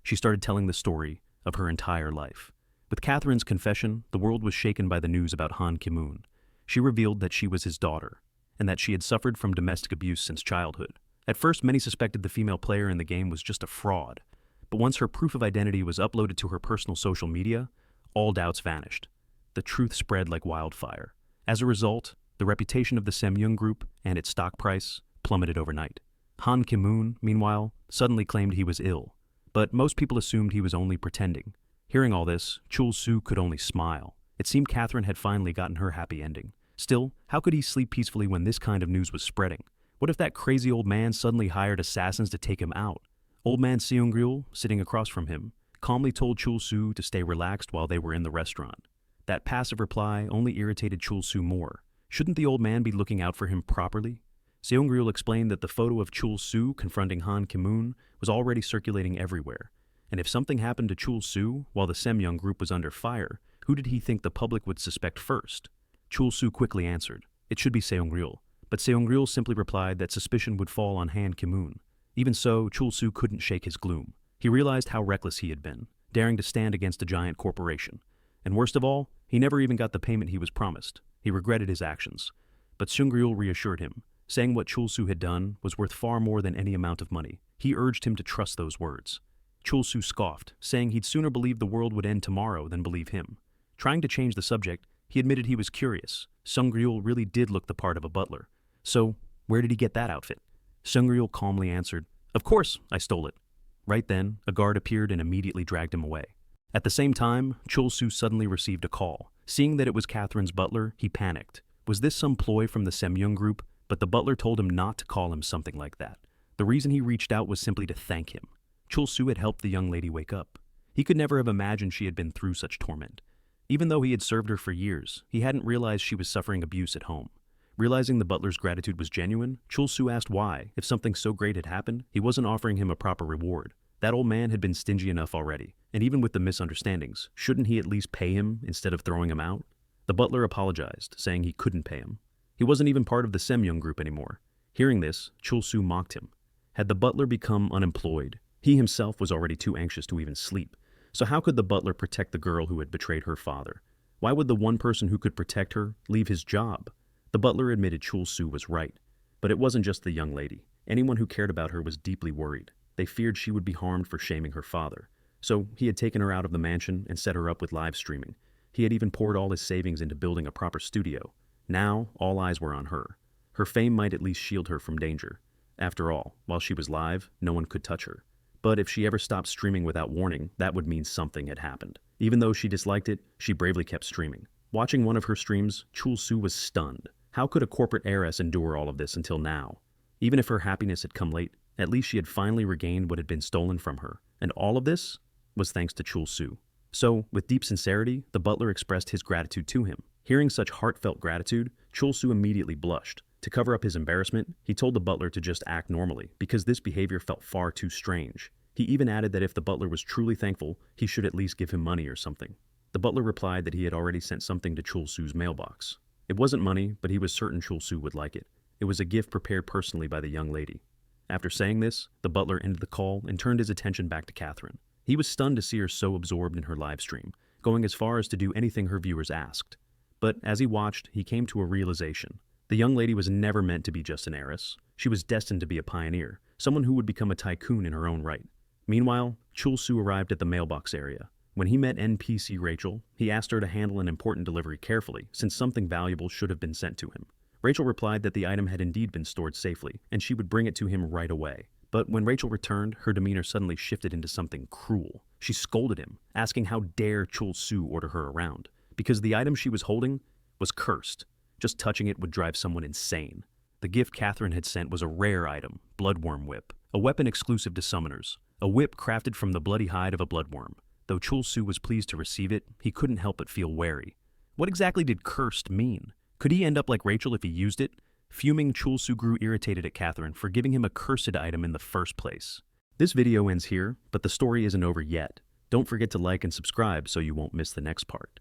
she started telling the story of her entire life. With Catherine's confession, the world was shaken by the news about Han Ki-moon. She revealed that she was his daughter, and that she had suffered from domestic abuse since childhood. At first, many suspected the female player in the game was just a fraud. But once her proof of identity was uploaded to her personal social media, all doubts vanished. The truth spread like wildfire. As a result, the reputation of the Semyung group and its stock price plummeted overnight. Han Ki-moon, meanwhile, suddenly claimed he was ill. But most people assumed he was only pretending. Hearing all this, Chul Soo could only smile. It seemed Catherine had finally gotten her happy ending. Still, how could he sleep peacefully when this kind of news was spreading? What if that crazy old man suddenly hired assassins to take him out? Old man Seong-ryul, sitting across from him, calmly told Chul Soo to stay relaxed while they were in the restaurant. That passive reply only irritated Chul Soo more. Shouldn't the old man be looking out for him properly? Seong-ryul explained that the photo of Chul Soo confronting Han Ki-moon was already circulating everywhere, and if something happened to Chul Soo while the Semyung group was under fire, who did he think the public would suspect first? Chul Soo quickly answered, it should be Seong-ryul, but Seong-ryul simply replied that suspicion would fall on Han Ki-moon. Even so, Chul Soo couldn't shake his gloom. He realized how reckless he had been, daring to stand against a giant corporation. And worst of all, he never even got the payment he was promised. He regretted his actions. But Seong-ryul reassured him, saying what Chul Soo had done was worth far more than any amount of money. He urged him to trust those words. Chul Soo scoffed, saying he'd sooner believe the world would end tomorrow than believe him. Trying to change the subject, he admitted he was curious. Seong-ryul really did look the part of a butler. So, where did he get that outfit? Seong-ryul calmly answered, of course, I stole it. Right then, a guard appeared and immediately dragged him away. At the same time, Chul Soo suddenly received a call. Seeing that it was Catherine's butler, he panicked. Was this some ploy from the Semyung group? But the butler told him not to call him something like that. The reason he reached out was simply to thank him. Chul Soo had helped the young lady wake up. He could never have imagined she had been through such torment. Even though he had served her for years, he hadn't realized she was suffering abuse at home. Realizing the butler's gratitude was genuine, Chul Soo asked why, if something so great had happened, he wasn't offering him a proper reward. That old man had been stingy enough already, and even with the misunderstandings, shouldn't he at least pay him instead of throwing him out? The butler apologized, saying he couldn't pay him. He wasn't even part of the Semyung group anymore. Hearing this, Chul Soo mocked him. Had the butler become unemployed, he himself was already too anxious to even sleep. So how could the butler protect the girl who had betrayed her father? Why would the one person who could protect her leave his job? The butler admitted Chul Soo was right. But it wasn't just the young lady. Anyone who cared about her was deeply worried. They feared she would be harmed for shaming her father. So he had taken her out of the mansion and set her up with live streaming. He had even poured all his savings into building a proper studio. Now, all eyes were on her. Her fame might at least shield her from danger. After all, while she was live, no one could touch her. But if she ever stopped streaming without warning, that would mean something had happened. Even though she disliked it, she bravely kept streaming. Watching one of her streams, Chul Soo was stunned. How could a corporate heiress endure all of this until now? Even if her happiness had come late, at least she had finally regained what had been stolen from her. And all of this was thanks to Chul Soo. So, with deep sincerity, the butler expressed his gratitude to him. Hearing such heartfelt gratitude, Chul Soo immediately blushed. To cover up his embarrassment, he told the butler to just act normally, because this behavior felt far too strange. He even added that if the butler was truly thankful, he should at least give him money or something. The butler replied that he had already sent something to Chul Soo's mailbox. It wasn't money, but he was certain Chul Soo would like it. It was a gift prepared personally by the young lady. After saying this, the butler ended the call and turned his attention back to Catherine. He was stunned to see her so absorbed in her live stream, going as far as to do anything her viewers asked. But as he watched, he came to a realization. The young lady was never meant to be just an heiress. She was destined to be a pioneer, someone who would become a tycoon in her own right. Meanwhile, Chul Soo arrived at the mailbox area. When he met NPC Rachel, he asked her to handle an important delivery carefully, since something valuable should have been sent to him. Rachel replied that the item had indeed been stored safely, and she would bring it to him right away. But when Rachel returned, her demeanor suddenly shifted into something cruel. She scolded him, asking how dare Chul Soo order her around, because the item she was holding was cursed. Just touching it would drive someone insane. The gift Catherine had sent was a rare item, Bloodworm Whip, a weapon exclusive to summoners, a whip crafted from the bloody hide of a bloodworm. Though Chul Soo was pleased to receive it, he couldn't help but feel wary. What exactly did cursed mean? Could he end up like Rachel if he used it? Fuming, Chul Soo grew irritated at Catherine for giving him a cursed item in the first place. This video ends here, but the story isn't over yet. Don't forget to like and subscribe so you won't miss the next part.